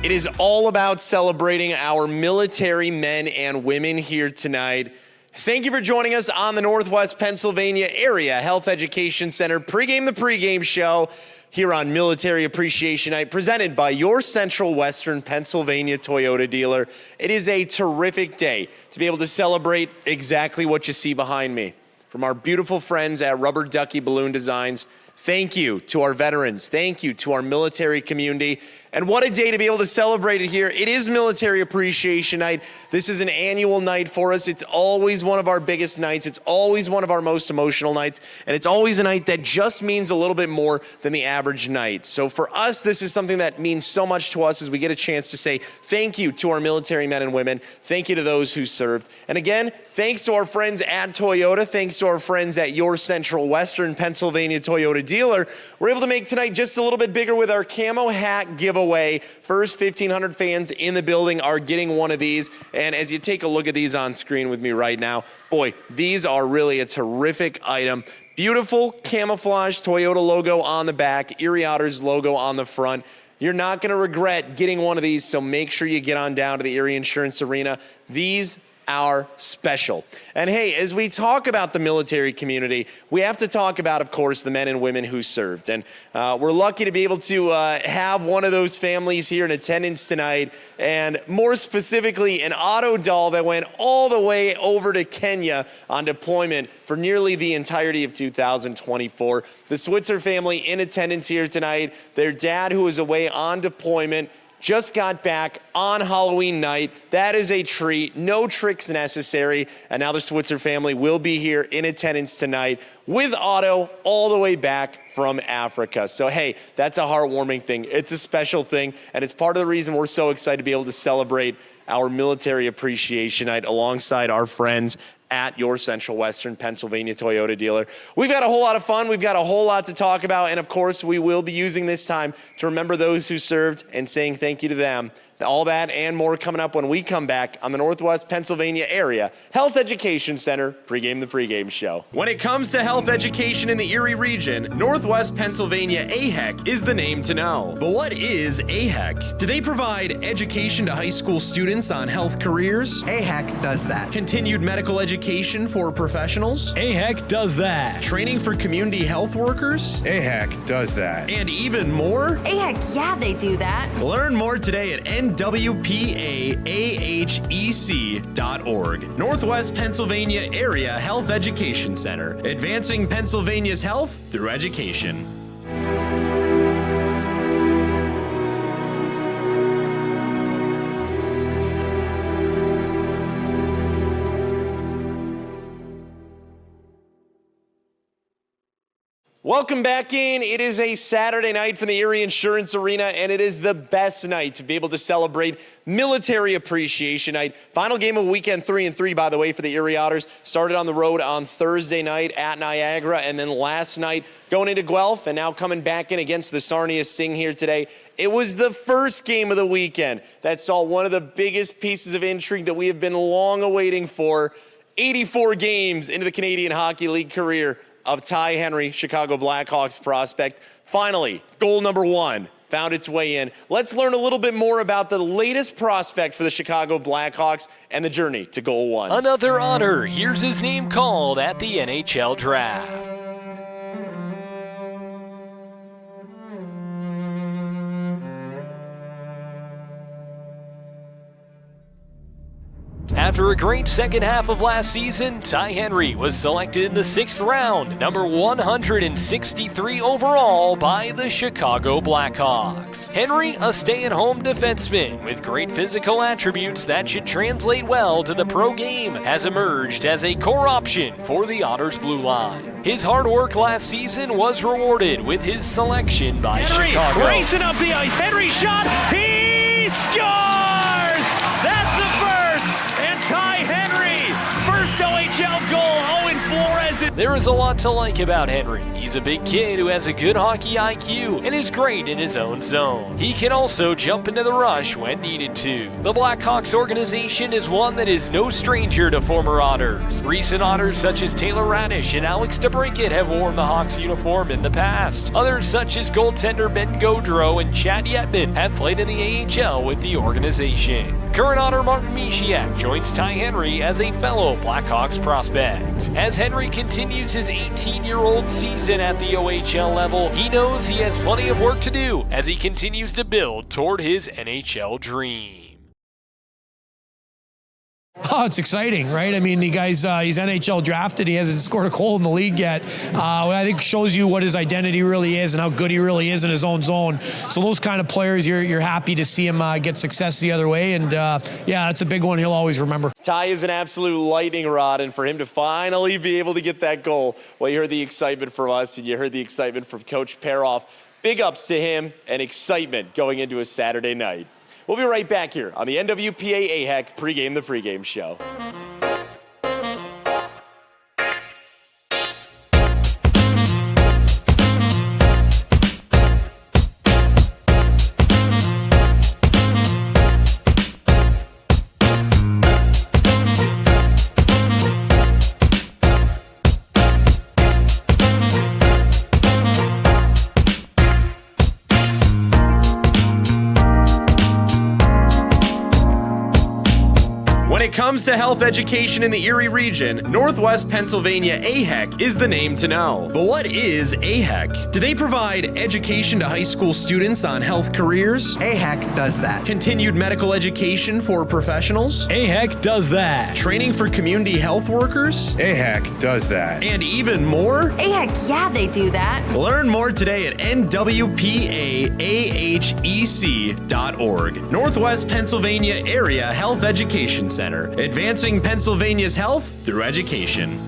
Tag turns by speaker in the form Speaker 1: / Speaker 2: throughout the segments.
Speaker 1: It is all about celebrating our military men and women here tonight. Thank you for joining us on the Northwest Pennsylvania Area Health Education Center pregame the pregame show here on Military Appreciation Night, presented by your Central Western Pennsylvania Toyota dealer. It is a terrific day to be able to celebrate exactly what you see behind me. From our beautiful friends at Rubber Ducky Balloon Designs, thank you to our veterans. Thank you to our military community. And what a day to be able to celebrate it here. It is Military Appreciation Night. This is an annual night for us. It's always one of our biggest nights. It's always one of our most emotional nights. And it's always a night that just means a little bit more than the average night. So for us, this is something that means so much to us as we get a chance to say thank you to our military men and women. Thank you to those who served. And again, thanks to our friends at Toyota. Thanks to our friends at your Central Western Pennsylvania Toyota dealer. We're able to make tonight just a little bit bigger with our camo hat giveaway. First 1,500 fans in the building are getting one of these. And as you take a look at these on screen with me right now, boy, these are really a terrific item. Beautiful camouflage Toyota logo on the back, Erie Otters logo on the front. You're not going to regret getting one of these, so make sure you get on down to the Erie Insurance Arena. These are special. And hey, as we talk about the military community, we have to talk about, of course, the men and women who served. And we're lucky to be able to have one of those families here in attendance tonight, and more specifically, an auto doll that went all the way over to Kenya on deployment for nearly the entirety of 2024. The Switzer family in attendance here tonight. Their dad, who was away on deployment, just got back on Halloween night. That is a treat. No tricks necessary. And now the Switzer family will be here in attendance tonight with Otto all the way back from Africa. So, hey, that's a heartwarming thing. It's a special thing. And it's part of the reason we're so excited to be able to celebrate our Military Appreciation Night alongside our friends at your Central Western Pennsylvania Toyota dealer. We've got a whole lot of fun. We've got a whole lot to talk about. And of course, we will be using this time to remember those who served and saying thank you to them. All that and more coming up when we come back on the Northwest Pennsylvania Area Health Education Center pregame the pregame show. When it comes to health education in the Erie region, Northwest Pennsylvania AHEC is the name to know. But what is AHEC? Do they provide education to high school students on health careers?
Speaker 2: AHEC does that.
Speaker 1: Continued medical education for professionals?
Speaker 3: AHEC does that.
Speaker 1: Training for community health workers?
Speaker 4: AHEC does that.
Speaker 1: And even more?
Speaker 5: AHEC, yeah, they do that.
Speaker 1: Learn more today at nwpaahec.org. Northwest Pennsylvania Area Health Education Center, advancing Pennsylvania's health through education. Welcome back in. It is a Saturday night from the Erie Insurance Arena, and it is the best night to be able to celebrate Military Appreciation Night. Final game of weekend 3-3, by the way, for the Erie Otters. Started on the road on Thursday night at Niagara, and then last night going into Guelph, and now coming back in against the Sarnia Sting here today. It was the first game of the weekend that saw one of the biggest pieces of intrigue that we have been long awaiting for. 84 games into the Canadian Hockey League career of Ty Henry, Chicago Blackhawks prospect. Finally, goal number one found its way in. Let's learn a little bit more about the latest prospect for the Chicago Blackhawks and the journey to goal one.
Speaker 3: Another Otter hears his name called at the NHL Draft. After a great second half of last season, Ty Henry was selected in the 6th round, number 163 overall by the Chicago Blackhawks. Henry, a stay-at-home defenseman with great physical attributes that should translate well to the pro game, has emerged as a core option for the Otters blue line. His hard work last season was rewarded with his selection by
Speaker 6: Henry
Speaker 3: Chicago.
Speaker 6: Racing up the ice, Henry shot, he scores! That's the first, and Ty Henry, first OHL goal, Owen Flores.
Speaker 3: There is a lot to like about Henry. He's a big kid who has a good hockey IQ and is great in his own zone. He can also jump into the rush when needed to. The Blackhawks organization is one that is no stranger to former Otters. Recent Otters such as Taylor Radish and Alex DeBrincat have worn the Hawks uniform in the past. Others such as goaltender Ben Gaudreau and Chad Yetman have played in the AHL with the organization. Current Otter Martin Misiak joins Ty Henry as a fellow Blackhawks prospect. As Henry continues his 18-year-old season at the OHL level, he knows he has plenty of work to do as he continues to build toward his NHL dream.
Speaker 2: Oh, it's exciting, right? I mean, the guy's he's NHL drafted. He hasn't scored a goal in the league yet. I think shows you what his identity really is and how good he really is in his own zone. So those kind of players, you're happy to see him get success the other way. And yeah, that's a big one he'll always remember.
Speaker 1: Ty is an absolute lightning rod, and for him to finally be able to get that goal, well, you heard the excitement from us, and you heard the excitement from Coach Peroff. Big ups to him and excitement going into a Saturday night. We'll be right back here on the NWPA AHEC Pregame the Pregame Show. When it comes to health education in the Erie region, Northwest Pennsylvania AHEC is the name to know. But what is AHEC? Do they provide education to high school students on health careers?
Speaker 4: AHEC does that.
Speaker 1: Continued medical education for professionals?
Speaker 7: AHEC does that.
Speaker 1: Training for community health workers?
Speaker 8: AHEC does that.
Speaker 1: And even more?
Speaker 5: Heck yeah, they do that.
Speaker 1: Learn more today at nwpaahec.org. Northwest Pennsylvania Area Health Education Center, advancing Pennsylvania's health through education.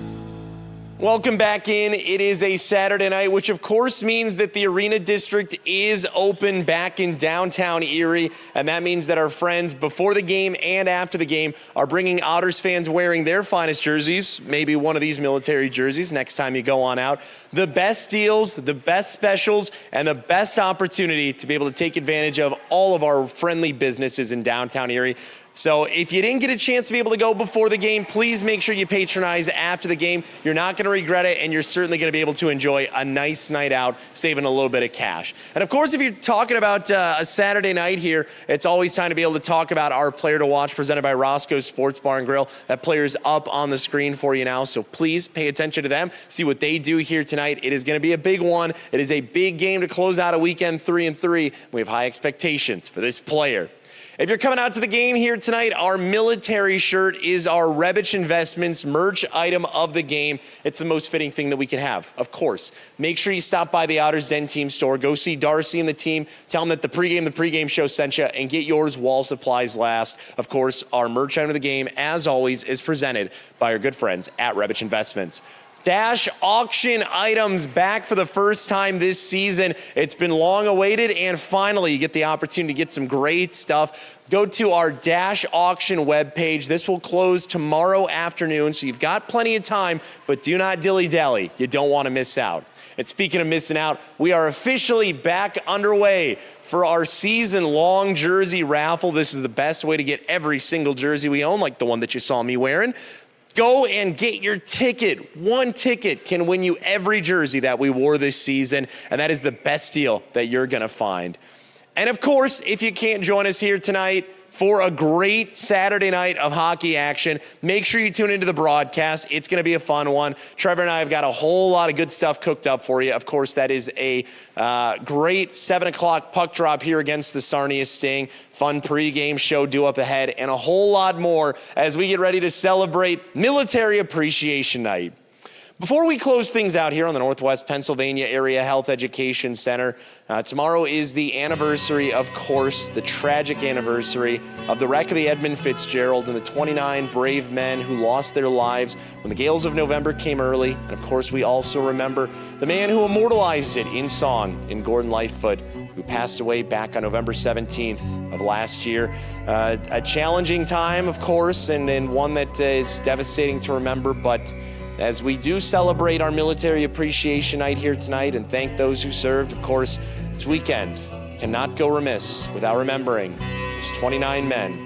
Speaker 1: Welcome back in. It is a Saturday night, which of course means that the Arena District is open back in downtown Erie, and that means that our friends before the game and after the game are bringing Otters fans wearing their finest jerseys, maybe one of these military jerseys next time you go on out, the best deals, the best specials, and the best opportunity to be able to take advantage of all of our friendly businesses in downtown Erie. So if you didn't get a chance to be able to go before the game, please make sure you patronize after the game. You're not going to regret it, and you're certainly going to be able to enjoy a nice night out, saving a little bit of cash. And of course, if you're talking about a Saturday night here, it's always time to be able to talk about our Player to Watch presented by Roscoe's Sports Bar and Grill. That player's up on the screen for you now, so please pay attention to them. See what they do here tonight. It is going to be a big one. It is a big game to close out a weekend 3-3. We have high expectations for this player. If you're coming out to the game here tonight, our military shirt is our Rebich Investments merch item of the game. It's the most fitting thing that we can have, of course. Make sure you stop by the Otters Den team store. Go see Darcy and the team. Tell them that the pregame show sent you, and get yours while supplies last. Of course, our merch item of the game, as always, is presented by our good friends at Rebich Investments. Dash auction items back for the first time this season. It's been long awaited, and finally you get the opportunity to get some great stuff. Go to our Dash auction webpage. This will close tomorrow afternoon, so you've got plenty of time, but do not dilly-dally. You don't want to miss out. And speaking of missing out, we are officially back underway for our season-long jersey raffle. This is the best way to get every single jersey we own, like the one that you saw me wearing. Go and get your ticket. One ticket can win you every jersey that we wore this season, and that is the best deal that you're going to find. And of course, if you can't join us here tonight for a great Saturday night of hockey action, make sure you tune into the broadcast. It's going to be a fun one. Trevor and I have got a whole lot of good stuff cooked up for you. Of course, that is a great 7 o'clock puck drop here against the Sarnia Sting. Fun pregame show due up ahead, and a whole lot more as we get ready to celebrate Military Appreciation Night. Before we close things out here on the Northwest Pennsylvania Area Health Education Center, tomorrow is the anniversary, of course, the tragic anniversary of the wreck of the Edmund Fitzgerald and the 29 brave men who lost their lives when the gales of November came early. And of course, we also remember the man who immortalized it in song, in Gordon Lightfoot, who passed away back on November 17th of last year. A challenging time, of course, and one that is devastating to remember, but as we do celebrate our Military Appreciation Night here tonight and thank those who served. Of course, this weekend cannot go remiss without remembering these 29 men.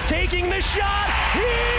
Speaker 6: Taking the shot, he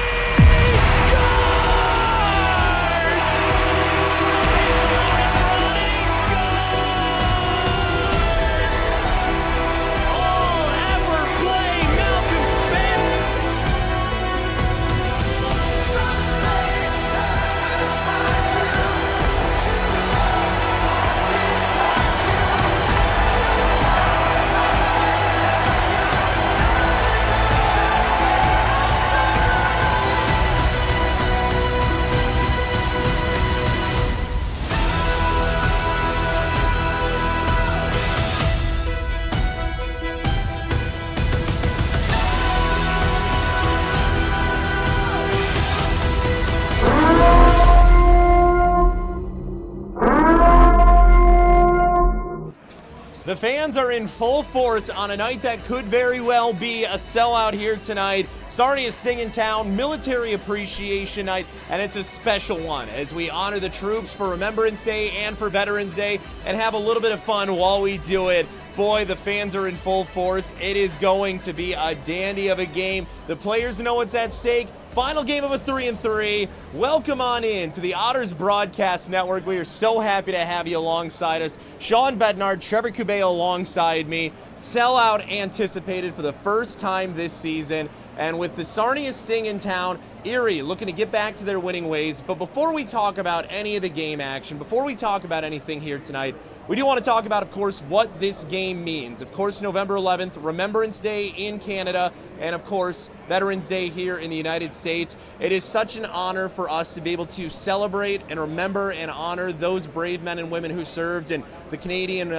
Speaker 1: The fans are in full force on a night that could very well be a sellout here tonight. Sarnia is in town, Military Appreciation Night, and it's a special one as we honor the troops for Remembrance Day and for Veterans Day and have a little bit of fun while we do it. Boy, the fans are in full force. It is going to be a dandy of a game. The players know what's at stake. Final game of a 3-3. Welcome on in to the Otters Broadcast Network. We are so happy to have you alongside us. Sean Bednard, Trevor Kubeo alongside me. Sellout anticipated for the first time this season. And with the Sarnia Sting in town, Erie looking to get back to their winning ways. But before we talk about any of the game action, before we talk about anything here tonight, we do want to talk about, of course, what this game means. Of course, November 11th, Remembrance Day in Canada, and of course, Veterans Day here in the United States. It is such an honor for us to be able to celebrate and remember and honor those brave men and women who served in the Canadian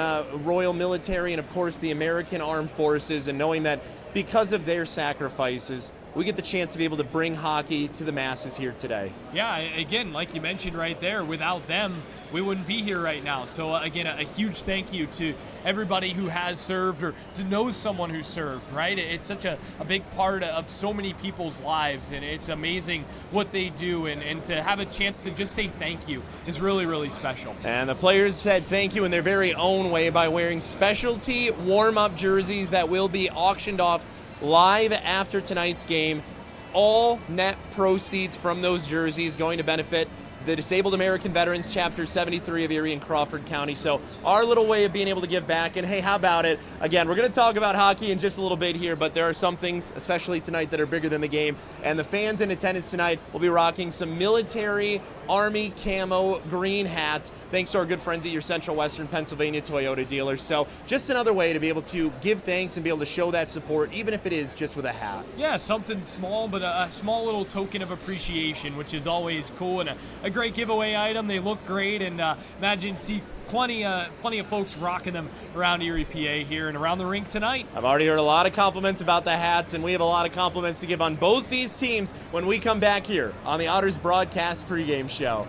Speaker 1: Royal Military and, of course, the American Armed Forces, and knowing that because of their sacrifices, we get the chance to be able to bring hockey to the masses here today.
Speaker 4: Yeah, again, like you mentioned right there, without them, we wouldn't be here right now. So again, a huge thank you to everybody who has served or to know someone who served, right? It's such a big part of so many people's lives, and it's amazing what they do, and to have a chance to just say thank you is really, really special.
Speaker 1: And the players said thank you in their very own way by wearing specialty warm-up jerseys that will be auctioned off live after tonight's game. All net proceeds from those jerseys going to benefit the Disabled American Veterans Chapter 73 of Erie and Crawford County. So our little way of being able to give back. And hey, how about it? Again, we're going to talk about hockey in just a little bit here, but there are some things, especially tonight, that are bigger than the game. And the fans in attendance tonight will be rocking some military Army camo green hats, thanks to our good friends at your Central Western Pennsylvania Toyota dealers. So just another way to be able to give thanks and be able to show that support, even if it is just with a hat.
Speaker 4: Yeah, something small, but a small little token of appreciation, which is always cool, and a great giveaway item. They look great, and imagine see plenty of folks rocking them around Erie, PA here and around the rink tonight.
Speaker 1: I've already heard a lot of compliments about the hats, and we have a lot of compliments to give on both these teams when we come back here on the Otters Broadcast Pregame Show.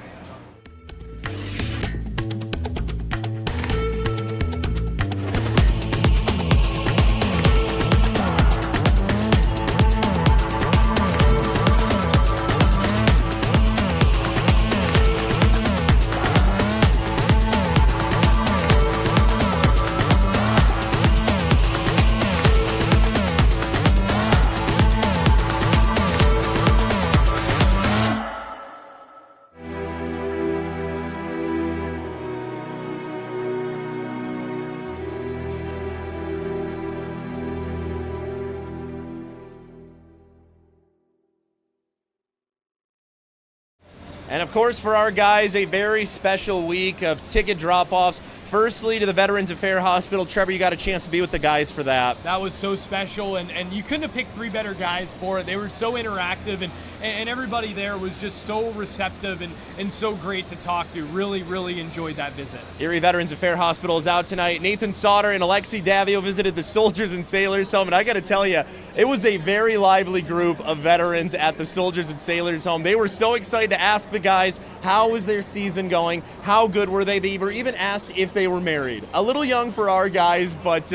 Speaker 1: And of course, for our guys, a very special week of ticket drop-offs. Firstly, to the Veterans Affairs Hospital. Trevor, you got a chance to be with the guys for that.
Speaker 4: That was so special, and you couldn't have picked three better guys for it. They were so interactive, and everybody there was just so receptive and so great to talk to. Really, really enjoyed that visit.
Speaker 1: Erie Veterans Affairs Hospital is out tonight. Nathan Sauter and Alexi Davio visited the Soldiers and Sailors Home, and I got to tell you, it was a very lively group of veterans at the Soldiers and Sailors Home. They were so excited to ask the guys how was their season going, how good were they. They were even asked if they were married. A little young for our guys, but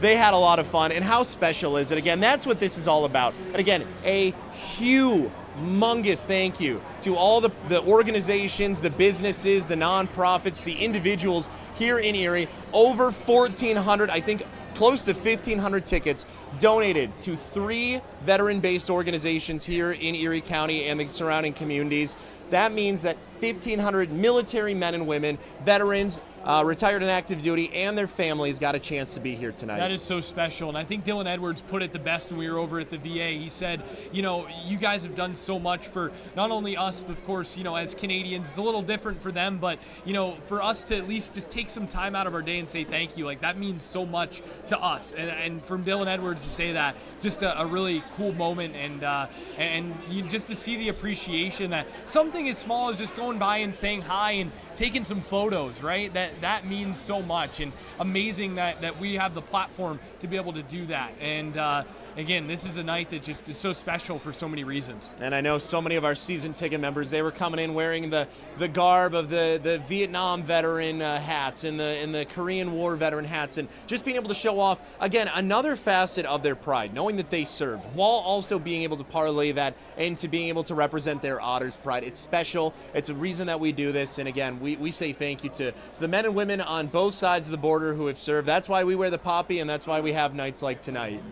Speaker 1: they had a lot of fun. And how special is it? Again, that's what this is all about. And again, a humongous thank you to all the organizations, the businesses, the nonprofits, the individuals here in Erie. Over 1,400, I think close to 1,500 tickets donated to 3 veteran-based organizations here in Erie County and the surrounding communities. That means that 1,500 military men and women, veterans, retired and active duty, and their families got a chance to be here tonight.
Speaker 4: That is so special, and I think Dylan Edwards put it the best when we were over at the VA. He said, you know, you guys have done so much for not only us, but of course, you know, as Canadians, it's a little different for them, but, you know, for us to at least just take some time out of our day and say thank you, like that means so much to us. And from Dylan Edwards to say that, just a really cool moment, and you, just to see the appreciation that something as small as just going by and saying hi and taking some photos, right? That means so much, and amazing that we have the platform to be able to do that. And again, this is a night that just is so special for so many reasons.
Speaker 1: And I know so many of our season ticket members, they were coming in wearing the garb of the Vietnam veteran hats and the Korean War veteran hats, and just being able to show off, again, another facet of their pride, knowing that they served, while also being able to parlay that into being able to represent their Otters pride. It's special. It's a reason that we do this. And again, we say thank you to the men and women on both sides of the border who have served. That's why we wear the poppy, and that's why we have nights like tonight.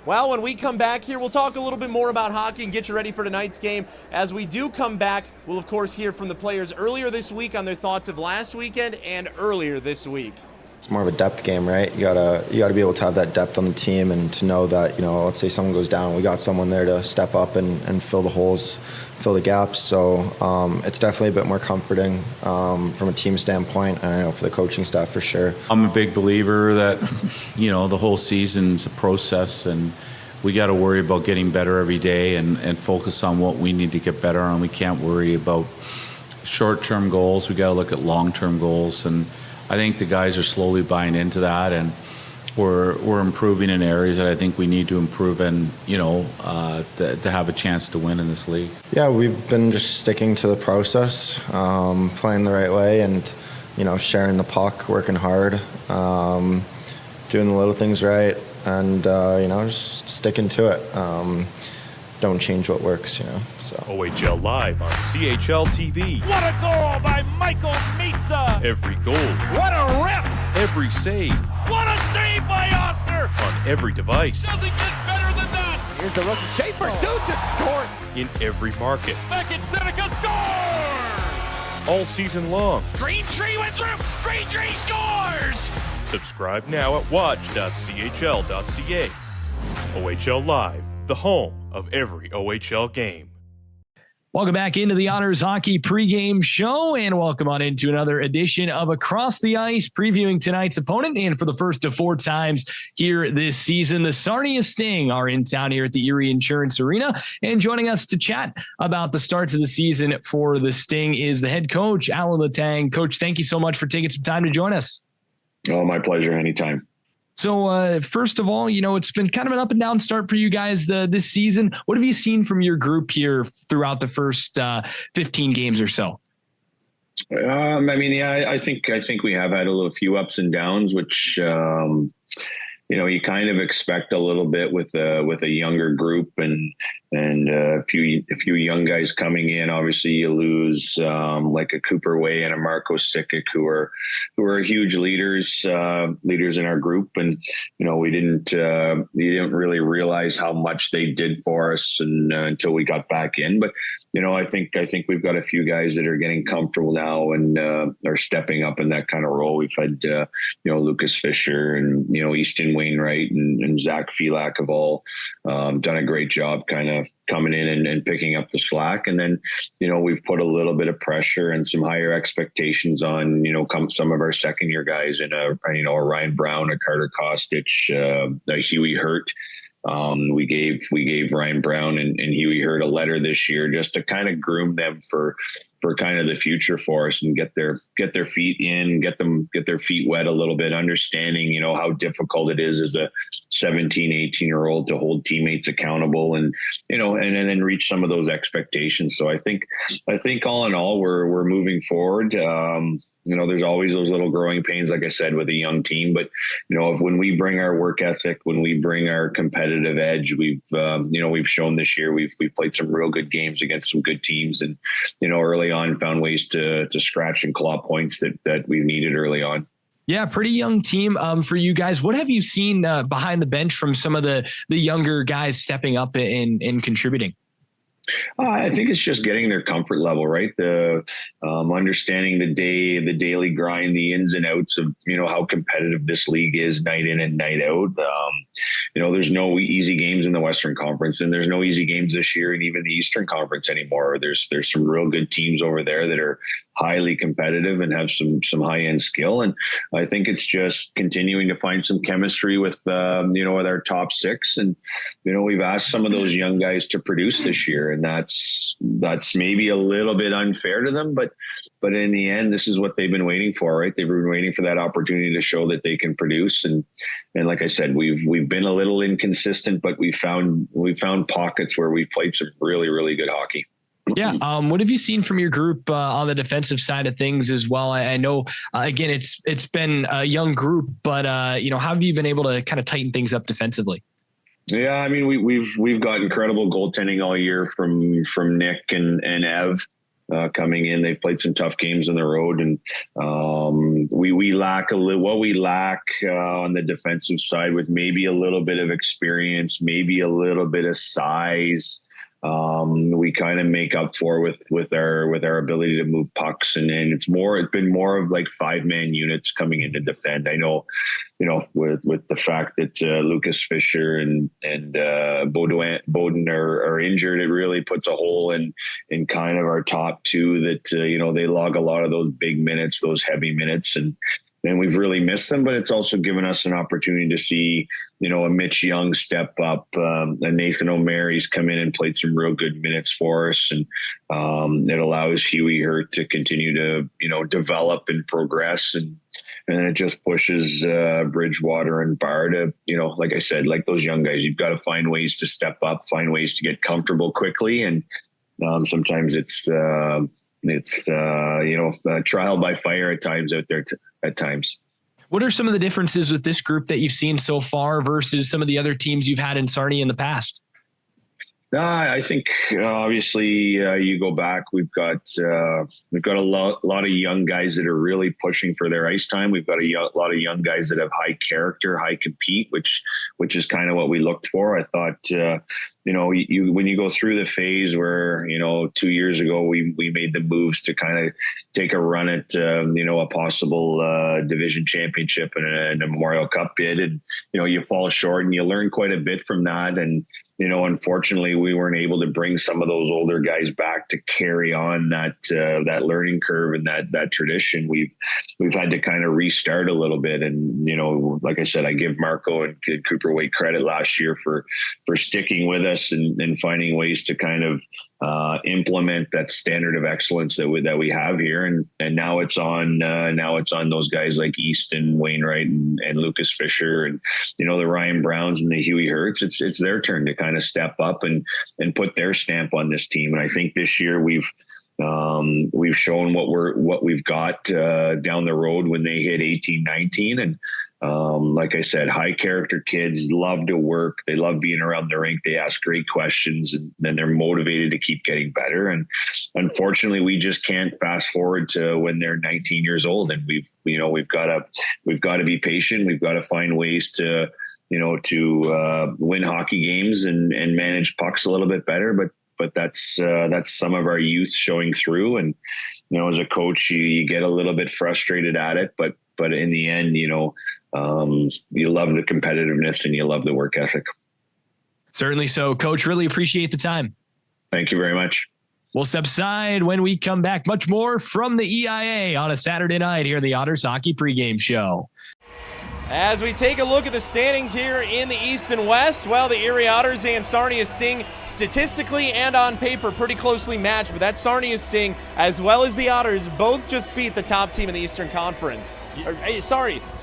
Speaker 1: Well, when we come back here, we'll talk a little bit more about hockey and get you ready for tonight's game. As we do come back, we'll of course hear from the players earlier this week on their thoughts of last weekend and earlier this week.
Speaker 7: It's more of a depth game, right? You gotta be able to have that depth on the team and to know that, you know, let's say someone goes down, we got someone there to step up and fill the holes, fill the gaps. So it's definitely a bit more comforting from a team standpoint, and I know for the coaching staff for sure.
Speaker 8: I'm a big believer that, you know, the whole season's a process, and we got to worry about getting better every day and focus on what we need to get better on. We can't worry about short-term goals. We got to look at long-term goals, and I think the guys are slowly buying into that, and we're improving in areas that I think we need to improve in, you know, to have a chance to win in this league.
Speaker 7: Yeah, we've been just sticking to the process, playing the right way, and, you know, sharing the puck, working hard, doing the little things right, and, you know, just sticking to it. Don't change what works, you know. So.
Speaker 9: OHL Live on CHL TV.
Speaker 6: What a goal by Michael Mesa!
Speaker 9: Every goal.
Speaker 6: What a rip!
Speaker 9: Every save.
Speaker 6: What a save by Oscar!
Speaker 9: On every device.
Speaker 6: Nothing gets better than that!
Speaker 10: Here's the rookie. Schaefer shoots and scores!
Speaker 9: In every market.
Speaker 6: Back in Seneca scores!
Speaker 9: all season long.
Speaker 6: Green Tree went through. Green Tree scores.
Speaker 9: Subscribe now at watch.chl.ca. OHL Live, the home of every OHL game.
Speaker 3: Welcome back into the Otters Hockey pregame show, and welcome on into another edition of Across the Ice, previewing tonight's opponent. And for the first of 4 times here this season, the Sarnia Sting are in town here at the Erie Insurance Arena. And joining us to chat about the starts of the season for the Sting is the head coach, Alan Letang. Coach, thank you so much for taking some time to join us.
Speaker 10: Oh, my pleasure. Anytime.
Speaker 3: So first of all, it's been kind of an up and down start for you guys this season. What have you seen from your group here throughout the first 15 games or so?
Speaker 10: I think we have had a few ups and downs, which you kind of expect a little bit with a younger group and a few young guys coming in. Obviously, you lose like a Cooper Way and a Marco Sikic who are huge leaders in our group, and we didn't really realize how much they did for us until we got back in. But I think we've got a few guys that are getting comfortable now and are stepping up in that kind of role. We've had Lucas Fisher and Easton Wainwright and Zach Felak have all done a great job kind of coming in and picking up the slack. And then we've put a little bit of pressure and some higher expectations on some of our second year guys in a Ryan Brown, a Carter Kostic, a Huey Hurt. We gave Ryan Brown and Huey Hurt a letter this year just to kind of groom them for kind of the future for us and get their feet in, get their feet wet a little bit, understanding, how difficult it is as a 17, 18-year-old to hold teammates accountable and then reach some of those expectations. So I think all in all, we're moving forward. There's always those little growing pains, like I said, with a young team. But, when we bring our work ethic, when we bring our competitive edge, we've shown this year, we've played some real good games against some good teams and, early on found ways to scratch and claw points that we needed early on.
Speaker 3: Yeah, pretty young team for you guys. What have you seen behind the bench from some of the younger guys stepping up and contributing?
Speaker 10: I think it's just getting their comfort level, right? The understanding the daily grind, the ins and outs of, how competitive this league is night in and night out. There's no easy games in the Western Conference, and there's no easy games this year in even the Eastern Conference anymore. There's some real good teams over there that are highly competitive and have some high end skill. And I think it's just continuing to find some chemistry with with our top 6. And, we've asked some of those young guys to produce this year, and that's maybe a little bit unfair to them, but in the end, this is what they've been waiting for, right? They've been waiting for that opportunity to show that they can produce. And like I said, we've been a little inconsistent, but we found pockets where we played some really, really good hockey.
Speaker 3: Yeah. What have you seen from your group on the defensive side of things as well? I know, again, it's been a young group, but how have you been able to kind of tighten things up defensively?
Speaker 10: Yeah, we've got incredible goaltending all year from Nick and Ev coming in. They've played some tough games on the road, and we lack a little. What we lack on the defensive side with maybe a little bit of experience, maybe a little bit of size. We kind of make up for with our ability to move pucks, and it's been more of like 5-man units coming in to defend. I know, with the fact that Lucas Fisher and Bowden are injured, it really puts a hole in kind of our top 2 that they log a lot of those big minutes, those heavy minutes, and we've really missed them. But it's also given us an opportunity to see, a Mitch Young step up, and Nathan O'Mary's come in and played some real good minutes for us. And it allows Huey Hurt to continue to, develop and progress. And then it just pushes Bridgewater and Barr to, like I said, like those young guys, you've got to find ways to step up, find ways to get comfortable quickly. And sometimes it's trial by fire at times out there at times.
Speaker 3: What are some of the differences with this group that you've seen so far versus some of the other teams you've had in Sarnia in the past?
Speaker 10: I think obviously you go back. We've got a lot of young guys that are really pushing for their ice time. We've got a lot of young guys that have high character, high compete, which is kind of what we looked for. I thought when you go through the phase where 2 years ago we made the moves to kind of take a run at a possible division championship and a Memorial Cup bid, and you fall short, and you learn quite a bit from that. And unfortunately, we weren't able to bring some of those older guys back to carry on that learning curve and that tradition. We've had to kind of restart a little bit, and like I said, I give Marco and Cooper Wade credit last year for sticking with us and finding ways to kind of implement that standard of excellence that we have here, and now it's on those guys like Easton Wainwright and Lucas Fisher and the Ryan Browns and the Huey Hurts. It's their turn to kind of step up and put their stamp on this team. And I think this year we've shown what we've got down the road when they hit 18, 19, and like I said, high character kids love to work. They love being around the rink. They ask great questions, and then they're motivated to keep getting better. And unfortunately, we just can't fast forward to when they're 19 years old. And we've got to be patient. We've got to find ways to win hockey games and manage pucks a little bit better. But that's some of our youth showing through. And as a coach, you get a little bit frustrated at it, but in the end, you love the competitiveness and you love the work ethic.
Speaker 3: Certainly so, Coach. Really appreciate the time.
Speaker 10: Thank you very much.
Speaker 3: We'll step aside when we come back. Much more from the EIA on a Saturday night here at the Otters Hockey Pregame Show.
Speaker 1: As we take a look at the standings here in the East and West, well, the Erie Otters and Sarnia Sting statistically and on paper pretty closely matched, but that Sarnia Sting as well as the Otters both just beat the top team in the Eastern Conference.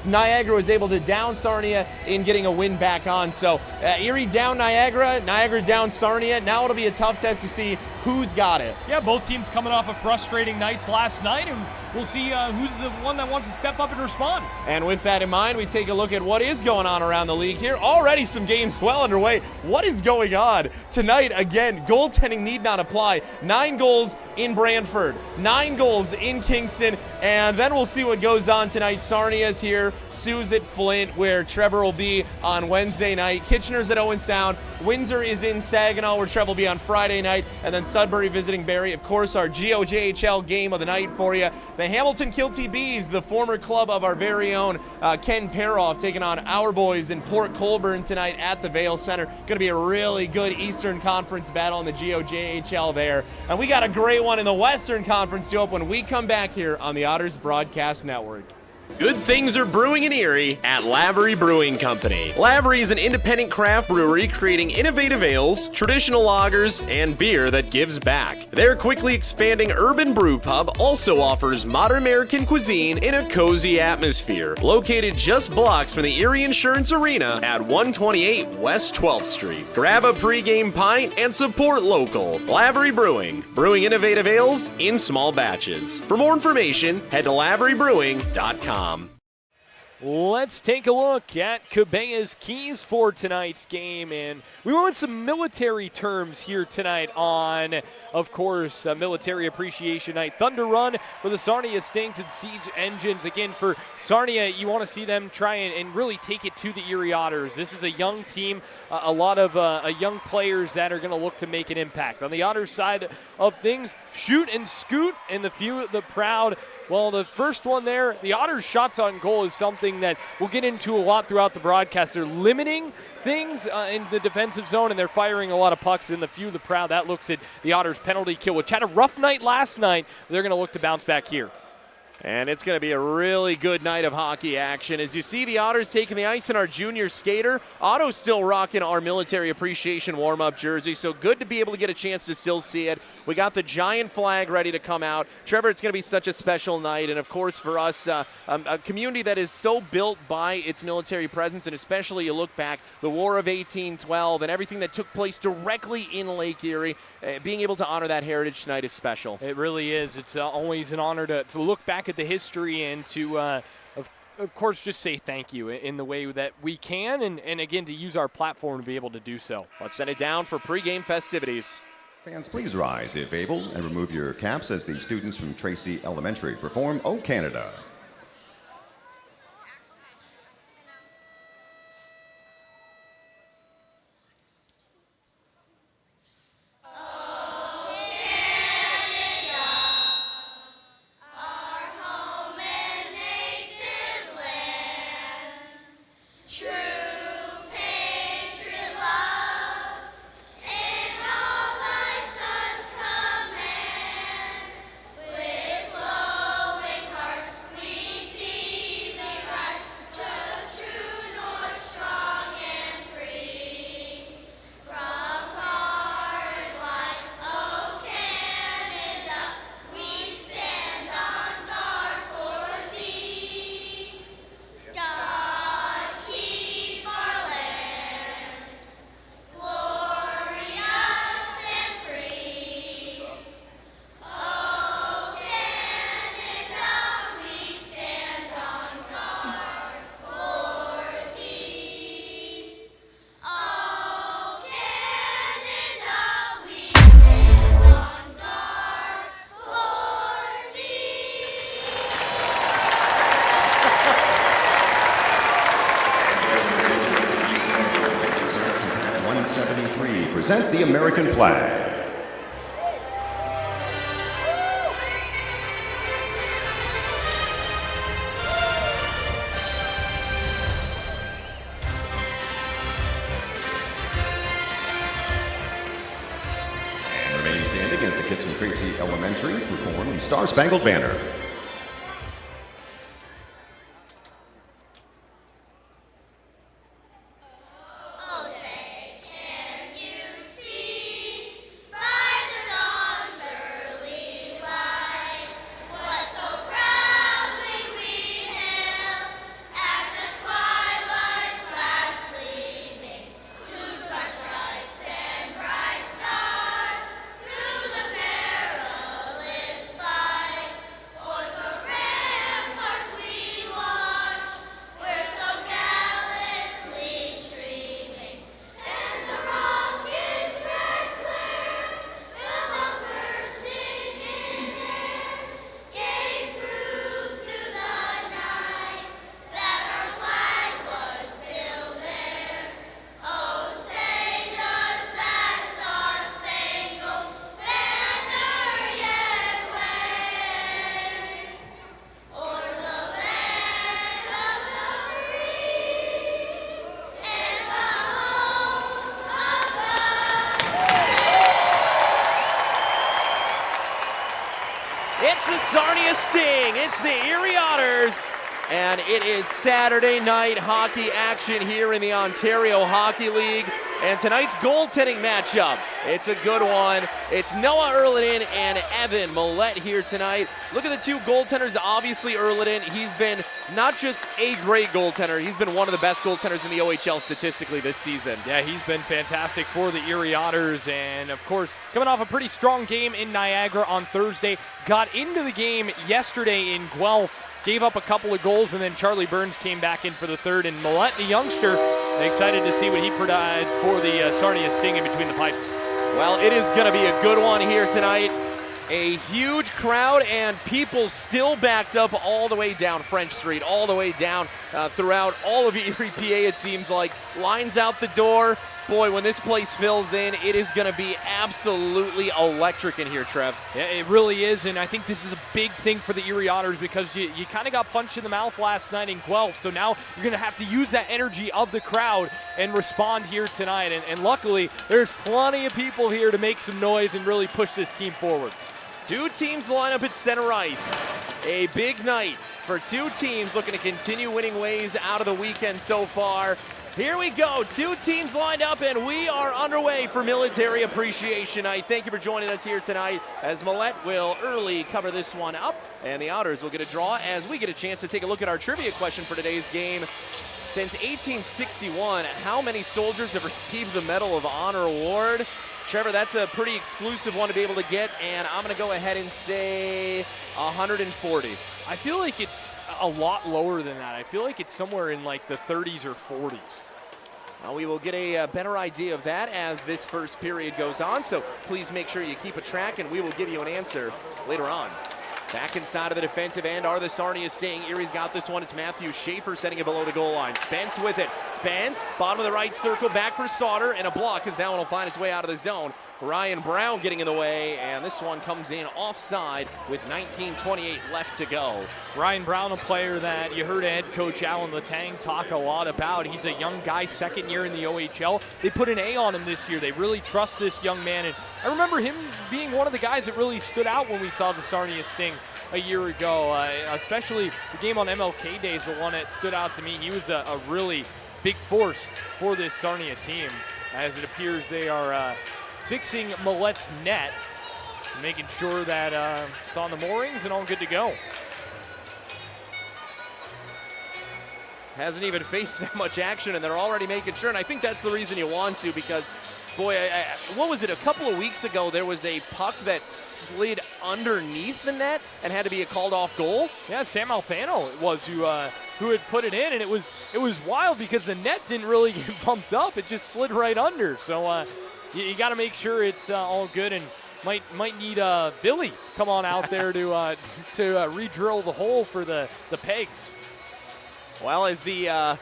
Speaker 1: Niagara was able to down Sarnia in getting a win back on. So Erie down Niagara down Sarnia. Now it'll be a tough test to see who's got it.
Speaker 4: Yeah, both teams coming off of frustrating nights last night, and we'll see who's the one that wants to step up and respond.
Speaker 1: And with that in mind, we take a look at what is going on around the league here. Already some games well underway. What is going on tonight? Again, goaltending need not apply. 9 goals in Brantford, 9 goals in Kingston, and then we'll see what goes on tonight. Sarnia's here, Sioux's at Flint, where Trevor will be on Wednesday night. Kitchener's at Owen Sound. Windsor is in Saginaw, where Trevor will be on Friday night, and then Sudbury visiting Barrie. Of course, our GOJHL game of the night for you. The Hamilton Kilty Bees, the former club of our very own Ken Paroff, taking on our boys in Port Colborne tonight at the Vail Center. Going to be a really good Eastern Conference battle in the GOJHL there. And we got a great one in the Western Conference to open when we come back here on the Otters Broadcast Network. Good things are brewing in Erie at Lavery Brewing Company. Lavery is an independent craft brewery creating innovative ales, traditional lagers, and beer that gives back. Their quickly expanding urban brew pub also offers modern American cuisine in a cozy atmosphere. Located just blocks from the Erie Insurance Arena at 128 West 12th Street. Grab a pregame pint and support local. Lavery Brewing, brewing innovative ales in small batches. For more information, head to laverybrewing.com.
Speaker 3: Let's take a look at Cabea's keys for tonight's game. And we went with some military terms here tonight on, of course, Military Appreciation Night. Thunder Run for the Sarnia Stings and Siege Engines. Again, for Sarnia, you want to see them try and really take it to the Erie Otters. This is a young team, a lot of young players that are going to look to make an impact. On the Otters side of things, shoot and scoot, and the few, the proud. Well, the first one there, the Otters' shots on goal is something that we'll get into a lot throughout the broadcast. They're limiting things in the defensive zone, and they're firing a lot of pucks in the few, the proud. That looks at the Otters' penalty kill, which had a rough night last night. They're going to look to bounce back here.
Speaker 1: And it's going to be a really good night of hockey action. As you see the Otters taking the ice in our junior skater, Otto's still rocking our Military Appreciation warm-up jersey, so good to be able to get a chance to still see it. We got the giant flag ready to come out. Trevor, it's going to be such a special night, and of course for us, a community that is so built by its military presence, and especially you look back, the War of 1812 and everything that took place directly in Lake Erie. Being able to honor that heritage tonight is special.
Speaker 4: It really is. It's always an honor to look back at the history and to of course, just say thank you in the way that we can, and again, to use our platform to be able to do so.
Speaker 1: Let's send it down for pregame festivities.
Speaker 11: Fans, please rise if able and remove your caps as the students from Tracy Elementary perform O Canada. Present the American flag. And remaining standing is the kids from Tracy Elementary to perform the Star Spangled Banner.
Speaker 1: It's the Sarnia Sting. It's the Erie Otters. And it is Saturday night hockey action here in the Ontario Hockey League. And tonight's goaltending matchup, it's a good one. It's Noah Erliden and Evan Millette here tonight. Look at the two goaltenders. Obviously, Erliden, he's been not just a great goaltender, he's been one of the best goaltenders in the OHL statistically this season.
Speaker 4: Yeah, he's been fantastic for the Erie Otters, and of course, coming off a pretty strong game in Niagara on Thursday, got into the game yesterday in Guelph, gave up a couple of goals, and then Charlie Burns came back in for the third, and Millette, the youngster, excited to see what he provides for the Sarnia Sting in between the pipes.
Speaker 1: Well, it is going to be a good one here tonight. A huge crowd and people still backed up all the way down French Street, all the way down throughout all of Erie, PA, it seems like. Lines out the door. Boy, when this place fills in, it is going to be absolutely electric in here, Trev.
Speaker 4: Yeah, it really is, and I think this is a big thing for the Erie Otters because you kind of got punched in the mouth last night in Guelph, so now you're going to have to use that energy of the crowd and respond here tonight. And luckily, there's plenty of people here to make some noise and really push this team forward.
Speaker 1: Two teams line up at center ice. A big night for two teams looking to continue winning ways out of the weekend so far. Here we go, two teams lined up, and we are underway for Military Appreciation Night. Thank you for joining us here tonight, as Millette will early cover this one up, and the Otters will get a draw as we get a chance to take a look at our trivia question for today's game. Since 1861, how many soldiers have received the Medal of Honor award? Trevor, that's a pretty exclusive one to be able to get, and I'm going to go ahead and say 140.
Speaker 4: I feel like it's a lot lower than that. I feel like it's somewhere in like the 30s or 40s.
Speaker 1: We will get a better idea of that as this first period goes on, so please make sure you keep a track, and we will give you an answer later on. Back inside of the defensive end are the Sarnia Sting. Erie's got this one. It's Matthew Schaefer setting it below the goal line. Spence with it. Spence, bottom of the right circle, back for Sauter, and a block as that one will find its way out of the zone. Ryan Brown getting in the way, and this one comes in offside with 19:28 left to go.
Speaker 4: Ryan Brown, a player that you heard head coach Alan Letang talk a lot about. He's a young guy, second year in the OHL. They put an A on him this year. They really trust this young man, and I remember him being one of the guys that really stood out when we saw the Sarnia Sting a year ago, especially the game on MLK Day is the one that stood out to me. He was a really big force for this Sarnia team. As it appears they are fixing Millet's net, making sure that it's on the moorings and all good to go.
Speaker 1: Hasn't even faced that much action, and they're already making sure, and I think that's the reason you want to, because, boy, what was it, a couple of weeks ago, there was a puck that slid underneath the net and had to be a called-off goal?
Speaker 4: Yeah, Sam Alfano was who had put it in, and it was wild because the net didn't really get bumped up. It just slid right under, so you got to make sure it's all good, and might need Billy come on out there to re-drill the hole for the pegs.
Speaker 1: Well, as the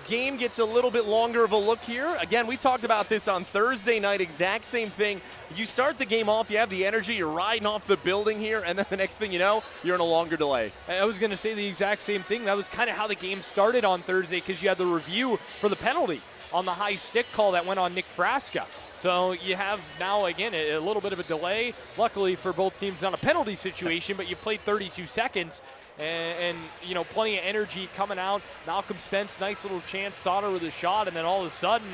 Speaker 1: game gets a little bit longer of a look here, again, we talked about this on Thursday night, exact same thing. You start the game off, you have the energy, you're riding off the building here, and then the next thing you know, you're in a longer delay.
Speaker 4: I was going to say the exact same thing. That was kind of how the game started on Thursday because you had the review for the penalty on the high stick call that went on Nick Frasca. So you have now, again, a little bit of a delay. Luckily for both teams on a penalty situation, but you played 32 seconds. And you know, plenty of energy coming out. Malcolm Spence, nice little chance. Sauter with a shot, and then all of a sudden,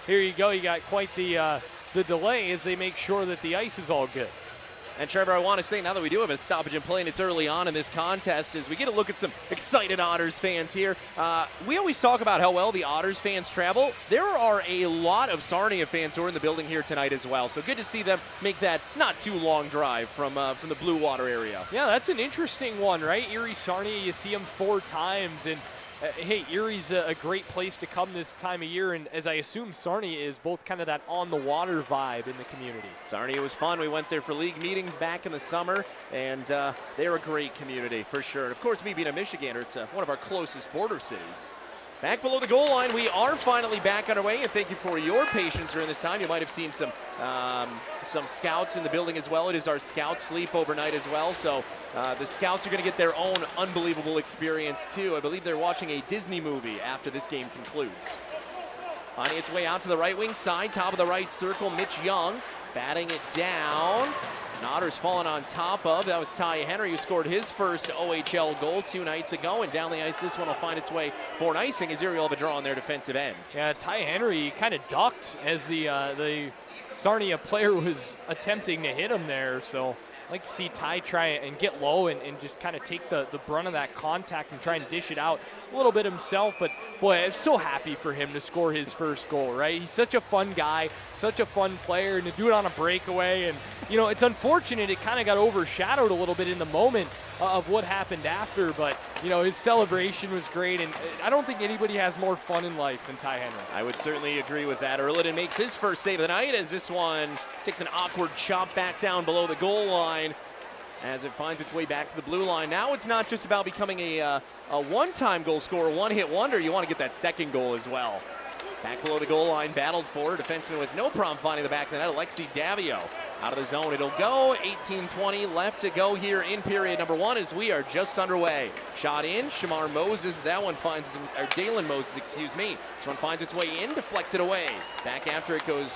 Speaker 4: here you go. You got quite the delay as they make sure that the ice is all good.
Speaker 1: And Trevor, I want to say, now that we do have a stoppage in play and it's early on in this contest, as we get a look at some excited Otters fans here. We always talk about how well the Otters fans travel. There are a lot of Sarnia fans who are in the building here tonight as well. So good to see them make that not too long drive from the Blue Water area.
Speaker 4: Yeah, that's an interesting one, right? Erie, Sarnia, you see them 4 times, and hey, Erie's a great place to come this time of year, and as I assume Sarnia is both kind of that on-the-water vibe in the community.
Speaker 1: Sarnia was fun. We went there for league meetings back in the summer, and they're a great community for sure. And of course, me being a Michigander, it's one of our closest border cities. Back below the goal line, we are finally back underway, and thank you for your patience during this time. You might have seen some scouts in the building as well. It is our scout sleep overnight as well, so the scouts are going to get their own unbelievable experience too. I believe they're watching a Disney movie after this game concludes. Finding its way out to the right wing side, top of the right circle, Mitch Young batting it down. Otters falling on top of. That was Ty Henry, who scored his first OHL goal 2 nights ago. And down the ice, this one will find its way for an icing as Erie will have a draw on their defensive end.
Speaker 4: Yeah, Ty Henry kind of ducked as the Sarnia player was attempting to hit him there. So I'd like to see Ty try and get low and just kind of take the brunt of that contact and try and dish it out a little bit himself. But, boy, I'm so happy for him to score his first goal, right? He's such a fun guy, such a fun player, and to do it on a breakaway. And, you know, it's unfortunate it kind of got overshadowed a little bit in the moment of what happened after. But, you know, his celebration was great, and I don't think anybody has more fun in life than Ty Henry.
Speaker 1: I would certainly agree with that. Erliden makes his first save of the night as this one takes an awkward chop back down below the goal line as it finds its way back to the blue line. Now it's not just about becoming a one-time goal scorer, one-hit wonder. You want to get that second goal as well. Back below the goal line, battled for. Defenseman with no problem finding the back of the net, Alexi Davio. Out of the zone, it'll go. 18:20 left to go here in period number 1 as we are just underway. Shot in, Shamar Moses. That one finds, or Dalen Moses, excuse me. This one finds its way in, deflected away. Back after it goes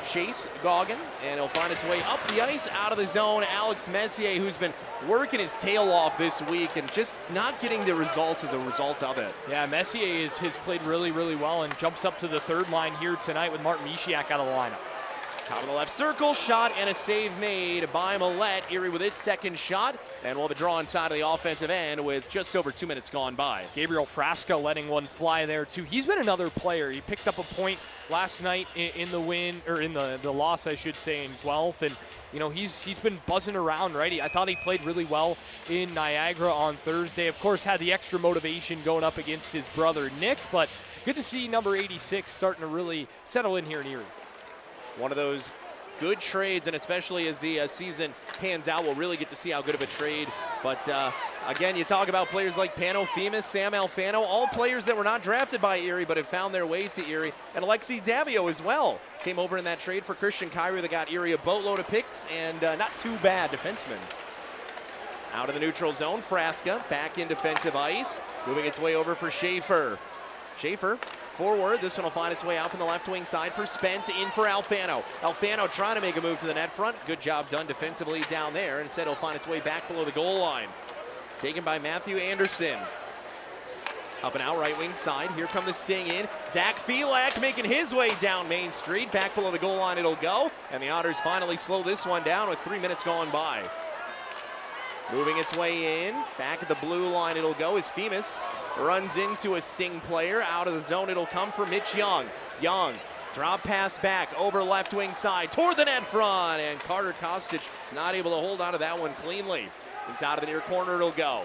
Speaker 1: Chase Goggin, and it'll find its way up the ice, out of the zone. Alex Messier, who's been working his tail off this week and just not getting the results as a result of it.
Speaker 4: Yeah, Messier has played really, really well and jumps up to the third line here tonight with Martin Mishiak out of the lineup.
Speaker 1: Top of the left circle, shot and a save made by Millette. Erie with its second shot, and we'll have a draw inside of the offensive end with just over 2 minutes gone by.
Speaker 4: Gabriel Frasca letting one fly there too. He's been another player. He picked up a point last night in the win, or in the loss, I should say, in Guelph, and you know he's been buzzing around, right? I thought he played really well in Niagara on Thursday. Of course, had the extra motivation going up against his brother Nick, but good to see number 86 starting to really settle in here in Erie.
Speaker 1: One of those good trades, and especially as the season pans out, we'll really get to see how good of a trade. But again, you talk about players like Pano Femus, Sam Alfano, all players that were not drafted by Erie but have found their way to Erie. And Alexi Davio as well came over in that trade for Christian Kyrie that got Erie a boatload of picks, and not too bad defenseman. Out of the neutral zone, Frasca back in defensive ice, moving its way over for Schaefer. Schaefer forward, this one will find its way out from the left wing side for Spence, in for Alfano. Alfano trying to make a move to the net front. Good job done defensively down there. Instead, it'll find its way back below the goal line. Taken by Matthew Anderson. Up and out right wing side. Here come the Sting in. Zach Felak making his way down Main Street. Back below the goal line it'll go. And the Otters finally slow this one down with 3 minutes gone by. Moving its way in. Back at the blue line it'll go as Femus runs into a Sting player. Out of the zone it'll come for Mitch Young. Young, drop pass back over left wing side toward the net front. And Carter Kostic not able to hold on to that one cleanly. Inside of the near corner it'll go.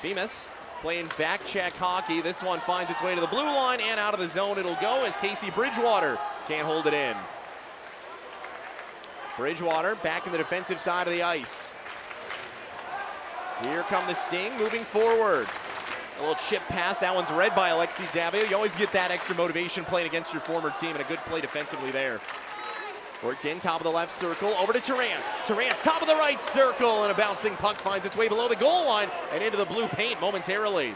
Speaker 1: Femus playing back check hockey. This one finds its way to the blue line, and out of the zone it'll go as Casey Bridgewater can't hold it in. Bridgewater back in the defensive side of the ice. Here come the Sting moving forward. A little chip pass. That one's read by Alexi Davio. You always get that extra motivation playing against your former team, and a good play defensively there. Worked in, top of the left circle, over to Terrance. Terrance, top of the right circle, and a bouncing puck finds its way below the goal line and into the blue paint momentarily.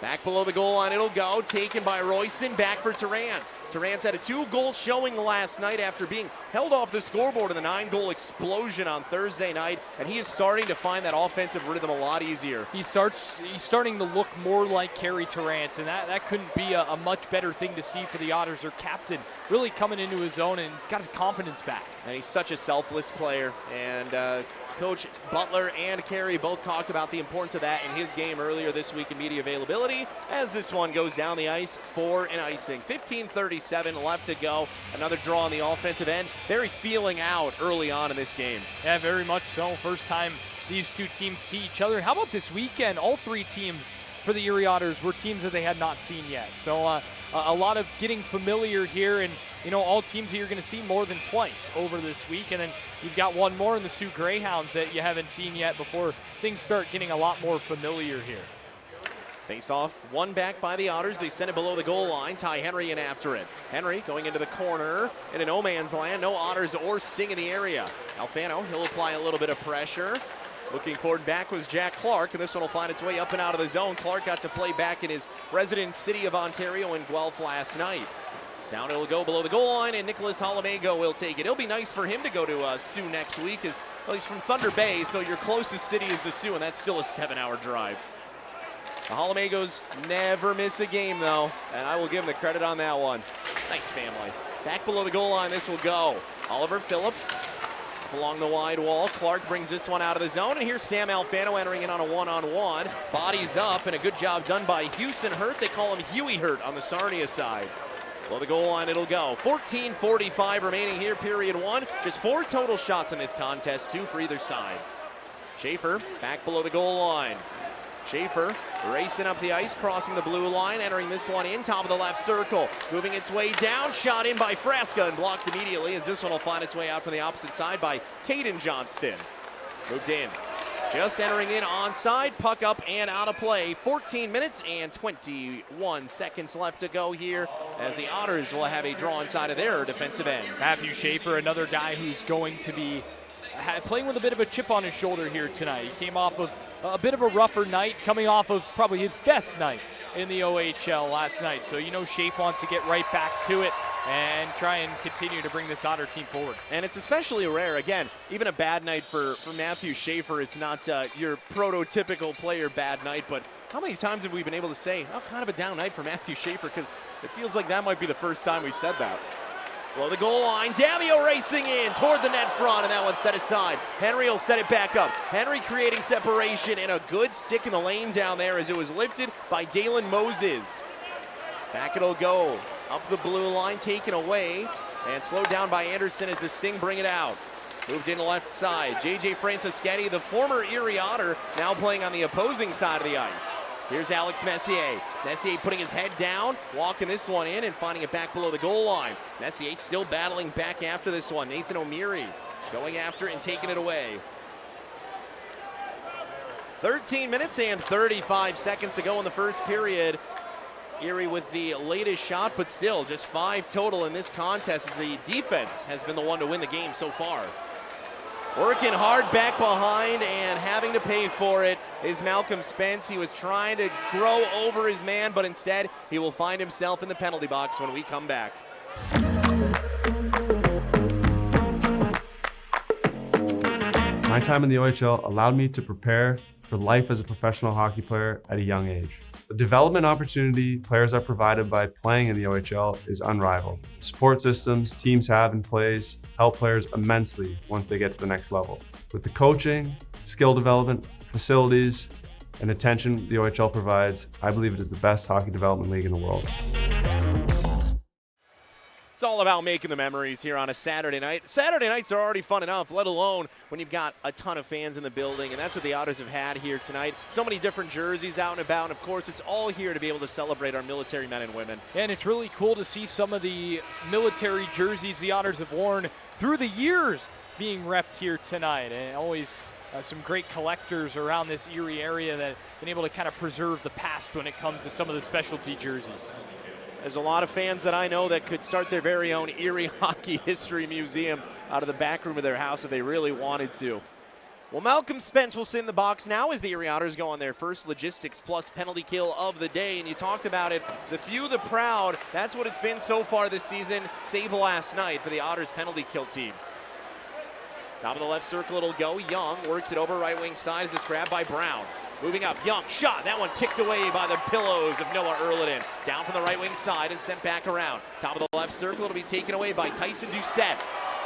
Speaker 1: Back below the goal line it'll go, taken by Royston, back for Terrance. Terrance had a 2-goal showing last night after being held off the scoreboard in the 9-goal explosion on Thursday night, and he is starting to find that offensive rhythm a lot easier.
Speaker 4: He's starting to look more like Kerry Terrance, and that couldn't be a much better thing to see for the Otters. Their captain really coming into his own, and he's got his confidence back.
Speaker 1: And he's such a selfless player, and Coach Butler and Carey both talked about the importance of that in his game earlier this week in media availability, as this one goes down the ice for an icing. 15:37 left to go. Another draw on the offensive end. Very feeling out early on in this game.
Speaker 4: Yeah, very much so. First time these two teams see each other. How about this weekend? All three teams for the Erie Otters were teams that they had not seen yet. So a lot of getting familiar here, and you know, all teams that you're going to see more than twice over this week. And then you've got one more in the Sioux Greyhounds that you haven't seen yet before things start getting a lot more familiar here.
Speaker 1: Face off, one back by the Otters. They send it below the goal line. Ty Henry in after it. Henry going into the corner in a no man's land. No Otters or Sting in the area. Alfano, he'll apply a little bit of pressure. Looking forward back was Jack Clark, and this one will find its way up and out of the zone. Clark got to play back in his resident city of Ontario in Guelph last night. Down it'll go below the goal line, and Nicholas Holomego will take it. It'll be nice for him to go to Sioux next week, as well, he's from Thunder Bay, so your closest city is the Sioux, and that's still a 7-hour drive. The Holomegos never miss a game, though, and I will give them the credit on that one. Nice family. Back below the goal line, this will go. Oliver Phillips along the wide wall. Clark brings this one out of the zone, and here's Sam Alfano entering in on a one-on-one. Bodies up, and a good job done by Houston Hurt. They call him Huey Hurt on the Sarnia side. Below the goal line it'll go. 14:45 remaining here, period one. Just 4 total shots in this contest, 2 for either side. Schaefer back below the goal line. Schaefer racing up the ice, crossing the blue line, entering this one in, top of the left circle. Moving its way down, shot in by Frasca and blocked immediately, as this one will find its way out from the opposite side by Caden Johnston. Moved in. Just entering in onside, puck up and out of play. 14 minutes and 21 seconds left to go here, as the Otters will have a draw inside of their defensive end.
Speaker 4: Matthew Schaefer, another guy who's going to be playing with a bit of a chip on his shoulder here tonight. He came off of a bit of a rougher night, coming off of probably his best night in the OHL last night. So you know Schaefer wants to get right back to it and try and continue to bring this Otter team forward.
Speaker 1: And it's especially rare, again, even a bad night for Matthew Schaefer. It's not your prototypical player bad night, but how many times have we been able to say, oh, kind of a down night for Matthew Schaefer, because it feels like that might be the first time we've said that. Below the goal line, Davio racing in toward the net front, and that one set aside. Henry will set it back up. Henry creating separation, and a good stick in the lane down there as it was lifted by Dalen Moses. Back it'll go, up the blue line, taken away, and slowed down by Anderson as the Sting bring it out. Moved in the left side, J.J. Francischetti, the former Erie Otter, now playing on the opposing side of the ice. Here's Alex Messier. Messier putting his head down, walking this one in and finding it back below the goal line. Messier still battling back after this one. Nathan O'Meary going after it and taking it away. 13 minutes and 35 seconds to go in the first period. Erie with the latest shot, but still just 5 total in this contest as the defense has been the one to win the game so far. Working hard back behind and having to pay for it is Malcolm Spence. He was trying to grow over his man, but instead he will find himself in the penalty box when we come back.
Speaker 12: My time in the OHL allowed me to prepare for life as a professional hockey player at a young age. The development opportunity players are provided by playing in the OHL is unrivaled. The support systems teams have in place help players immensely once they get to the next level. With the coaching, skill development, facilities, and attention the OHL provides, I believe it is the best hockey development league in the world.
Speaker 1: It's all about making the memories here on a Saturday night. Saturday nights are already fun enough, let alone when you've got a ton of fans in the building, and that's what the Otters have had here tonight. So many different jerseys out and about, and of course it's all here to be able to celebrate our military men and women.
Speaker 4: And it's really cool to see some of the military jerseys the Otters have worn through the years being repped here tonight. And always some great collectors around this Erie area that have been able to kind of preserve the past when it comes to some of the specialty jerseys.
Speaker 1: There's a lot of fans that I know that could start their very own Erie Hockey History Museum out of the back room of their house if they really wanted to. Well, Malcolm Spence will sit in the box now as the Erie Otters go on their first Logistics Plus penalty kill of the day. And you talked about it, the few, the proud. That's what it's been so far this season, save last night for the Otters penalty kill team. Top of the left circle, it'll go. Young works it over right wing side as it's grabbed by Brown. Moving up, Young, shot. That one kicked away by the pillows of Noah Erliden. Down from the right wing side and sent back around. Top of the left circle, it'll be taken away by Tyson Doucette.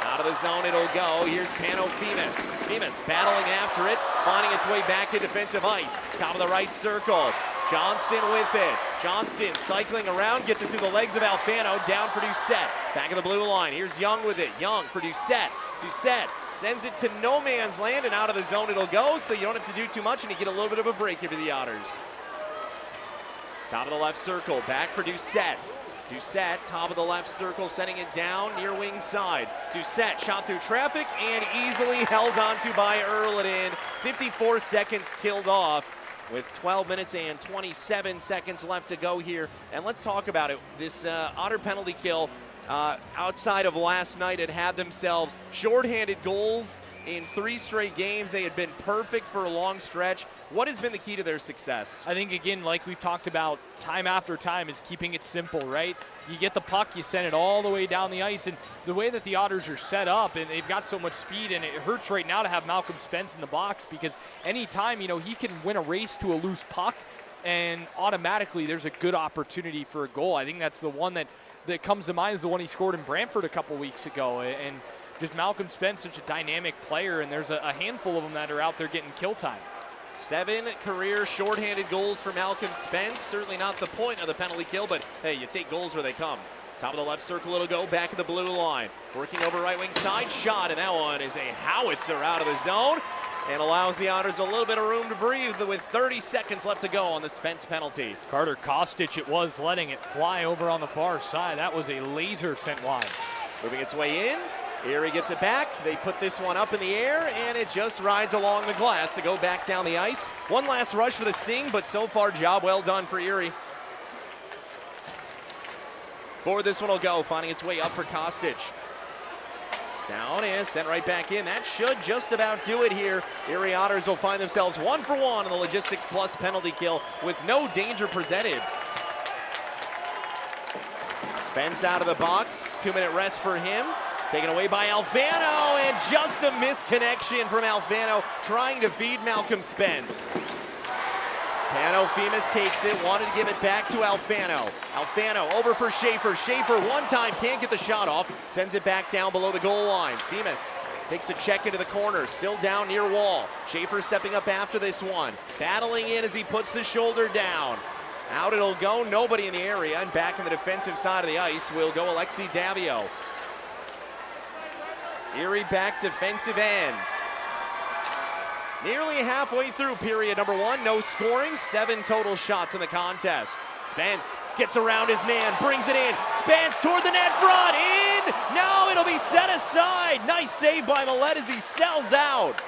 Speaker 1: Out of the zone, it'll go. Here's Pano Femus. Femus battling after it, finding its way back to defensive ice. Top of the right circle. Johnston with it. Johnston cycling around, gets it through the legs of Alfano, down for Doucette. Back of the blue line, here's Young with it. Young for Doucette. Doucette sends it to no man's land, and out of the zone it'll go, so you don't have to do too much, and you get a little bit of a break here to the Otters. Top of the left circle, back for Doucette. Doucette, top of the left circle, sending it down near wing side. Doucette shot through traffic and easily held onto by Erliden. 54 seconds killed off with 12 minutes and 27 seconds left to go here. And let's talk about it. This Otter penalty kill, outside of last night, had themselves shorthanded goals in 3 straight games. They had been perfect for a long stretch. What has been the key to their success?
Speaker 4: I think, again, like we've talked about time after time, is keeping it simple, right? You get the puck, you send it all the way down the ice, and the way that the Otters are set up, and they've got so much speed, and it hurts right now to have Malcolm Spence in the box, because anytime, he can win a race to a loose puck, and automatically there's a good opportunity for a goal. I think that's the one that comes to mind, is the one he scored in Brantford a couple weeks ago, and just Malcolm Spence, such a dynamic player, and there's a handful of them that are out there getting kill time.
Speaker 1: 7 career shorthanded goals for Malcolm Spence. Certainly not the point of the penalty kill, but hey, you take goals where they come. Top of the left circle, it'll go back of the blue line. Working over right wing side, shot, and that one is a howitzer out of the zone and allows the Otters a little bit of room to breathe with 30 seconds left to go on the Spence penalty.
Speaker 4: Carter Kostic, it was letting it fly over on the far side. That was a laser sent wide.
Speaker 1: Moving its way in. Erie gets it back. They put this one up in the air, and it just rides along the glass to go back down the ice. One last rush for the Sting, but so far, job well done for Erie. Forward this one will go, finding its way up for Kostic. Down and sent right back in. That should just about do it here. Erie Otters will find themselves 1 for 1 on the Logistics Plus penalty kill with no danger presented. Spence out of the box. 2-minute rest for him. Taken away by Alfano, and just a misconnection from Alfano trying to feed Malcolm Spence. Pano-Femis takes it, wanted to give it back to Alfano. Alfano over for Schaefer. Schaefer one time, can't get the shot off. Sends it back down below the goal line. Femis takes a check into the corner, still down near wall. Schaefer stepping up after this one. Battling in as he puts the shoulder down. Out it'll go, nobody in the area, and back in the defensive side of the ice will go Alexi Davio. Erie back defensive end. Nearly halfway through period number one, no scoring, 7 total shots in the contest. Spence gets around his man, brings it in. Spence toward the net front, in! No, it'll be set aside. Nice save by Millette as he sells out.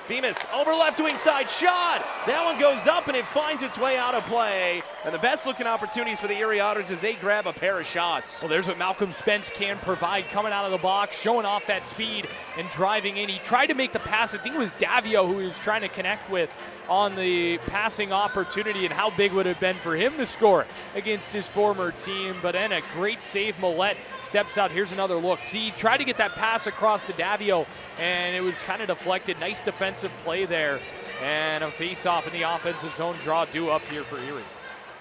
Speaker 1: Femis over left wing side, shot! That one goes up and it finds its way out of play. And the best looking opportunities for the Erie Otters as they grab a pair of shots.
Speaker 4: Well, there's what Malcolm Spence can provide, coming out of the box, showing off that speed and driving in. He tried to make the pass. I think it was Davio who he was trying to connect with on the passing opportunity, and how big would it have been for him to score against his former team. But then a great save. Millette steps out. Here's another look. See, he tried to get that pass across to Davio, and it was kind of deflected. Nice defensive play there. And a face-off in the offensive zone. Draw due up here for Erie.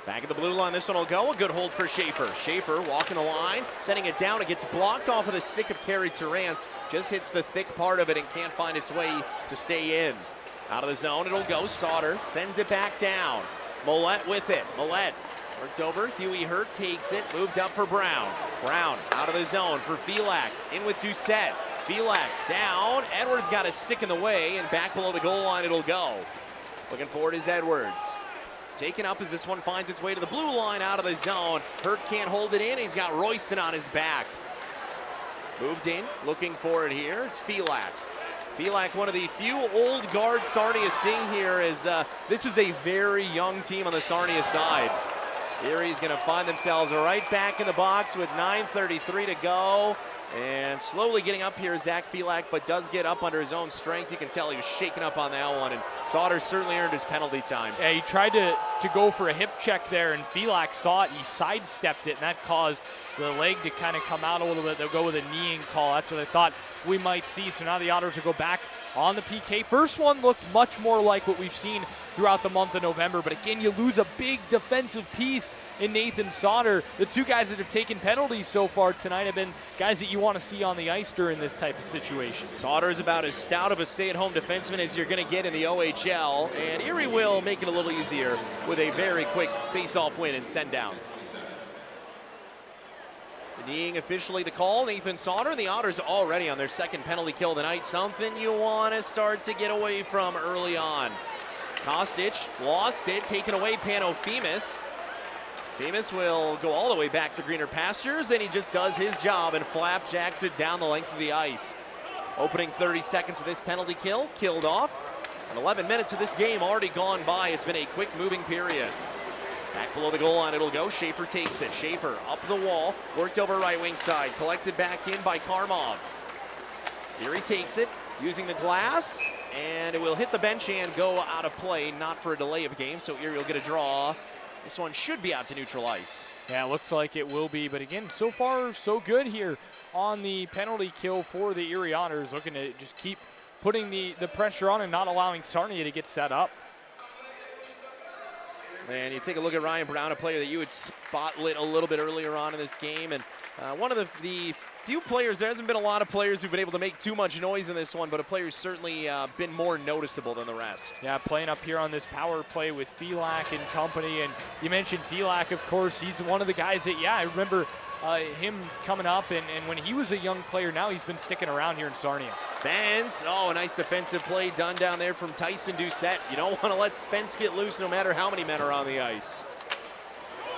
Speaker 1: Back at the blue line, this one will go. A good hold for Schaefer. Schaefer walking the line, setting it down. It gets blocked off of the stick of Kerry Terrance. Just hits the thick part of it and can't find its way to stay in. Out of the zone, it'll go. Sauter sends it back down. Millette with it. Millette worked over. Huey Hurt takes it. Moved up for Brown. Brown out of the zone for Felak. In with Doucette. Felak down. Edwards got a stick in the way, and back below the goal line it'll go. Looking forward is Edwards. Taken up as this one finds its way to the blue line out of the zone. Hurt can't hold it in. He's got Royston on his back. Moved in, looking for it here. It's Felak. Felak, one of the few old guards Sarnia seeing here, is this is a very young team on the Sarnia side. Erie's going to find themselves right back in the box with 9:33 to go. And slowly getting up here is Zach Felak, but does get up under his own strength. You can tell he was shaken up on that one, and Sauter certainly earned his penalty time.
Speaker 4: Yeah, he tried to go for a hip check there, and Felak saw it. He sidestepped it, and that caused the leg to kind of come out a little bit. They'll go with a kneeing call. That's what I thought we might see. So now the Otters will go back on the PK. First one looked much more like what we've seen throughout the month of November, but again, you lose a big defensive piece in Nathan Sauter. The two guys that have taken penalties so far tonight have been guys that you want to see on the ice during this type of situation.
Speaker 1: Sauter is about as stout of a stay-at-home defenseman as you're going to get in the OHL, and Erie will make it a little easier with a very quick face-off win and send down. Kneeing officially the call, Nathan Sauter, and the Otters already on their second penalty kill of the night. Something you want to start to get away from early on. Kostic lost it, taken away Pano-Femis. Femis will go all the way back to greener pastures, and he just does his job and flapjacks it down the length of the ice. Opening 30 seconds of this penalty kill, killed off. And 11 minutes of this game already gone by. It's been a quick moving period. Back below the goal line it'll go. Schaefer takes it. Schaefer up the wall, worked over right wing side, collected back in by Karmov. Erie takes it, using the glass, and it will hit the bench and go out of play, not for a delay of game, so Erie will get a draw. This one should be out to neutral ice.
Speaker 4: Yeah, it looks like it will be, but again, so far so good here on the penalty kill for the Erie Otters, looking to just keep putting the pressure on and not allowing Sarnia to get set up.
Speaker 1: And you take a look at Ryan Brown, a player that you had spotlit a little bit earlier on in this game. And one of the few players, there hasn't been a lot of players who've been able to make too much noise in this one, but a player who's certainly been more noticeable than the rest.
Speaker 4: Yeah, playing up here on this power play with Felak and company. And you mentioned Felak, of course. He's one of the guys that, yeah, I remember him coming up, and when he was a young player, now he's been sticking around here in Sarnia.
Speaker 1: Spence, oh, a nice defensive play done down there from Tyson Doucette. You don't want to let Spence get loose no matter how many men are on the ice.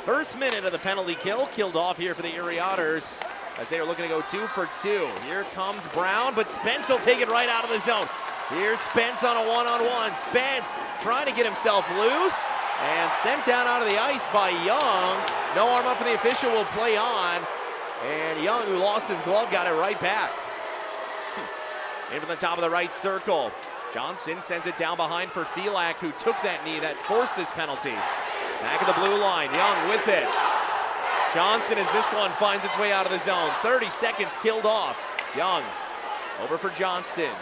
Speaker 1: First minute of the penalty kill, killed off here for the Erie Otters as they are looking to go 2 for 2. Here comes Brown, but Spence will take it right out of the zone. Here's Spence on a one-on-one. Spence trying to get himself loose and sent down out of the ice by Young. No arm up for the official, will play on. And Young, who lost his glove, got it right back. In from the top of the right circle. Johnson sends it down behind for Felak, who took that knee that forced this penalty. Back of the blue line, Young with it. Johnson as this one finds its way out of the zone. 30 seconds killed off. Young over for Johnston.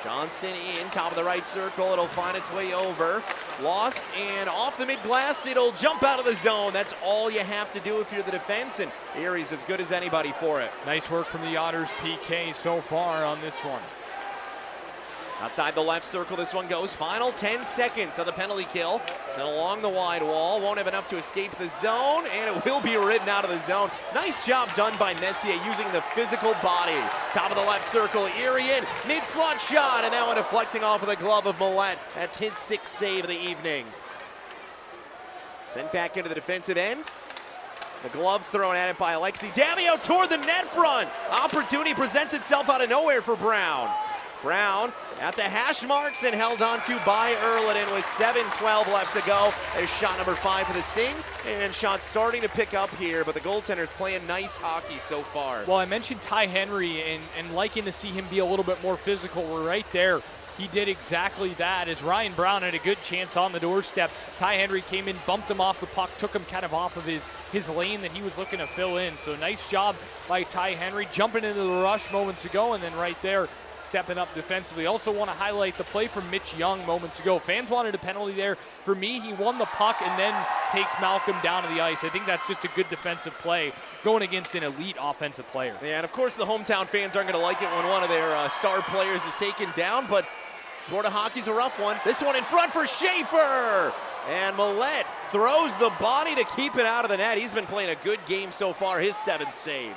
Speaker 1: Johnston in, top of the right circle. It'll find its way over. Lost, and off the mid-glass. It'll jump out of the zone. That's all you have to do if you're the defense, and Erie's as good as anybody for it.
Speaker 4: Nice work from the Otters PK so far on this one.
Speaker 1: Outside the left circle, this one goes. Final 10 seconds of the penalty kill. Sent along the wide wall. Won't have enough to escape the zone, and it will be ridden out of the zone. Nice job done by Messier using the physical body. Top of the left circle, Erie in. Mid-slot shot, and that one deflecting off of the glove of Millette. That's his 6th save of the evening. Sent back into the defensive end. The glove thrown at it by Alexi. Davio toward the net front. Opportunity presents itself out of nowhere for Brown. Brown at the hash marks and held on to by Erliden with 7:12 left to go. There's shot number 5 for the Sting, and shots starting to pick up here, but the goaltender's playing nice hockey so far.
Speaker 4: Well, I mentioned Ty Henry and liking to see him be a little bit more physical. We're right there. He did exactly that as Ryan Brown had a good chance on the doorstep. Ty Henry came in, bumped him off the puck, took him kind of off of his lane that he was looking to fill in. So nice job by Ty Henry jumping into the rush moments ago, and then right there stepping up defensively. Also want to highlight the play from Mitch Young moments ago. Fans wanted a penalty there. For me, he won the puck and then takes Malcolm down to the ice. I think that's just a good defensive play going against an elite offensive player.
Speaker 1: Yeah, and of course the hometown fans aren't going to like it when one of their star players is taken down, but sport of hockey's a rough one. This one in front for Schaefer! And Millette throws the body to keep it out of the net. He's been playing a good game so far, his 7th save.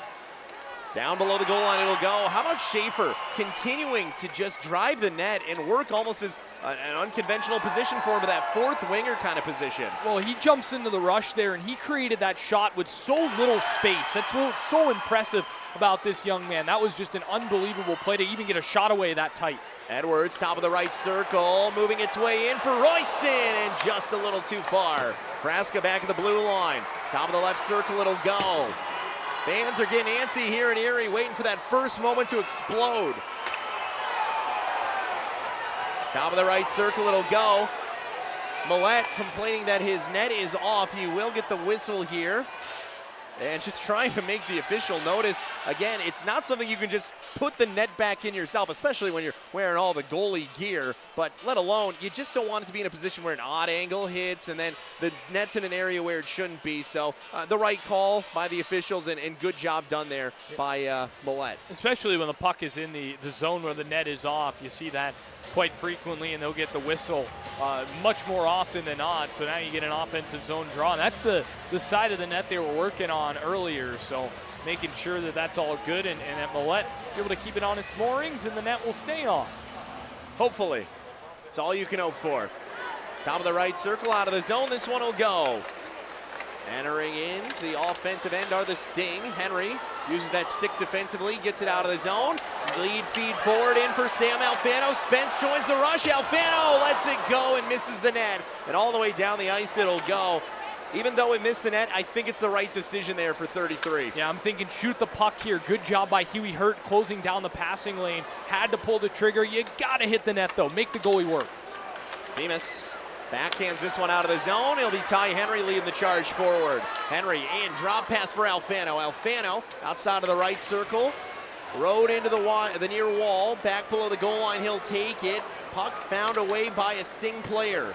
Speaker 1: Down below the goal line it'll go. How about Schaefer continuing to just drive the net and work almost as an unconventional position for him, to that 4th winger kind of position?
Speaker 4: Well, he jumps into the rush there, and he created that shot with so little space. That's so impressive about this young man. That was just an unbelievable play to even get a shot away that tight.
Speaker 1: Edwards, top of the right circle, moving its way in for Royston, and just a little too far. Praska back at the blue line. Top of the left circle, it'll go. Fans are getting antsy here in Erie, waiting for that first moment to explode. Top of the right circle, it'll go. Millette complaining that his net is off. He will get the whistle here. And just trying to make the official notice. Again, it's not something you can just put the net back in yourself, especially when you're wearing all the goalie gear. But let alone, you just don't want it to be in a position where an odd angle hits and then the net's in an area where it shouldn't be. So the right call by the officials, and good job done there by Millette.
Speaker 4: Especially when the puck is in the zone where the net is off. You see that quite frequently, and they'll get the whistle much more often than not. So now you get an offensive zone draw. And that's the side of the net they were working on earlier. So making sure that that's all good, and that Millette be able to keep it on its moorings, and the net will stay on.
Speaker 1: Hopefully. It's all you can hope for. Top of the right circle, out of the zone. This one will go. Entering into the offensive end are the Sting. Henry uses that stick defensively, gets it out of the zone. Lead feed forward in for Sam Alfano. Spence joins the rush. Alfano lets it go and misses the net. And all the way down the ice it'll go. Even though it missed the net, I think it's the right decision there for 33.
Speaker 4: Yeah, I'm thinking shoot the puck here. Good job by Huey Hurt closing down the passing lane. Had to pull the trigger. You got to hit the net, though. Make the goalie work.
Speaker 1: Demas backhands this one out of the zone. It'll be Ty Henry leading the charge forward. Henry in, drop pass for Alfano. Alfano outside of the right circle. Rode into the near wall. Back below the goal line, he'll take it. Puck found away by a Sting player.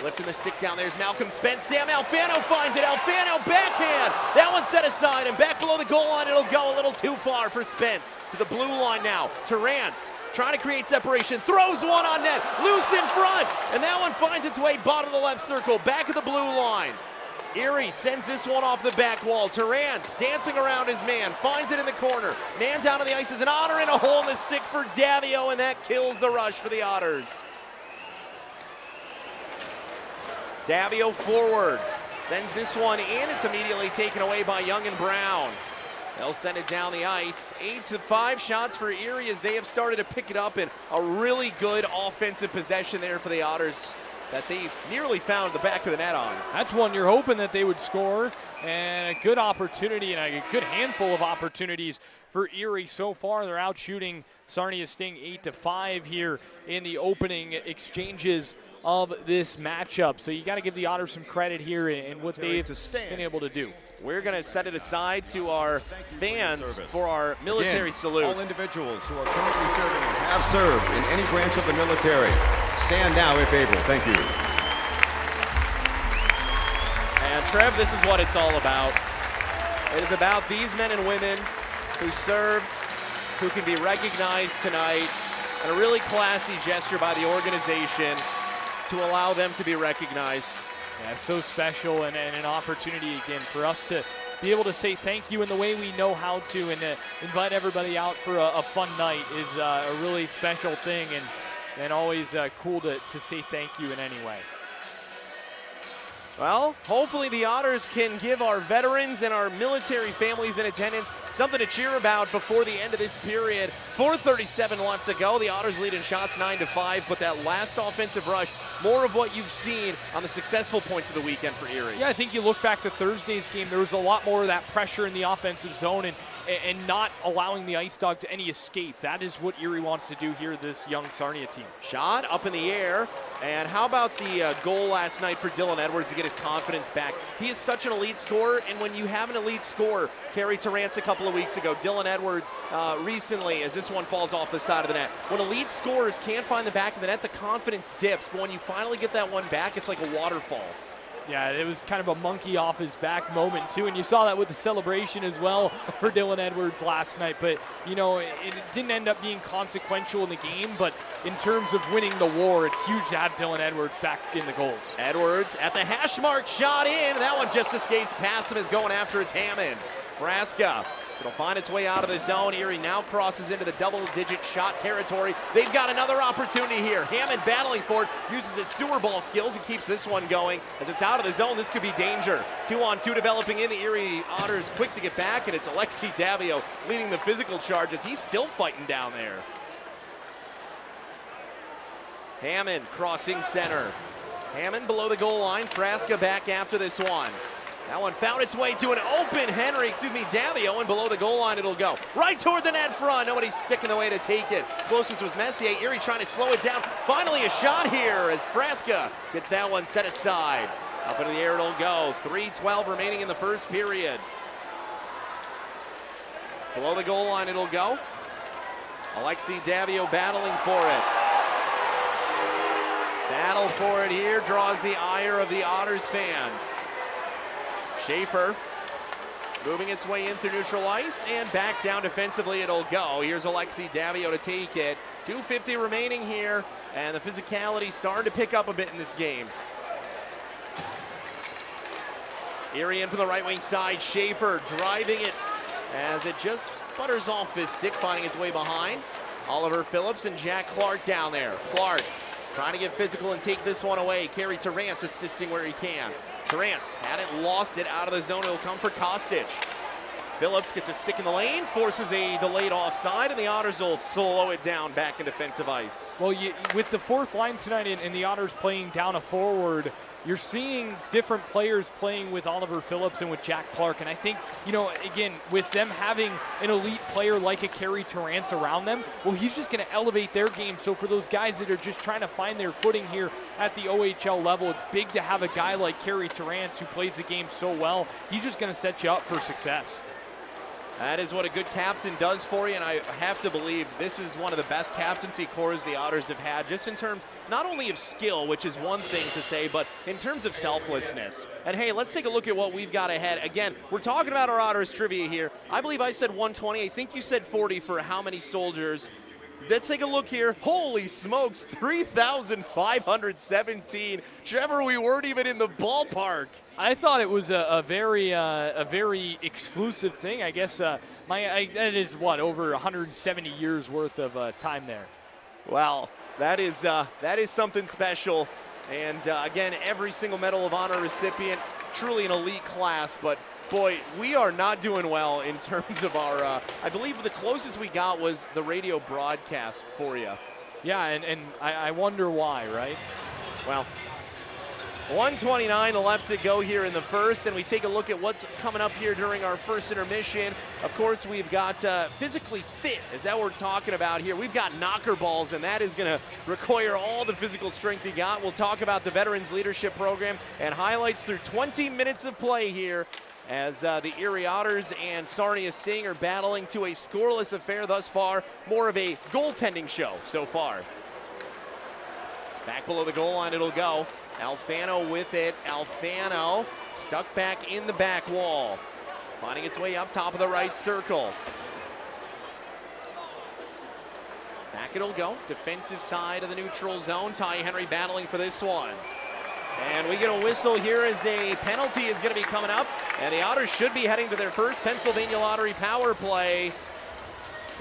Speaker 1: Lifting the stick down, there's Malcolm Spence. Sam Alfano finds it. Alfano backhand. That one's set aside, and back below the goal line, it'll go a little too far for Spence. To the blue line now. Terrance trying to create separation. Throws one on net. Loose in front. And that one finds its way bottom of the left circle. Back of the blue line. Erie sends this one off the back wall. Terrance dancing around his man. Finds it in the corner. Man down on the ice is an Otter in a hole in the stick for Davio, and that kills the rush for the Otters. Davio forward, sends this one in. It's immediately taken away by Young and Brown. They'll send it down the ice. 8-5 shots for Erie as they have started to pick it up, and a really good offensive possession there for the Otters that they nearly found the back of the net on.
Speaker 4: That's one you're hoping that they would score, and a good opportunity and a good handful of opportunities for Erie so far. They're out shooting Sarnia Sting 8-5 here in the opening exchanges of this matchup. So you got to give the Otters some credit here in what they've been able to do.
Speaker 1: We're going to set it aside to our fans for our military
Speaker 11: Again,
Speaker 1: salute.
Speaker 11: All individuals who are currently serving and have served in any branch of the military, stand now if able. Thank you.
Speaker 1: And Trev, this is what it's all about. It is about these men and women who served, who can be recognized tonight, and a really classy gesture by the organization to allow them to be recognized.
Speaker 4: Yeah, so special and an opportunity again for us to be able to say thank you in the way we know how to, and to invite everybody out for a fun night is a really special thing, and always cool to say thank you in any way.
Speaker 1: Well, hopefully the Otters can give our veterans and our military families in attendance something to cheer about before the end of this period. 4:37 left to go. The Otters lead in shots 9-5, but that last offensive rush, more of what you've seen on the successful points of the weekend for Erie.
Speaker 4: Yeah, I think you look back to Thursday's game, there was a lot more of that pressure in the offensive zone and not allowing the Ice Dogs any escape. That is what Erie wants to do here, this young Sarnia team.
Speaker 1: Shot up in the air. And how about the goal last night for Dylan Edwards to get his confidence back? He is such an elite scorer, and when you have an elite scorer, Kerry Torrance a couple of weeks ago, Dylan Edwards recently, as this one falls off the side of the net. When elite scorers can't find the back of the net, the confidence dips. But when you finally get that one back, it's like a waterfall.
Speaker 4: Yeah, it was kind of a monkey off his back moment, too, and you saw that with the celebration as well for Dylan Edwards last night. But, you know, it didn't end up being consequential in the game, but in terms of winning the war, it's huge to have Dylan Edwards back in the goals.
Speaker 1: Edwards at the hash mark, shot in. That one just escapes past him. It's going after it's Hammond. Frasca. It'll find its way out of the zone. Erie now crosses into the double-digit shot territory. They've got another opportunity here. Hammond battling for it, uses his sewer ball skills and keeps this one going. As it's out of the zone, this could be danger. 2-on-2 developing in. The Erie Otters quick to get back, and it's Alexi Davio leading the physical charges. He's still fighting down there. Hammond crossing center. Hammond below the goal line. Frasca back after this one. That one found its way to an open Davio, and below the goal line it'll go. Right toward the net front. Nobody's sticking the way to take it. Closest was Messier. Erie trying to slow it down. Finally a shot here as Frasca gets that one set aside. Up into the air it'll go. 3:12 remaining in the first period. Below the goal line it'll go. Alexi Davio battling for it. Battle for it here. Draws the ire of the Otters fans. Schaefer moving its way in through neutral ice, and back down defensively it'll go. Here's Alexi Davio to take it. 2:50 remaining here, and the physicality starting to pick up a bit in this game. Erie in from the right wing side. Schaefer driving it as it just sputters off his stick, finding its way behind. Oliver Phillips and Jack Clark down there. Clark trying to get physical and take this one away. Kerry Torrance assisting where he can. Torrance had it, lost it, out of the zone. It'll come for Kostic. Phillips gets a stick in the lane, forces a delayed offside, and the Otters will slow it down back in defensive ice.
Speaker 4: Well, with the fourth line tonight and the Otters playing down a forward, you're seeing different players playing with Oliver Phillips and with Jack Clark. And I think, you know, again, with them having an elite player like a Kerry Torrance around them, well, he's just going to elevate their game. So for those guys that are just trying to find their footing here at the OHL level, it's big to have a guy like Kerry Torrance who plays the game so well. He's just going to set you up for success.
Speaker 1: That is what a good captain does for you, and I have to believe this is one of the best captaincy cores the Otters have had, just in terms not only of skill, which is one thing to say, but in terms of selflessness. And hey, let's take a look at what we've got ahead. Again, we're talking about our Otters trivia here. I believe I said 120. I think you said 40 for how many soldiers. Let's take a look here. Holy smokes, 3,517. Trevor, we weren't even in the ballpark.
Speaker 4: I thought it was a very exclusive thing. I guess that is over 170 years worth of time there.
Speaker 1: Well, that is something special. And again, every single Medal of Honor recipient, truly an elite class. But boy, we are not doing well in terms of our, I believe the closest we got was the radio broadcast for you.
Speaker 4: Yeah, and I wonder why, right?
Speaker 1: Well, 1:29 left to go here in the first, and we take a look at what's coming up here during our first intermission. Of course, we've got physically fit. Is that what we're talking about here? We've got knocker balls, and that is going to require all the physical strength you got. We'll talk about the Veterans Leadership Program and highlights through 20 minutes of play here as the Erie Otters and Sarnia Sting are battling to a scoreless affair thus far. More of a goaltending show so far. Back below the goal line it'll go. Alfano with it. Alfano stuck back in the back wall. Finding its way up top of the right circle. Back it'll go. Defensive side of the neutral zone. Ty Henry battling for this one. And we get a whistle here as a penalty is going to be coming up. And the Otters should be heading to their first Pennsylvania Lottery power play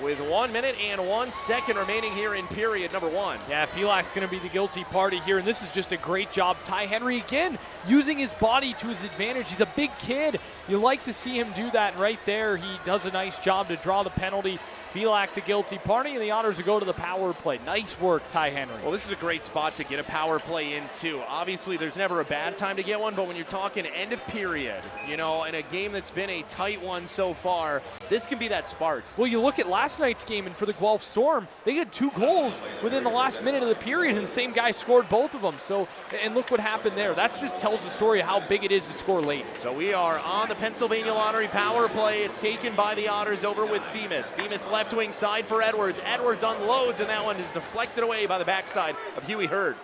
Speaker 1: with 1 minute and 1 second remaining here in period number 1.
Speaker 4: Yeah, Felak's going to be the guilty party here, and this is just a great job. Ty Henry, again, using his body to his advantage. He's a big kid. You like to see him do that right there. He does a nice job to draw the penalty. Felak the guilty party, and the Otters will go to the power play. Nice work, Ty Henry.
Speaker 1: Well, this is a great spot to get a power play into. Obviously, there's never a bad time to get one, but when you're talking end of period, you know, in a game that's been a tight one so far, this can be that spark.
Speaker 4: Well, you look at last night's game, and for the Guelph Storm, they had 2 goals within the last minute of the period, and the same guy scored both of them. So, and look what happened there. That just tells the story of how big it is to score late.
Speaker 1: So we are on the Pennsylvania Lottery power play. It's taken by the Otters over with Themis. Themis left wing side for Edwards. Edwards unloads, and that one is deflected away by the backside of Huey Hurd.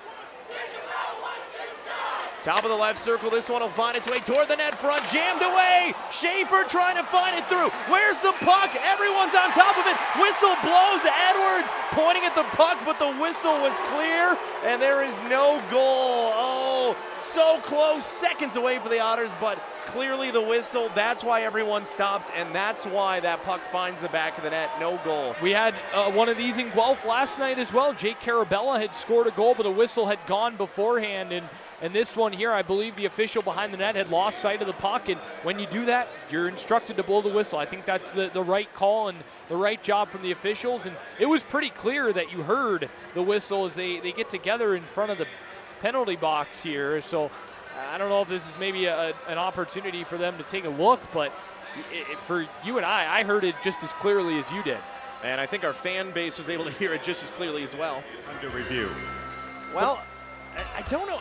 Speaker 1: Top of the left circle, this one will find its way toward the net front, jammed away. Schaefer trying to find it through. Where's the puck? Everyone's on top of it. Whistle blows. Edwards pointing at the puck, but the whistle was clear, and there is no goal. Oh, so close, seconds away for the Otters, but clearly the whistle. That's why everyone stopped, and that's why that puck finds the back of the net. No goal.
Speaker 4: We had one of these in Guelph last night as well. Jake Carabella had scored a goal, but a whistle had gone beforehand, and this one here, I believe the official behind the net had lost sight of the puck, and when you do that, you're instructed to blow the whistle. I think that's the right call and the right job from the officials, and it was pretty clear that you heard the whistle as they get together in front of the penalty box here. So I don't know if this is maybe an opportunity for them to take a look, but for you and I heard it just as clearly as you did.
Speaker 1: And I think our fan base was able to hear it just as clearly as well.
Speaker 11: Under review.
Speaker 1: Well, I don't know.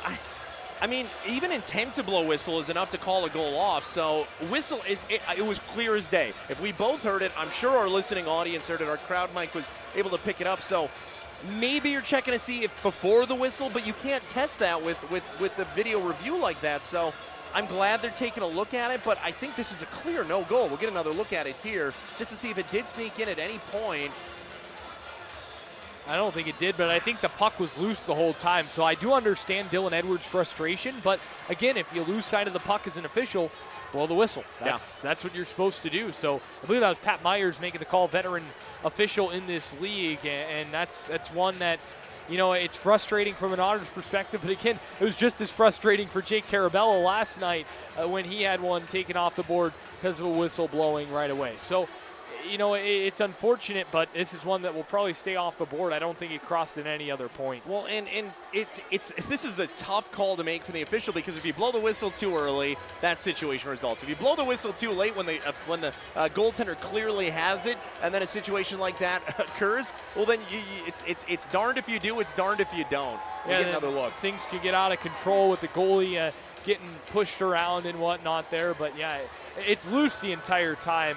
Speaker 1: I mean, even intent to blow whistle is enough to call a goal off. So whistle, it was clear as day. If we both heard it, I'm sure our listening audience heard it. Our crowd mic was able to pick it up. So maybe you're checking to see if before the whistle, but you can't test that with the video review like that. So I'm glad they're taking a look at it, but I think this is a clear no goal. We'll get another look at it here just to see if it did sneak in at any point.
Speaker 4: I don't think it did, but I think the puck was loose the whole time. So I do understand Dylan Edwards' frustration, but again, if you lose sight of the puck as an official, blow the whistle. That's what you're supposed to do. So I believe that was Pat Myers making the call, veteran official in this league, and that's one that, you know, it's frustrating from an Otters perspective, but again, it was just as frustrating for Jake Carabella last night when he had one taken off the board because of a whistle blowing right away. So, you know, it's unfortunate, but this is one that will probably stay off the board. I don't think it crossed at any other point.
Speaker 1: Well, and this is a tough call to make for the official, because if you blow the whistle too early, that situation results. If you blow the whistle too late when the goaltender clearly has it, and then a situation like that occurs, well, then it's darned if you do, it's darned if you don't. We'll get another look.
Speaker 4: Things can get out of control with the goalie getting pushed around and whatnot there, but yeah, it's loose the entire time.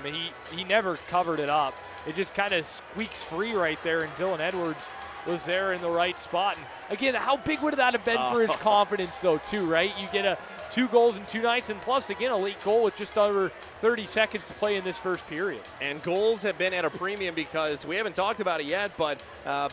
Speaker 4: He never covered it up. It just kind of squeaks free right there, and Dylan Edwards was there in the right spot. And again, how big would that have been for his confidence, though, too, right? You get 2 goals in 2 nights, and plus, again, a late goal with just under 30 seconds to play in this first period.
Speaker 1: And goals have been at a premium because we haven't talked about it yet, but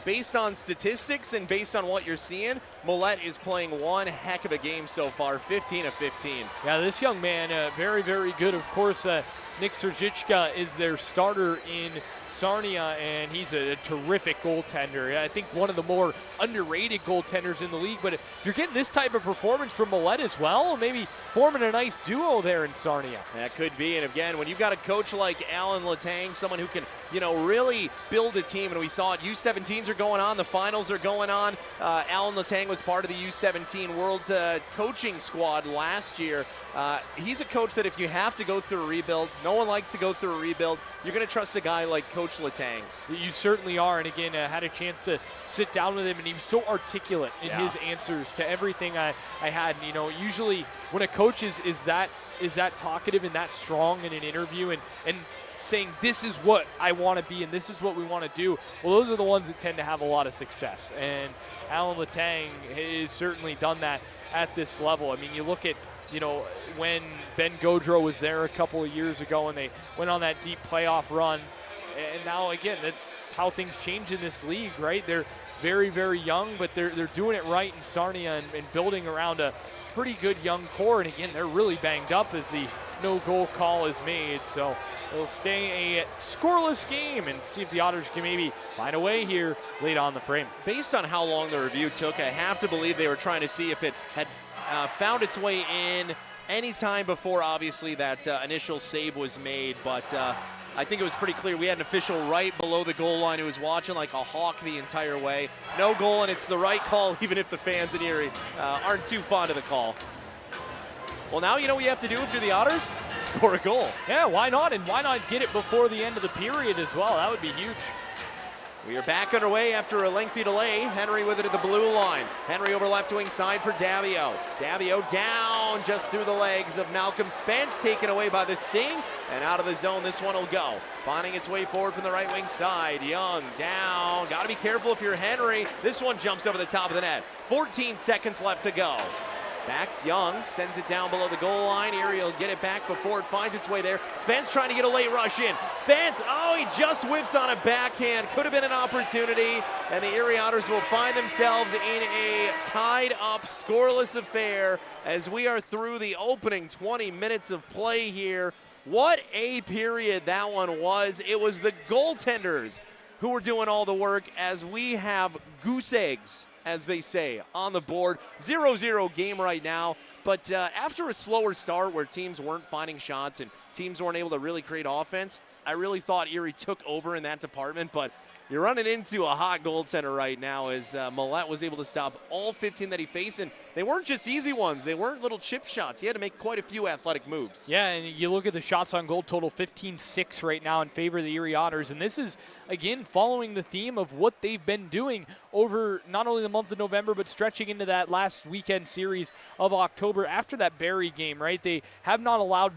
Speaker 1: based on statistics and based on what you're seeing, Millette is playing one heck of a game so far, 15 of 15.
Speaker 4: Yeah, this young man, very, very good. Of course, Nick Sergichka is their starter in Sarnia, and he's a terrific goaltender. I think one of the more underrated goaltenders in the league. But if you're getting this type of performance from Millette as well, maybe forming a nice duo there in Sarnia.
Speaker 1: That could be, and again, when you've got a coach like Alan Letang, someone who can, really build a team, and we saw it, U17s are going on, the finals are going on. Alan Letang was part of the U17 World Coaching Squad last year. He's a coach that if you have to go through a rebuild, no one likes to go through a rebuild, you're going to trust a guy like Coach Letang.
Speaker 4: You certainly are, and again, had a chance to sit down with him, and he was so articulate in his answers to everything I had. Usually when a coach is that talkative and that strong in an interview and saying this is what I want to be and this is what we want to do, well, those are the ones that tend to have a lot of success. And Alan Letang has certainly done that at this level. I mean, you look at when Ben Gaudreau was there a couple of years ago and they went on that deep playoff run. And now, again, that's how things change in this league, right? They're very, very young, but they're doing it right in Sarnia and building around a pretty good young core. And, again, they're really banged up as the no-goal call is made. So it'll stay a scoreless game and see if the Otters can maybe find a way here late on the frame.
Speaker 1: Based on how long the review took, I have to believe they were trying to see if it had found its way in any time before, obviously, that initial save was made. But I think it was pretty clear. We had an official right below the goal line who was watching like a hawk the entire way. No goal, and it's the right call, even if the fans in Erie aren't too fond of the call. Well, now you know what you have to do if you're the Otters? Score a goal.
Speaker 4: Yeah, why not? And why not get it before the end of the period as well? That would be huge.
Speaker 1: We are back underway after a lengthy delay. Henry with it at the blue line. Henry over left wing side for Davio. Davio down just through the legs of Malcolm Spence, taken away by the Sting. And out of the zone, this one will go. Finding its way forward from the right wing side. Young down. Got to be careful if you're Henry. This one jumps over the top of the net. 14 seconds left to go. Back, Young sends it down below the goal line. Erie will get it back before it finds its way there. Spence trying to get a late rush in. Spence, he just whiffs on a backhand. Could have been an opportunity. And the Erie Otters will find themselves in a tied up, scoreless affair as we are through the opening 20 minutes of play here. What a period that one was. It was the goaltenders who were doing all the work as we have goose eggs, as they say, on the board. 0-0 game right now. But after a slower start where teams weren't finding shots and teams weren't able to really create offense, I really thought Erie took over in that department. But you're running into a hot goaltender right now as Millette was able to stop all 15 that he faced. And they weren't just easy ones. They weren't little chip shots. He had to make quite a few athletic moves.
Speaker 4: Yeah, and you look at the shots on goal total, 15-6 right now in favor of the Erie Otters. And this is, again, following the theme of what they've been doing over not only the month of November, but stretching into that last weekend series of October after that Barrie game, right? They have not allowed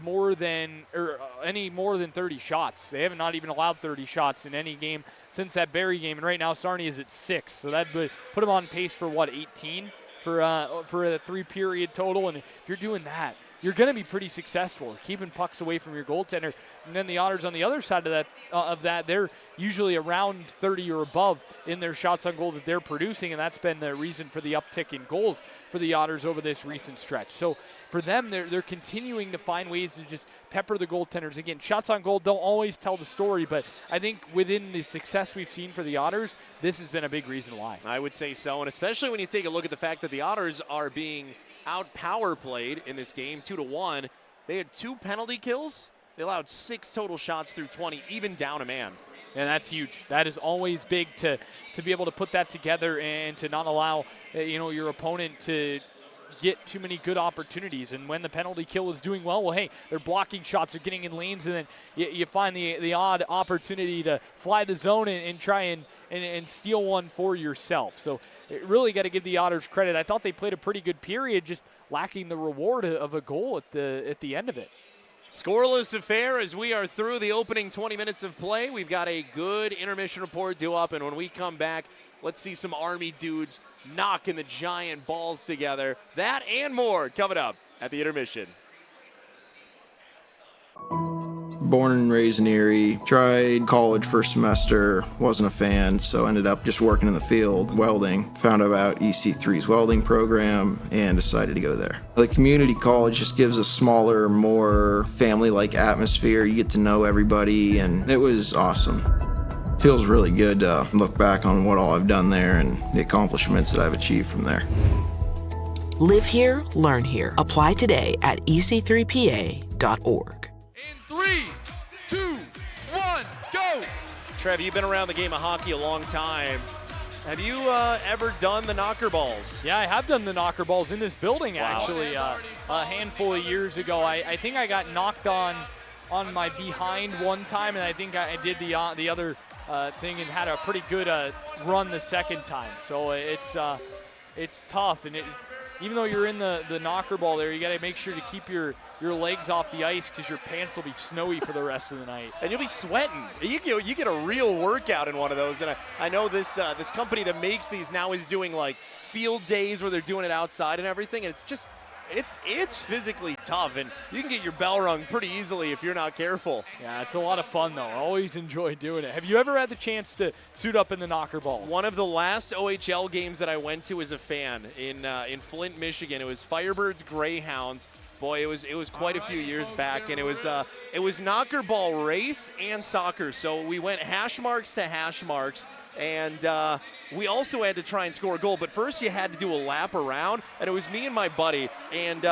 Speaker 4: any more than 30 shots. They haven't not even allowed 30 shots in any game since that Barrie game, and right now Sarnia is at 6, so that would put them on pace for 18 for a 3-period total. And if you're doing that, you're going to be pretty successful, keeping pucks away from your goaltender. And then the Otters on the other side of that, they're usually around 30 or above in their shots on goal that they're producing, and that's been the reason for the uptick in goals for the Otters over this recent stretch. So for them, they're continuing to find ways to just pepper the goaltenders. Again, shots on goal don't always tell the story, but I think within the success we've seen for the Otters, this has been a big reason why.
Speaker 1: I would say so, and especially when you take a look at the fact that the Otters are being out-power played in this game, 2-1. They had 2 penalty kills. They allowed 6 total shots through 20, even down a man.
Speaker 4: And that's huge. That is always big to be able to put that together and to not allow your opponent to get too many good opportunities. And when the penalty kill is doing well, hey, they're blocking shots, they're getting in lanes, and then you find the odd opportunity to fly the zone and try and steal one for yourself. So really got to give the Otters credit. I thought they played a pretty good period, just lacking the reward of a goal at the end of it.
Speaker 1: Scoreless affair as we are through the opening 20 minutes of play. We've got a good intermission report due up, and when we come back, let's see some Army dudes knocking the giant balls together. That and more coming up at the intermission.
Speaker 7: Born and raised in Erie, tried college first semester, wasn't a fan, so ended up just working in the field, welding. Found out about EC3's welding program and decided to go there. The community college just gives a smaller, more family-like atmosphere. You get to know everybody, and it was awesome. Feels really good to look back on what all I've done there and the accomplishments that I've achieved from there.
Speaker 13: Live here, learn here. Apply today at ec3pa.org.
Speaker 4: In 3, 2, 1, go!
Speaker 1: Trev, you've been around the game of hockey a long time. Have you ever done the knocker balls?
Speaker 4: Yeah, I have done the knocker balls in this building, actually. A handful of years ago. I think I got knocked on my behind one time, and I think I did the other thing and had a pretty good run the second time. So it's tough, and even though you're in the knocker ball there, you got to make sure to keep your legs off the ice because your pants will be snowy for the rest of the night.
Speaker 1: And you'll be sweating. You get a real workout in one of those. And I know this company that makes these now is doing like field days where they're doing it outside and everything. And it's physically tough, and you can get your bell rung pretty easily if you're not careful.
Speaker 4: Yeah, it's a lot of fun, though. I always enjoy doing it. Have you ever had the chance to suit up in the knocker balls?
Speaker 1: One of the last OHL games that I went to as a fan in Flint, Michigan, it was Firebirds Greyhounds. Boy, it was quite a few years back, and it was knocker ball race and soccer. So we went hash marks to hash marks, and we also had to try and score a goal. But first you had to do a lap around, and it was me and my buddy. And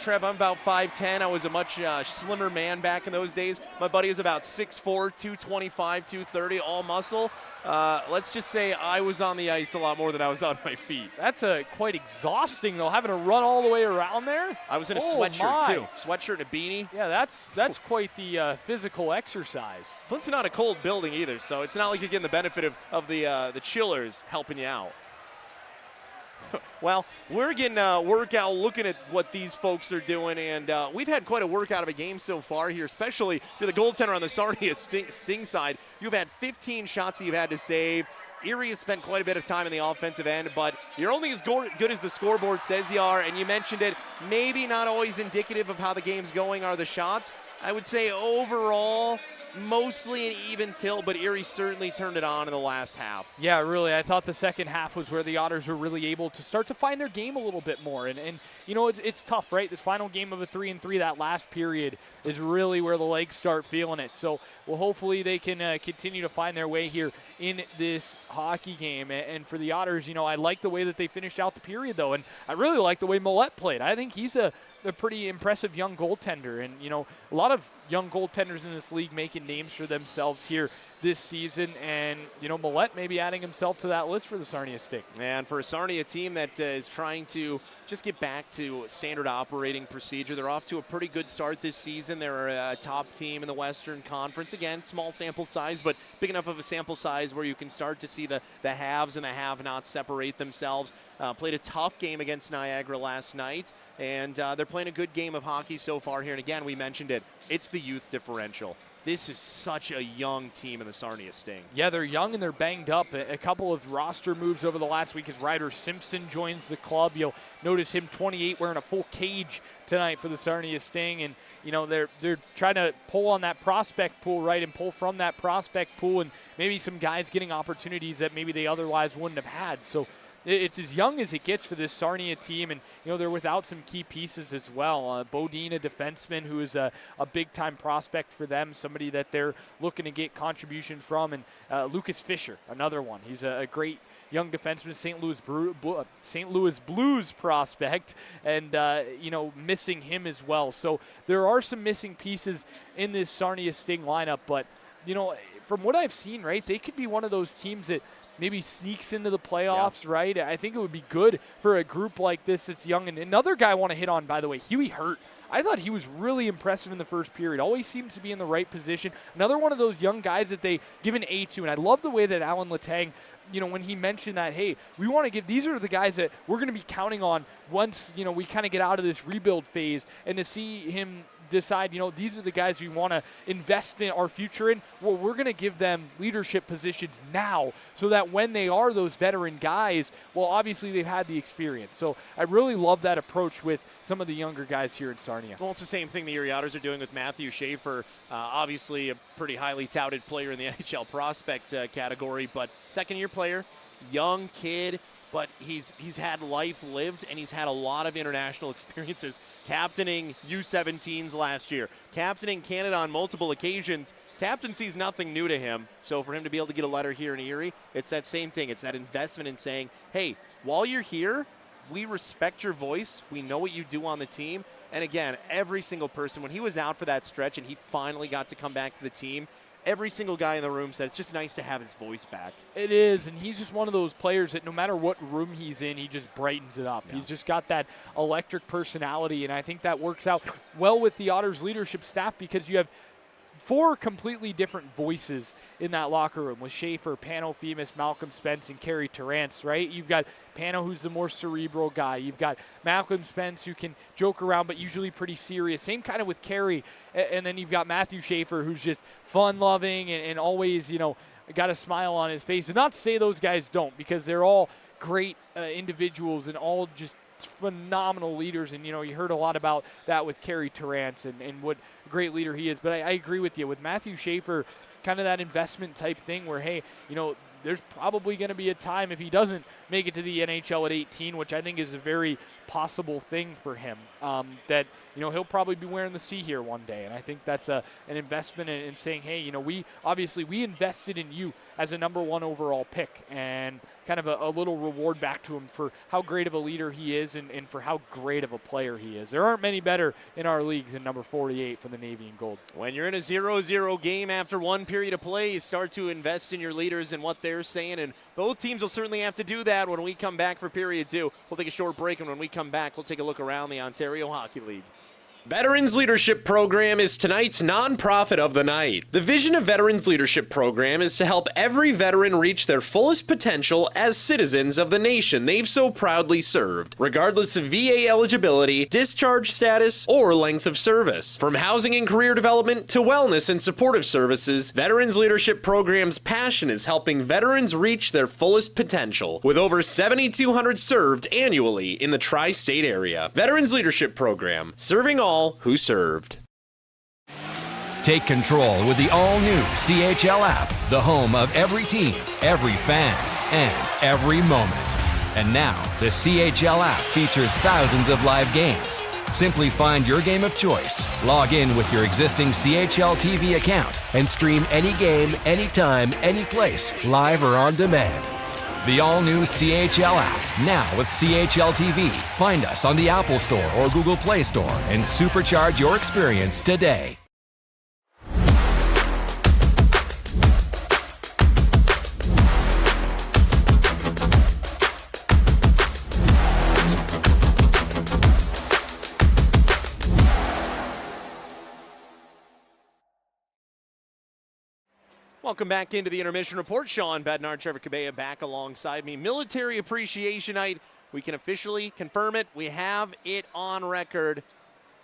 Speaker 1: Trev, I'm about 5'10". I was a much slimmer man back in those days. My buddy was about 6'4", 225, 230, all muscle. Let's just say I was on the ice a lot more than I was on my feet.
Speaker 4: That's quite exhausting, though, having to run all the way around there.
Speaker 1: I was in a sweatshirt, too. Sweatshirt and a beanie.
Speaker 4: Yeah, that's quite the physical exercise.
Speaker 1: Flint's not a cold building either, so it's not like you're getting the benefit of the chillers helping you out. Well, we're getting a workout looking at what these folks are doing, and we've had quite a workout of a game so far here, especially for the goaltender on the Sarnia Sting side. You've had 15 shots that you've had to save. Erie has spent quite a bit of time in the offensive end, but you're only as good as the scoreboard says you are, and you mentioned it, maybe not always indicative of how the game's going are the shots. I would say overall, mostly an even tilt, but Erie certainly turned it on in the last half.
Speaker 4: Yeah, really. I thought the second half was where the Otters were really able to start to find their game a little bit more. And you know, it's tough, right? This final game of a 3-3, that last period is really where the legs start feeling it. So, well, hopefully they can continue to find their way here in this hockey game. And for the Otters, you know, I like the way that they finished out the period, though. And I really like the way Millette played. I think he's a pretty impressive young goaltender. And, you know, a lot of young goaltenders in this league making names for themselves here this season. And, you know, Millette may be adding himself to that list for the Sarnia Sting.
Speaker 1: And for a Sarnia team that is trying to just get back to standard operating procedure, they're off to a pretty good start this season. They're a top team in the Western Conference. Again, small sample size, but big enough of a sample size where you can start to see the haves and the have-nots separate themselves. Played a tough game against Niagara last night, and they're playing a good game of hockey so far here. And again, we mentioned it. It's the youth differential. This is such a young team in the Sarnia Sting.
Speaker 4: Yeah, they're young and they're banged up. A couple of roster moves over the last week as Ryder Simpson joins the club. You'll notice him, 28, wearing a full cage tonight for the Sarnia Sting. And, you know, they're trying to pull on that prospect pool, right, and pull from that prospect pool and maybe some guys getting opportunities that maybe they otherwise wouldn't have had. So it's as young as it gets for this Sarnia team, and, you know, they're without some key pieces as well. Bodine, a defenseman who is a big-time prospect for them, somebody that they're looking to get contribution from, and Lucas Fisher, another one. He's a great young defenseman, St. Louis Blues prospect, and, you know, missing him as well. So there are some missing pieces in this Sarnia Sting lineup, but, you know, from what I've seen, right, they could be one of those teams that maybe sneaks into the playoffs, right? I think it would be good for a group like this that's young. And another guy I want to hit on, by the way, Huey Hurt. I thought he was really impressive in the first period. Always seems to be in the right position. Another one of those young guys that they give an A to. And I love the way that Alan Letang, you know, when he mentioned that, hey, we want to give, these are the guys that we're going to be counting on once, you know, we kind of get out of this rebuild phase. And to see him decide, you know, these are the guys we want to invest in our future in, well, we're going to give them leadership positions now so that when they are those veteran guys, well, obviously they've had the experience. So I really love that approach with some of the younger guys here in Sarnia.
Speaker 1: Well, it's the same thing the Erie Otters are doing with Matthew Schaefer, obviously a pretty highly touted player in the NHL prospect category, but second-year player, young kid, but he's had life lived, and he's had a lot of international experiences, captaining U17s last year, captaining Canada on multiple occasions. Captaincy's nothing new to him, so for him to be able to get a letter here in Erie, it's that same thing. It's that investment in saying, hey, while you're here, we respect your voice. We know what you do on the team. And again, every single person, when he was out for that stretch and he finally got to come back to the team, every single guy in the room said it's just nice to have his voice back.
Speaker 4: It is, and he's just one of those players that no matter what room he's in, he just brightens it up. Yeah. He's just got that electric personality, and I think that works out well with the Otters leadership staff because you have 4 completely different voices in that locker room with Schaefer, Pano Femus, Malcolm Spence, and Kerry Terrence, right? You've got Pano, who's the more cerebral guy. You've got Malcolm Spence, who can joke around but usually pretty serious. Same kind of with Kerry. And then you've got Matthew Schaefer, who's just fun-loving and always, got a smile on his face. And not to say those guys don't, because they're all great individuals and all just phenomenal leaders, and you heard a lot about that with Kerry Terrence and what a great leader he is. But I agree with you with Matthew Schaefer, kind of that investment type thing where, hey, there's probably going to be a time if he doesn't make it to the NHL at 18, which I think is a very possible thing for him, that he'll probably be wearing the C here one day. And I think that's an investment in saying, hey, we invested in you as a number 1 overall pick, and kind of a little reward back to him for how great of a leader he is and for how great of a player he is. There aren't many better in our leagues than number 48 for the Navy and Gold.
Speaker 1: When you're in a 0-0 game after 1 period of play, you start to invest in your leaders and what they're saying, and both teams will certainly have to do that when we come back for period 2. We'll take a short break, and when we come back, we'll take a look around the Ontario Hockey League. Veterans Leadership Program is tonight's nonprofit of the night. The vision of Veterans Leadership Program is to help every veteran reach their fullest potential as citizens of the nation they've so proudly served, regardless of VA eligibility, discharge status, or length of service. From housing and career development to wellness and supportive services, Veterans Leadership Program's passion is helping veterans reach their fullest potential, with over 7,200 served annually in the tri-state area. Veterans Leadership Program, serving all who served.
Speaker 14: Take control with the all-new CHL app, the home of every team, every fan, and every moment. And now, the CHL app features thousands of live games. Simply find your game of choice, log in with your existing CHL TV account, and stream any game, anytime, any place, live or on demand. The all-new CHL app, now with CHL TV. Find us on the Apple Store or Google Play Store and supercharge your experience today.
Speaker 1: Welcome back into the Intermission Report. Sean Bednar, Trevor Cabella back alongside me. Military Appreciation Night. We can officially confirm it. We have it on record.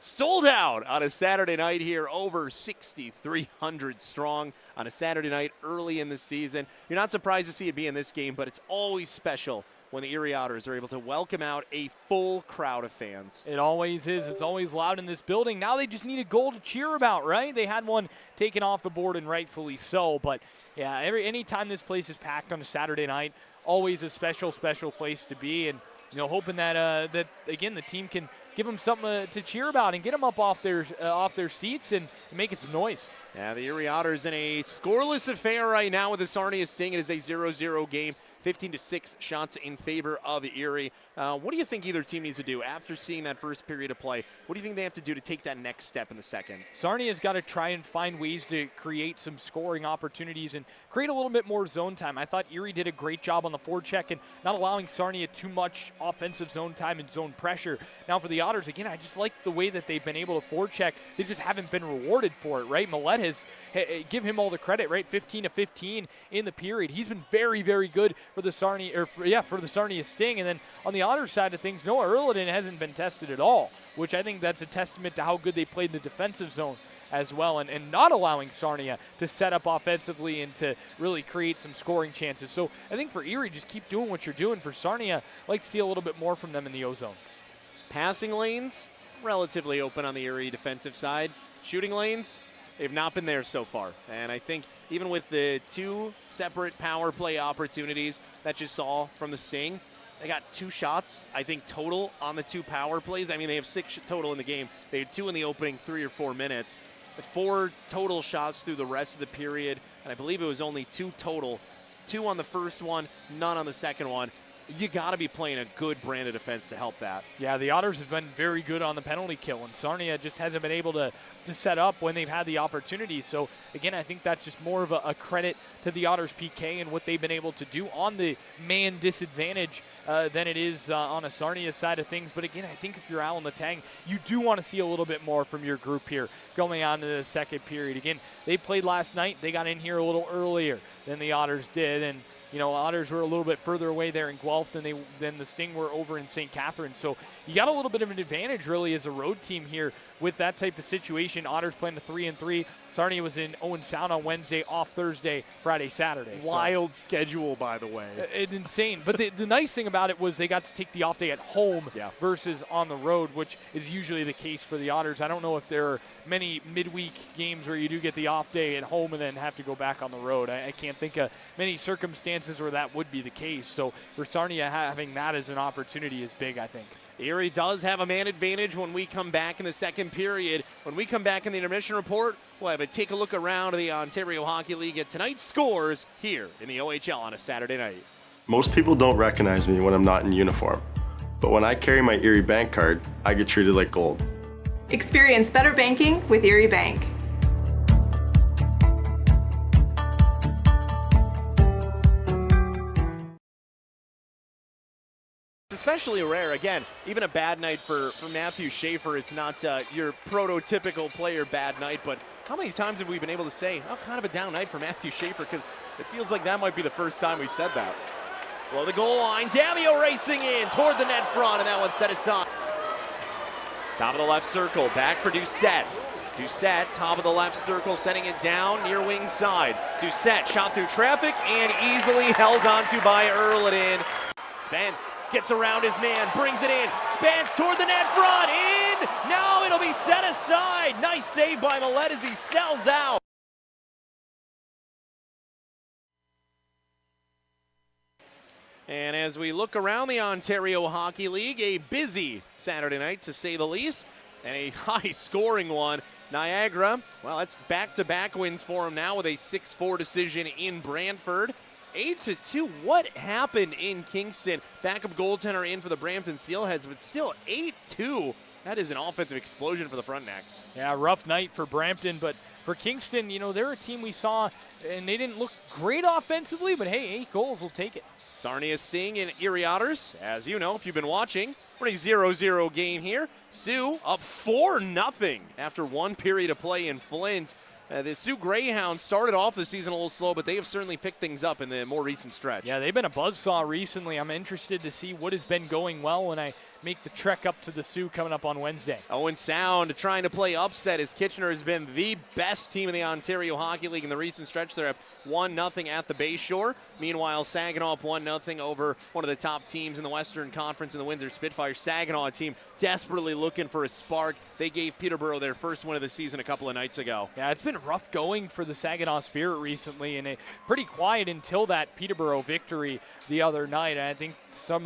Speaker 1: Sold out on a Saturday night here, over 6,300 strong on a Saturday night early in the season. You're not surprised to see it be in this game, but it's always special when the Erie Otters are able to welcome out a full crowd of fans.
Speaker 4: It always is. It's always loud in this building. Now they just need a goal to cheer about, right? They had one taken off the board, and rightfully so. But, yeah, any time this place is packed on a Saturday night, always a special, special place to be. And, hoping that, again, the team can give them something to cheer about and get them up off their seats and make it some noise.
Speaker 1: Yeah, the Erie Otters in a scoreless affair right now with the Sarnia Sting. It is a 0-0 game. 15-6 shots in favor of Erie. What do you think either team needs to do after seeing that first period of play? What do you think they have to do to take that next step in the second?
Speaker 4: Sarnia's got to try and find ways to create some scoring opportunities and create a little bit more zone time. I thought Erie did a great job on the forecheck and not allowing Sarnia too much offensive zone time and zone pressure. Now for the Otters, again, I just like the way that they've been able to forecheck. They just haven't been rewarded for it, right? Millette has, give him all the credit, right? 15-15 in the period. He's been very, very good for the Sarnia, for the Sarnia Sting. And then on the Otters side of things, Noah Erliden hasn't been tested at all, which I think that's a testament to how good they played in the defensive zone as well, and not allowing Sarnia to set up offensively and to really create some scoring chances. So I think for Erie, just keep doing what you're doing. For Sarnia, I'd like to see a little bit more from them in the O-zone.
Speaker 1: Passing lanes, relatively open on the Erie defensive side. Shooting lanes, they've not been there so far. And I think even with the two separate power play opportunities that you saw from the Sting, they got 2 shots, I think, total on the 2 power plays. I mean, they have 6 total in the game. They had 2 in the opening 3 or 4 minutes. 4 total shots through the rest of the period, and I believe it was only 2 total. 2 on the first one, none on the second one. you got to be playing a good brand of defense to help that.
Speaker 4: Yeah, the Otters have been very good on the penalty kill, and Sarnia just hasn't been able to set up when they've had the opportunity. So, again, I think that's just more of a credit to the Otters PK and what they've been able to do on the man disadvantage than it is on a Sarnia side of things. But, again, I think if you're Alan Letang, you do want to see a little bit more from your group here going on to the second period. Again, they played last night. They got in here a little earlier than the Otters did, and Otters were a little bit further away there in Guelph than the Sting were over in St. Catharines. So you got a little bit of an advantage, really, as a road team here with that type of situation. Otters playing the 3-3. Sarnia was in Owen Sound on Wednesday, off Thursday, Friday, Saturday.
Speaker 1: Wild schedule, by the way.
Speaker 4: It's insane. But the nice thing about it was they got to take the off day at home versus on the road, which is usually the case for the Otters. I don't know if there are many midweek games where you do get the off day at home and then have to go back on the road. I can't think of many circumstances where that would be the case. So for Sarnia, having that as an opportunity is big, I think.
Speaker 1: Erie does have a man advantage when we come back in the second period. When we come back in the intermission report, we'll have a take a look around the Ontario Hockey League at tonight's scores here in the OHL on a Saturday night.
Speaker 15: Most people don't recognize me when I'm not in uniform, but when I carry my Erie Bank card, I get treated like gold.
Speaker 16: Experience better banking with Erie Bank.
Speaker 1: Especially rare. Again, even a bad night for Matthew Schaefer. It's not your prototypical player bad night, but how many times have we been able to say, oh, kind of a down night for Matthew Schaefer? Because it feels like that might be the first time we've said that. Below the goal line, Damio racing in toward the net front, and that one set aside. Top of the left circle, back for Doucette. Doucette, top of the left circle, sending it down near wing side. Doucette shot through traffic and easily held onto by Erliden. Spence gets around his man, brings it in. Spence toward the net front, in! Now it'll be set aside. Nice save by Millette as he sells out. And as we look around the Ontario Hockey League, a busy Saturday night to say the least, and a high-scoring one. Niagara, well, that's back-to-back wins for them now with a 6-4 decision in Brantford. 8-2. What happened in Kingston? Backup goaltender in for the Brampton Steelheads, but still 8-2. That is an offensive explosion for the Frontenacs.
Speaker 4: Yeah, rough night for Brampton, but for Kingston, they're a team we saw, and they didn't look great offensively, but hey, 8 goals will take it.
Speaker 1: Sarnia Sting and Erie Otters, as you know, if you've been watching, we're in a 0-0 game here. Sioux up 4-0 after one period of play in Flint. The Sioux Greyhounds started off the season a little slow, but they have certainly picked things up in the more recent stretch.
Speaker 4: Yeah, they've been a buzzsaw recently. I'm interested to see what has been going well when I make the trek up to the Sioux coming up on Wednesday.
Speaker 1: Owen Sound trying to play upset as Kitchener has been the best team in the Ontario Hockey League in the recent stretch. They're up 1-0 at the Bayshore. Meanwhile, Saginaw up 1-0 over one of the top teams in the Western Conference in the Windsor Spitfire. Saginaw, a team desperately looking for a spark. They gave Peterborough their first win of the season a couple of nights ago.
Speaker 4: Yeah, it's been rough going for the Saginaw Spirit recently, and pretty quiet until that Peterborough victory the other night. And I think some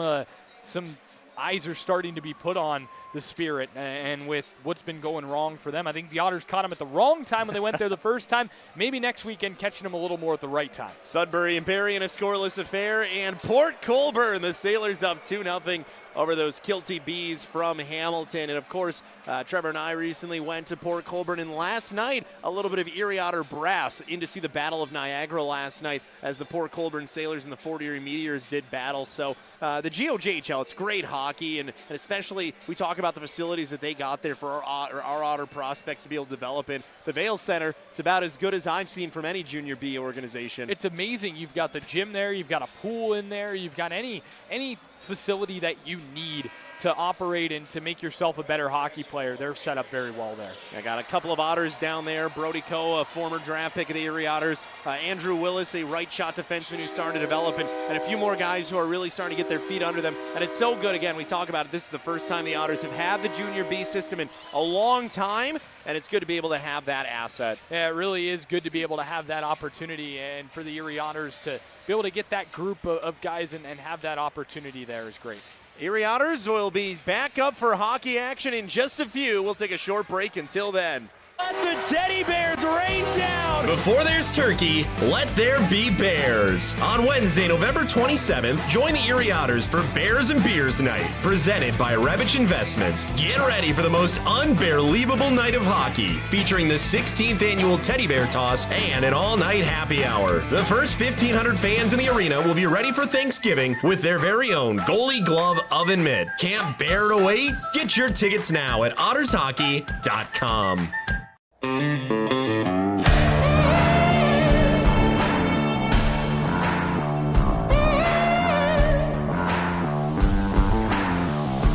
Speaker 4: eyes are starting to be put on the Spirit, and with what's been going wrong for them, I think the Otters caught them at the wrong time when they went there the first time. Maybe next weekend catching them a little more at the right time.
Speaker 1: Sudbury and Barrie in a scoreless affair, and Port Colborne, the Sailors up 2-0 over those Kilty Bees from Hamilton. And of course, Trevor and I recently went to Port Colborne, and last night, a little bit of Erie Otter brass in to see the Battle of Niagara last night as the Port Colborne Sailors and the Fort Erie Meteors did battle. So the GOJHL, it's great hockey, and especially we talk about the facilities that they got there for our Otter prospects to be able to develop in. The Vail Center, it's about as good as I've seen from any Junior B organization.
Speaker 4: It's amazing. You've got the gym there, you've got a pool in there, you've got any facility that you need to operate and to make yourself a better hockey player. They're set up very well there.
Speaker 1: I got a couple of Otters down there. Brody Coe, a former draft pick of the Erie Otters. Andrew Willis, a right shot defenseman who's starting to develop, and a few more guys who are really starting to get their feet under them. And it's so good, again, we talk about it. This is the first time the Otters have had the Junior B system in a long time, and it's good to be able to have that asset.
Speaker 4: Yeah, it really is good to be able to have that opportunity, and for the Erie Otters to be able to get that group of guys and have that opportunity there is great.
Speaker 1: Erie Otters will be back up for hockey action in just a few. We'll take a short break until then.
Speaker 6: Let the teddy bears rain down.
Speaker 1: Before there's turkey, let there be bears. On Wednesday, November 27th, join the Erie Otters for Bears and Beers Night, presented by Revich Investments. Get ready for the most unbelievable night of hockey, featuring the 16th annual Teddy Bear Toss and an all-night happy hour. The first 1,500 fans in the arena will be ready for Thanksgiving with their very own goalie glove oven mitt. Can't bear to wait? Get your tickets now at ottershockey.com.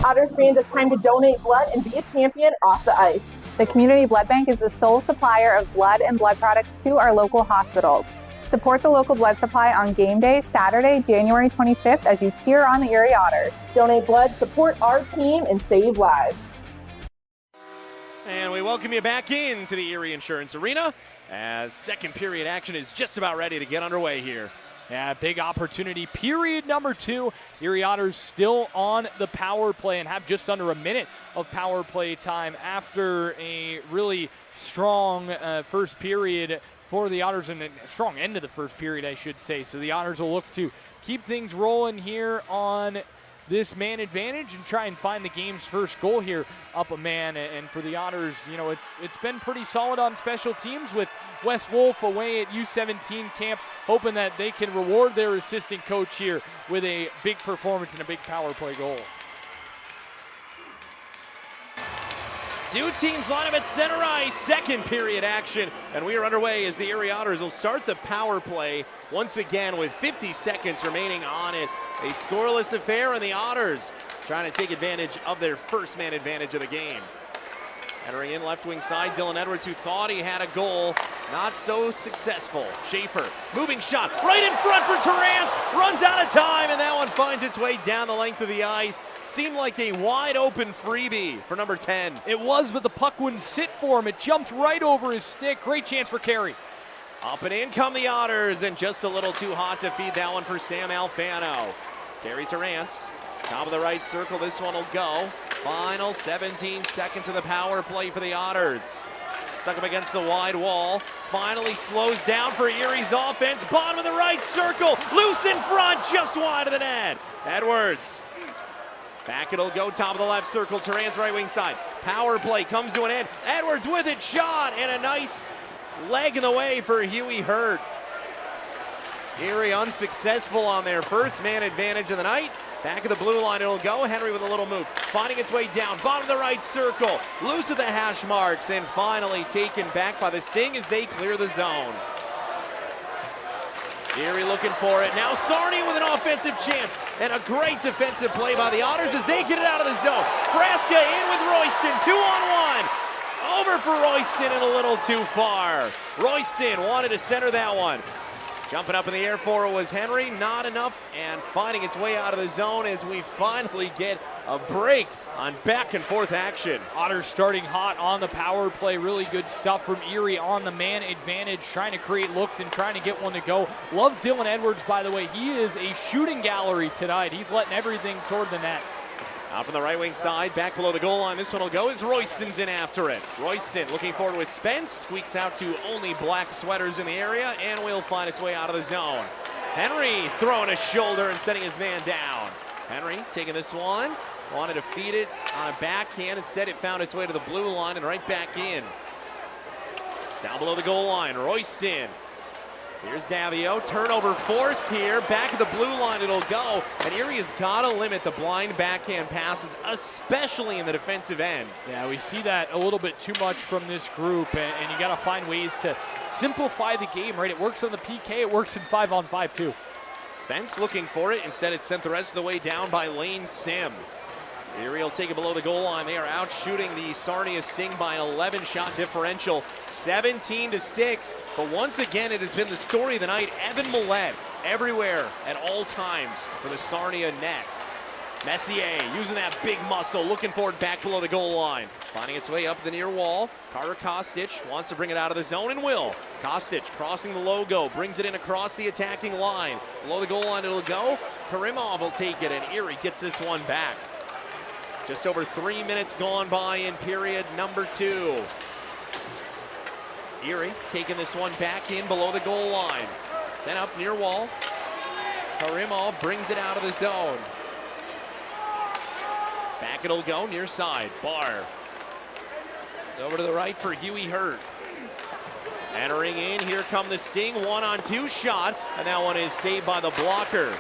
Speaker 17: Otters fans, it's time to donate blood and be a champion off the ice. The Community Blood Bank is the sole supplier of blood and blood products to our local hospitals. Support the local blood supply on game day, Saturday, January 25th, as you cheer on the Erie Otters. Donate blood, support our team, and save lives.
Speaker 1: And we welcome you back into the Erie Insurance Arena as second period action is just about ready to get underway here.
Speaker 4: Yeah, big opportunity. Period number 2. Erie Otters still on the power play and have just under a minute of power play time after a really strong first period for the Otters, and a strong end of the first period, I should say. So the Otters will look to keep things rolling here on this man advantage and try and find the game's first goal here up a man. And for the Otters, you know, it's been pretty solid on special teams with Wes Wolf away at U17 camp, hoping that they can reward their assistant coach here with a big performance and a big power play goal.
Speaker 1: Two teams line up at center ice, second period action, and we are underway as the Erie Otters will start the power play once again with 50 seconds remaining on it. A scoreless affair, and the Otters trying to take advantage of their first man advantage of the game. Entering in left wing side, Dylan Edwards, who thought he had a goal, not so successful. Schaefer, moving shot, right in front for Terrance, runs out of time, and that one finds its way down the length of the ice. Seemed like a wide open freebie for number 10.
Speaker 4: It was, but the puck wouldn't sit for him. It jumped right over his stick. Great chance for Carey.
Speaker 1: Up and in come the Otters, and just a little too hot to feed that one for Sam Alfano. Carey Terrance, top of the right circle, this one will go. Final 17 seconds of the power play for the Otters. Stuck up against the wide wall. Finally slows down for Erie's offense. Bottom of the right circle, loose in front, just wide of the net. Edwards. Back it'll go, top of the left circle, Terrance right wing side. Power play comes to an end. Edwards with it, shot, and a nice leg in the way for Huey Hurt. Erie unsuccessful on their first man advantage of the night. Back of the blue line it'll go. Henry with a little move, finding its way down, bottom of the right circle, loose of the hash marks, and finally taken back by the Sting as they clear the zone. Erie looking for it. Now Sarnia with an offensive chance, and a great defensive play by the Otters as they get it out of the zone. Frasca in with Royston, 2-on-1. Over for Royston and a little too far. Royston wanted to center that one. Jumping up in the air for it was Henry, not enough, and finding its way out of the zone as we finally get a break on back and forth action.
Speaker 4: Otters starting hot on the power play. Really good stuff from Erie on the man advantage, trying to create looks and trying to get one to go. Love Dylan Edwards, by the way. He is a shooting gallery tonight. He's letting everything toward the net.
Speaker 1: Out from the right wing side, back below the goal line. This one will go as Royston's in after it. Royston looking forward with Spence, squeaks out to only black sweaters in the area, and will find its way out of the zone. Henry throwing a shoulder and setting his man down. Henry taking this one, wanted to feed it on a backhand. Instead, it found its way to the blue line and right back in. Down below the goal line, Royston. Here's Davio, turnover forced here, back at the blue line it'll go, and Erie has got to limit the blind backhand passes, especially in the defensive end.
Speaker 4: Yeah, we see that a little bit too much from this group, and you got to find ways to simplify the game, right? It works on the PK, it works in 5-on-5 too.
Speaker 1: Spence looking for it, instead it's sent the rest of the way down by Lane Sim. Erie will take it below the goal line. They are out shooting the Sarnia Sting by 11 shot differential, 17-6. But once again, it has been the story of the night. Evan Millette everywhere at all times for the Sarnia net. Messier using that big muscle, looking for it back below the goal line. Finding its way up the near wall. Carter Kostic wants to bring it out of the zone and will. Kostic crossing the logo, brings it in across the attacking line. Below the goal line it'll go. Karimov will take it, and Erie gets this one back. Just over 3 minutes gone by in period number 2. Erie taking this one back in below the goal line. Sent up near wall. Karimov brings it out of the zone. Back it'll go near side. Barr. Over to the right for Huey Hurt. Entering in, here come the Sting. 1-on-2 shot, and that one is saved by the blocker.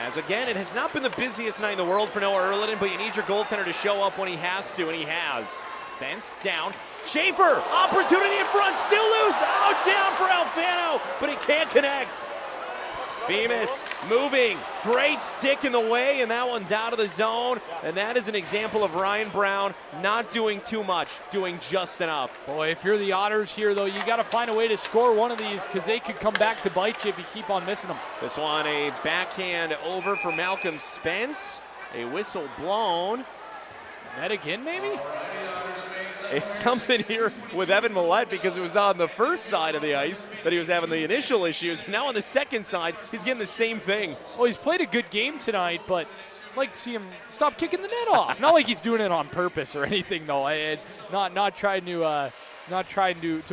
Speaker 1: As again, it has not been the busiest night in the world for Noah Erliden, but you need your goaltender to show up when he has to, and he has. Spence down. Schaefer, opportunity in front, still loose. Out down for Alfano, but he can't connect. Famous moving, great stick in the way, and that one's out of the zone. And that is an example of Ryan Brown not doing too much, doing just enough.
Speaker 4: Boy, if you're the Otters here, though, you got to find a way to score one of these because they could come back to bite you if you keep on missing them.
Speaker 1: This one, a backhand over for Malcolm Spence. A whistle blown.
Speaker 4: Net again, maybe?
Speaker 1: It's something here with Evan Millette because it was on the first side of the ice that he was having the initial issues. Now on the second side, he's getting the same thing.
Speaker 4: Well, he's played a good game tonight, but I'd like to see him stop kicking the net off. Not like he's doing it on purpose or anything, though. Not trying to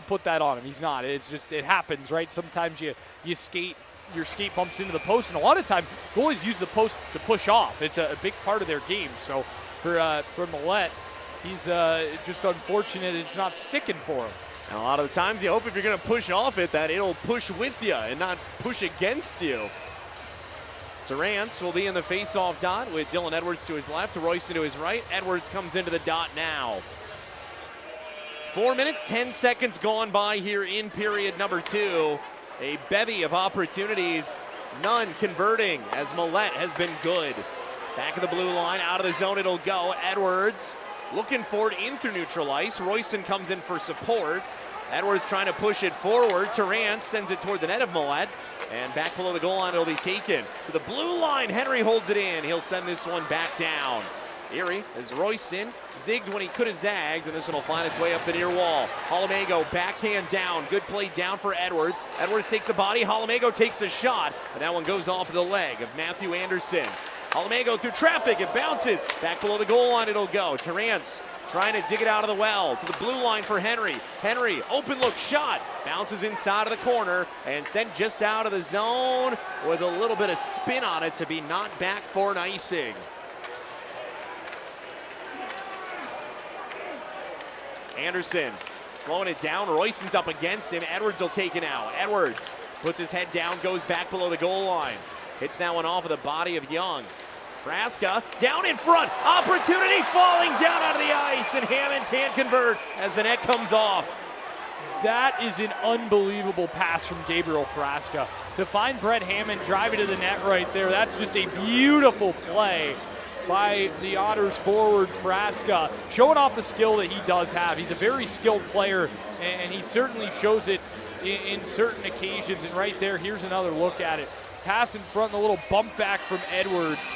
Speaker 4: put that on him. He's not. It's just it happens, right? Sometimes you skate. Your skate bumps into the post, and a lot of times goalies use the post to push off. It's a big part of their game. So for Millette, he's just unfortunate it's not sticking for him.
Speaker 1: And a lot of the times you hope if you're going to push off it that it'll push with you and not push against you. Durant will be in the face-off dot with Dylan Edwards to his left, Royston to his right. Edwards comes into the dot now. 4 minutes, 10 seconds gone by here in period number 2. A bevy of opportunities, none converting as Millette has been good. Back of the blue line, out of the zone it'll go. Edwards looking for it in through neutral ice. Royston comes in for support. Edwards trying to push it forward. Terrance sends it toward the net of Millette. And back below the goal line it'll be taken. To the blue line, Henry holds it in. He'll send this one back down. Erie as Royston zigged when he could have zagged, and this one will find its way up the near wall. Holomego backhand down. Good play down for Edwards. Edwards takes a body. Holomego takes a shot, and that one goes off the leg of Matthew Anderson. Holomego through traffic. It bounces. Back below the goal line it'll go. Terrance trying to dig it out of the well. To the blue line for Henry. Henry, open look shot. Bounces inside of the corner and sent just out of the zone with a little bit of spin on it to be knocked back for an icing. Anderson slowing it down. Royston's up against him. Edwards will take it now. Edwards puts his head down, goes back below the goal line. Hits that one off of the body of Young. Frasca down in front. Opportunity falling down out of the ice, and Hammond can't convert as the net comes off.
Speaker 4: That is an unbelievable pass from Gabriel Frasca. To find Brett Hammond driving to the net right there, that's just a beautiful play by the Otters forward Frasca, showing off the skill that he does have. He's a very skilled player, and he certainly shows it in certain occasions. And right there, here's another look at it. Pass in front, and a little bump back from Edwards.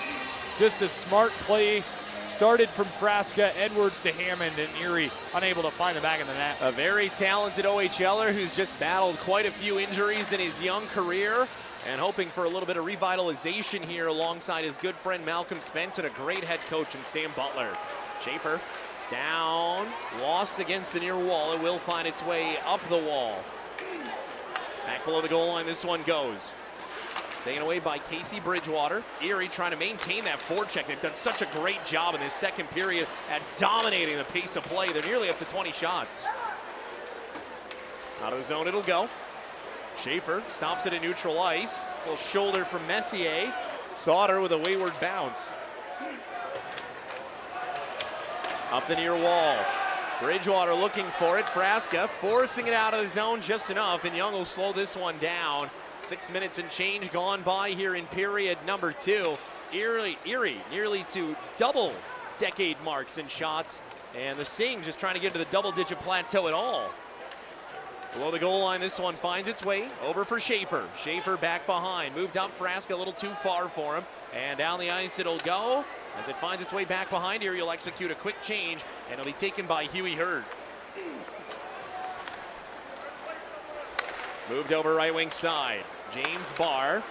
Speaker 4: Just a smart play. Started from Frasca, Edwards to Hammond, and Erie unable to find the back of the net.
Speaker 1: A very talented OHLer who's just battled quite a few injuries in his young career, and hoping for a little bit of revitalization here alongside his good friend Malcolm Spence and a great head coach in Sam Butler. Schaefer down, lost against the near wall. It will find its way up the wall. Back below the goal line, this one goes. Taken away by Casey Bridgewater. Erie trying to maintain that forecheck. They've done such a great job in this second period at dominating the pace of play. They're nearly up to 20 shots. Out of the zone it'll go. Schaefer stops it at neutral ice. Little shoulder from Messier. Sauter with a wayward bounce. Up the near wall. Bridgewater looking for it. Frasca forcing it out of the zone just enough, and Young will slow this one down. 6 minutes and change gone by here in period number 2. Erie nearly to double decade marks in shots, and the Sting just trying to get to the double-digit plateau at all. Below the goal line, this one finds its way over for Schaefer. Schaefer back behind, moved up Frasca a little too far for him, and down the ice it'll go. As it finds its way back behind, Erie will execute a quick change, and it'll be taken by Huey Hurt. Moved over right wing side. James Barr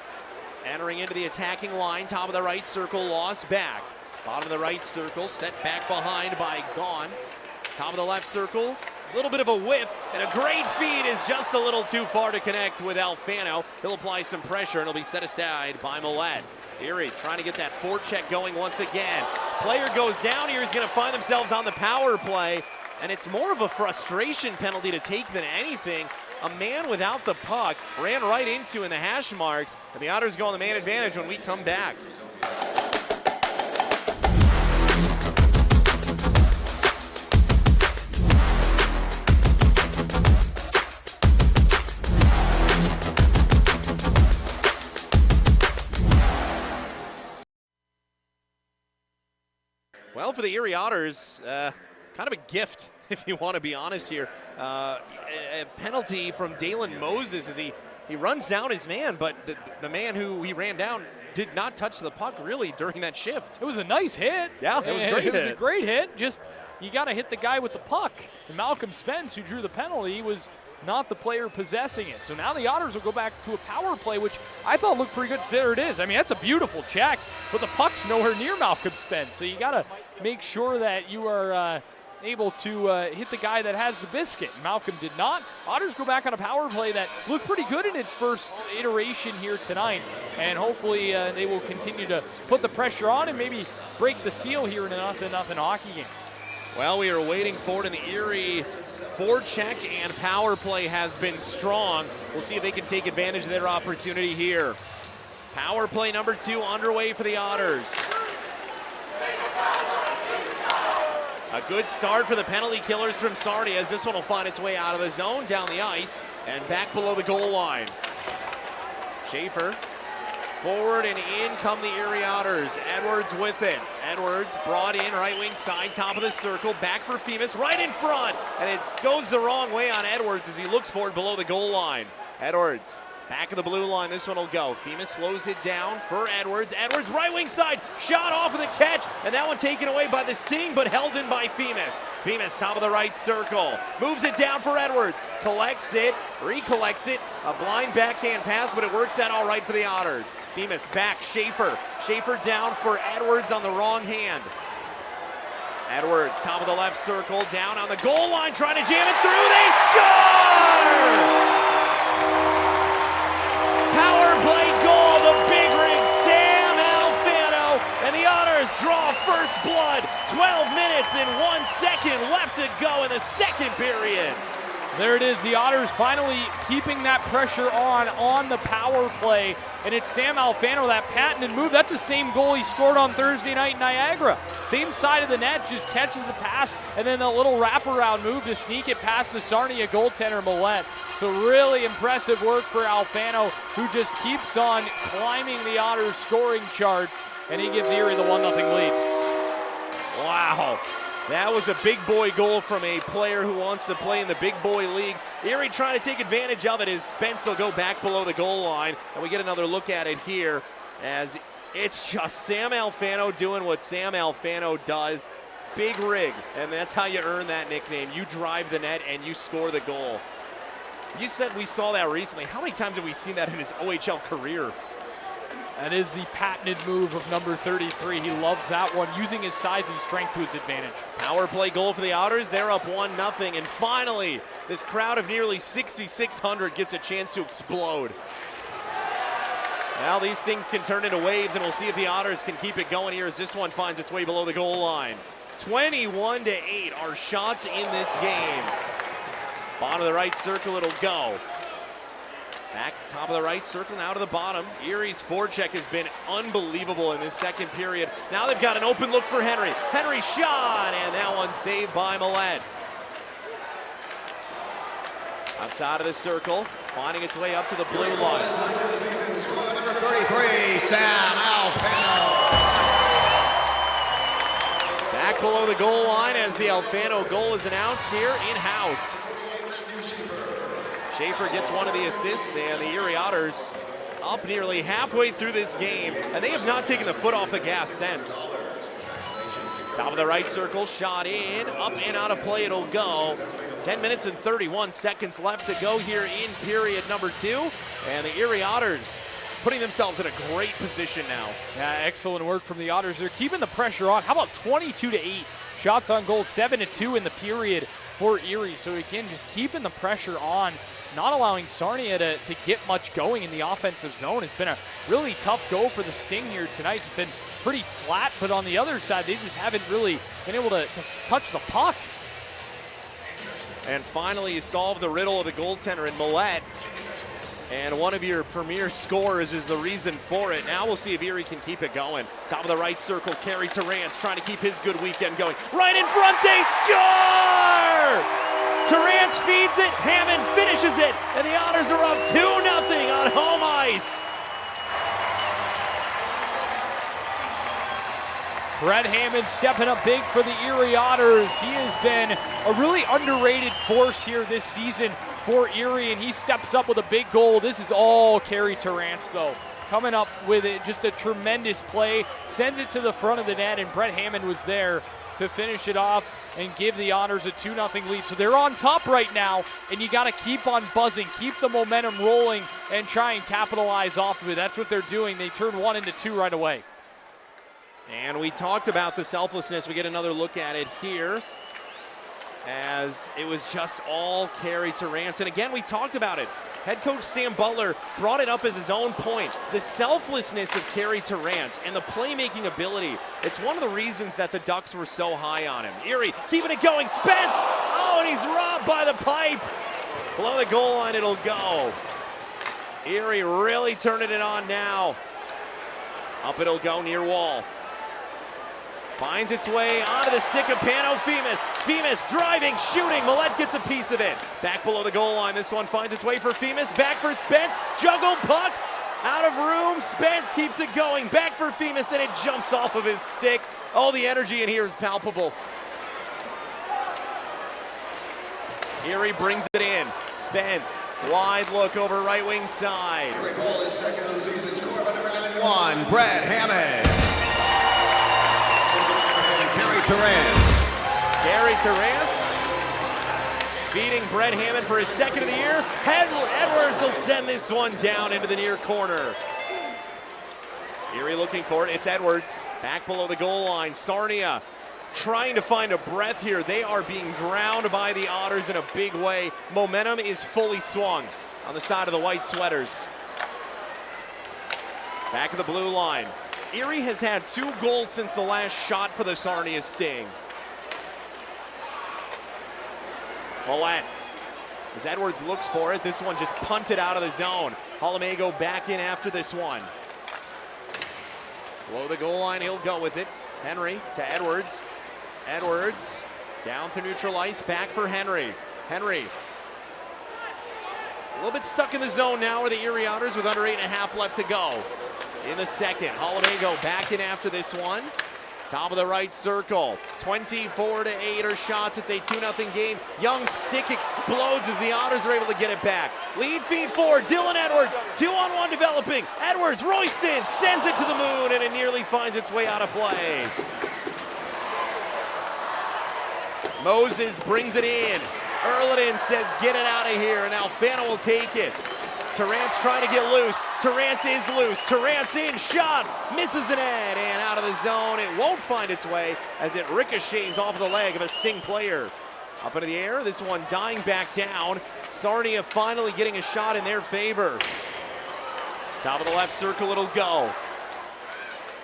Speaker 1: entering into the attacking line. Top of the right circle, lost back. Bottom of the right circle, set back behind by Gaughan. Top of the left circle, A little bit of a whiff, and a great feed is just a little too far to connect with Alfano. He'll apply some pressure, and it'll be set aside by Millette. Erie trying to get that forecheck going once again. Player goes down. Erie's going to find themselves on the power play, and it's more of a frustration penalty to take than anything. A man without the puck ran right into in the hash marks, and the Otters go on the man advantage when we come back. Well, for the Erie Otters, kind of a gift, if you want to be honest here. A penalty from Dalen Moses as he runs down his man, but the man who he ran down did not touch the puck really during that shift.
Speaker 4: It was a nice hit.
Speaker 1: Yeah, it was great.
Speaker 4: It was a great hit. Just, you got to hit the guy with the puck. And Malcolm Spence, who drew the penalty, was not the player possessing it. So now the Otters will go back to a power play, which I thought looked pretty good. There it is. I mean, that's a beautiful check, but the puck's nowhere near Malcolm Spence. So you got to make sure that you are able to hit the guy that has the biscuit. Malcolm did not. Otters go back on a power play that looked pretty good in its first iteration here tonight, and hopefully they will continue to put the pressure on and maybe break the seal here in a 0-0 hockey game.
Speaker 1: Well, we are waiting for it, and the Erie forecheck and power play has been strong. We'll see if they can take advantage of their opportunity here. Power play number 2 underway for the Otters. A good start for the penalty killers from Sarnia as this one will find its way out of the zone, down the ice, and back below the goal line. Schaefer forward and in come the Erie Otters. Edwards with it. Edwards brought in right wing side, top of the circle, back for Femus, right in front, and it goes the wrong way on Edwards as he looks for it below the goal line. Edwards back of the blue line, this one will go. Femus slows it down for Edwards. Edwards right wing side, shot off of the catch, and that one taken away by the Sting, but held in by Femus. Femus top of the right circle, moves it down for Edwards, collects it, recollects it, a blind backhand pass, but it works out all right for the Otters. Femus back, Schaefer down for Edwards on the wrong hand. Edwards, top of the left circle, down on the goal line, trying to jam it through, they score! Power play goal, the big rig, Sam Alfano, and the Otters draw first blood. 12 minutes and 1 second left to go in the second period.
Speaker 4: There it is, the Otters finally keeping that pressure on the power play, and it's Sam Alfano, that patented move. That's the same goal he scored on Thursday night in Niagara. Same side of the net, just catches the pass, and then a little wraparound move to sneak it past the Sarnia goaltender, Millette. So really impressive work for Alfano, who just keeps on climbing the Otters scoring charts, and he gives Erie the 1-0 lead.
Speaker 1: Wow. That was a big boy goal from a player who wants to play in the big boy leagues. Erie trying to take advantage of it as Spence will go back below the goal line. And we get another look at it here as it's just Sam Alfano doing what Sam Alfano does. Big rig, and that's how you earn that nickname. You drive the net and you score the goal. You said we saw that recently. How many times have we seen that in his OHL career?
Speaker 4: That is the patented move of number 33. He loves that one, using his size and strength to his advantage.
Speaker 1: Power play goal for the Otters. They're up 1-0. And finally, this crowd of nearly 6,600 gets a chance to explode. Now these things can turn into waves, and we'll see if the Otters can keep it going here as this one finds its way below the goal line. 21-8 are shots in this game. Bottom of the right circle, it'll go. Back top of the right circle, now to the bottom. Erie's forecheck has been unbelievable in this second period. Now they've got an open look for Henry. Henry shot, and that one saved by Millette. Outside of the circle, finding its way up to the blue line.
Speaker 11: Number 33, Sam Alfano.
Speaker 1: Back below the goal line as the Alfano goal is announced here in-house. Schaefer gets one of the assists, and the Erie Otters up nearly halfway through this game, and they have not taken the foot off the gas since. Top of the right circle, shot in, up and out of play it'll go. 10 minutes and 31 seconds left to go here in period number 2, and the Erie Otters putting themselves in a great position now.
Speaker 4: Yeah, excellent work from the Otters. They're keeping the pressure on. How about 22-8? Shots on goal, 7-2 in the period for Erie. So again, just keeping the pressure on, not allowing Sarnia to get much going in the offensive zone. It's been a really tough go for the Sting here tonight. It's been pretty flat, but on the other side, they just haven't really been able to touch the puck.
Speaker 1: And finally, you solve the riddle of the goaltender in Millette. And one of your premier scorers is the reason for it. Now we'll see if Erie can keep it going. Top of the right circle, Carey Terrance trying to keep his good weekend going. Right in front, they score! Terrance feeds it, Hammond finishes it, and the Otters are up 2-0 on home ice.
Speaker 4: Brett Hammond stepping up big for the Erie Otters. He has been a really underrated force here this season for Erie, and he steps up with a big goal. This is all Carey Terrance, though. Coming up with it, just a tremendous play, sends it to the front of the net, and Brett Hammond was there to finish it off and give the Otters a 2-0 lead. So they're on top right now, and you got to keep on buzzing, keep the momentum rolling, and try and capitalize off of it. That's what they're doing. They turn 1 into 2 right away.
Speaker 1: And we talked about the selflessness. We get another look at it here, as it was just all Carey Terrance. And again, we talked about it. Head coach Stan Butler brought it up as his own point. The selflessness of Carey Terrance and the playmaking ability. It's one of the reasons that the Ducks were so high on him. Erie keeping it going. Spence! Oh, and he's robbed by the pipe. Below the goal line, it'll go. Erie really turning it on now. Up it'll go near wall. Finds its way onto the stick of Pano Femus. Femus driving, shooting. Millette gets a piece of it. Back below the goal line. This one finds its way for Femus. Back for Spence. Juggle puck. Out of room. Spence keeps it going. Back for Femus, and it jumps off of his stick. Oh, the energy in here is palpable. Erie brings it in. Spence. Wide look over right wing side.
Speaker 11: Erie goal is second of the season. Score by number 91, Brett Hammond. Carey Terrance.
Speaker 1: Carey Terrance feeding Brett Hammond for his second of the year. Edwards will send this one down into the near corner. Erie looking for it. It's Edwards. Back below the goal line. Sarnia trying to find a breath here. They are being drowned by the Otters in a big way. Momentum is fully swung on the side of the white sweaters. Back of the blue line. Erie has had 2 goals since the last shot for the Sarnia Sting. Millette, as Edwards looks for it, this one just punted out of the zone. Halamago back in after this one. Below the goal line, he'll go with it. Henry to Edwards. Edwards down through neutral ice, back for Henry. Henry a little bit stuck in the zone now with the Erie Otters with under 8.5 left to go. In the second, Halamago back in after this one. Top of the right circle, 24-8 are shots. It's a 2-0 game. Young stick explodes as the Otters are able to get it back. Lead feed forward, Dylan Edwards, 2-on-1 developing. Edwards, Royston sends it to the moon, and it nearly finds its way out of play. Moses brings it in. Erliden says, get it out of here, and Alfano will take it. Terrance trying to get loose. Terrance is loose. Terrance in, shot, misses the net, and out of the zone. It won't find its way as it ricochets off the leg of a Sting player. Up into the air, this one dying back down. Sarnia finally getting a shot in their favor. Top of the left circle, it'll go.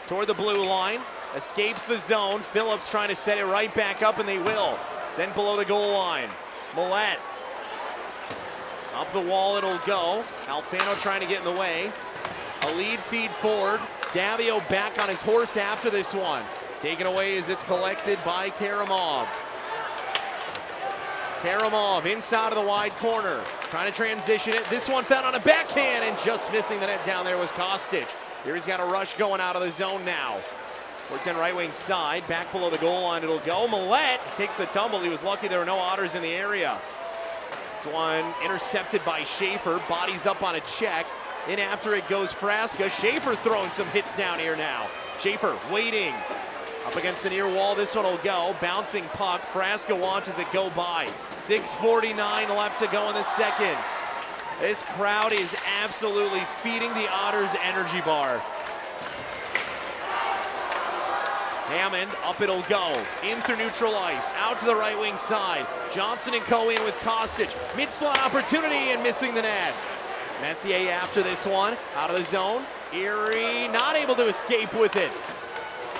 Speaker 1: Toward the blue line, escapes the zone. Phillips trying to set it right back up, and they will. Sent below the goal line. Millette. Up the wall it'll go. Alfano trying to get in the way. A lead feed forward. Davio back on his horse after this one. Taken away as it's collected by Karamov. Karamov inside of the wide corner. Trying to transition it. This one found on a backhand, and just missing the net down there was Kostic. Here he's got a rush going out of the zone now. Worked in right wing side. Back below the goal line it'll go. Millette takes the tumble. He was lucky there were no Otters in the area. This one intercepted by Schaefer, bodies up on a check. In after it goes Frasca. Schaefer throwing some hits down here now. Schaefer waiting. Up against the near wall, this one will go. Bouncing puck, Frasca watches it go by. 6:49 left to go in the second. This crowd is absolutely feeding the Otters energy bar. Hammond, up it'll go. In through neutral ice. Out to the right wing side. Johnson and Co. in with Kostic. Mid-slot opportunity and missing the net. Messier after this one. Out of the zone. Erie not able to escape with it.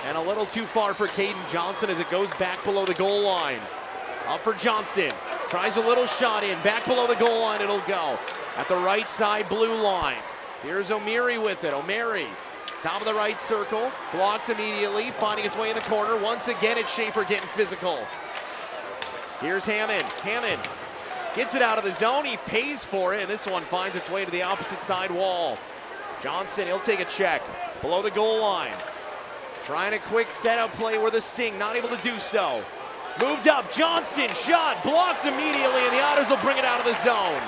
Speaker 1: And a little too far for Caden Johnson as it goes back below the goal line. Up for Johnston. Tries a little shot in. Back below the goal line it'll go. At the right side blue line. Here's O'Meary with it. O'Meary. Top of the right circle, blocked immediately, finding its way in the corner. Once again, it's Schaefer getting physical. Here's Hammond. Hammond gets it out of the zone. He pays for it, and this one finds its way to the opposite side wall. Johnston, he'll take a check. Below the goal line. Trying a quick setup play where the Sting not able to do so. Moved up, Johnston, shot, blocked immediately, and the Otters will bring it out of the zone.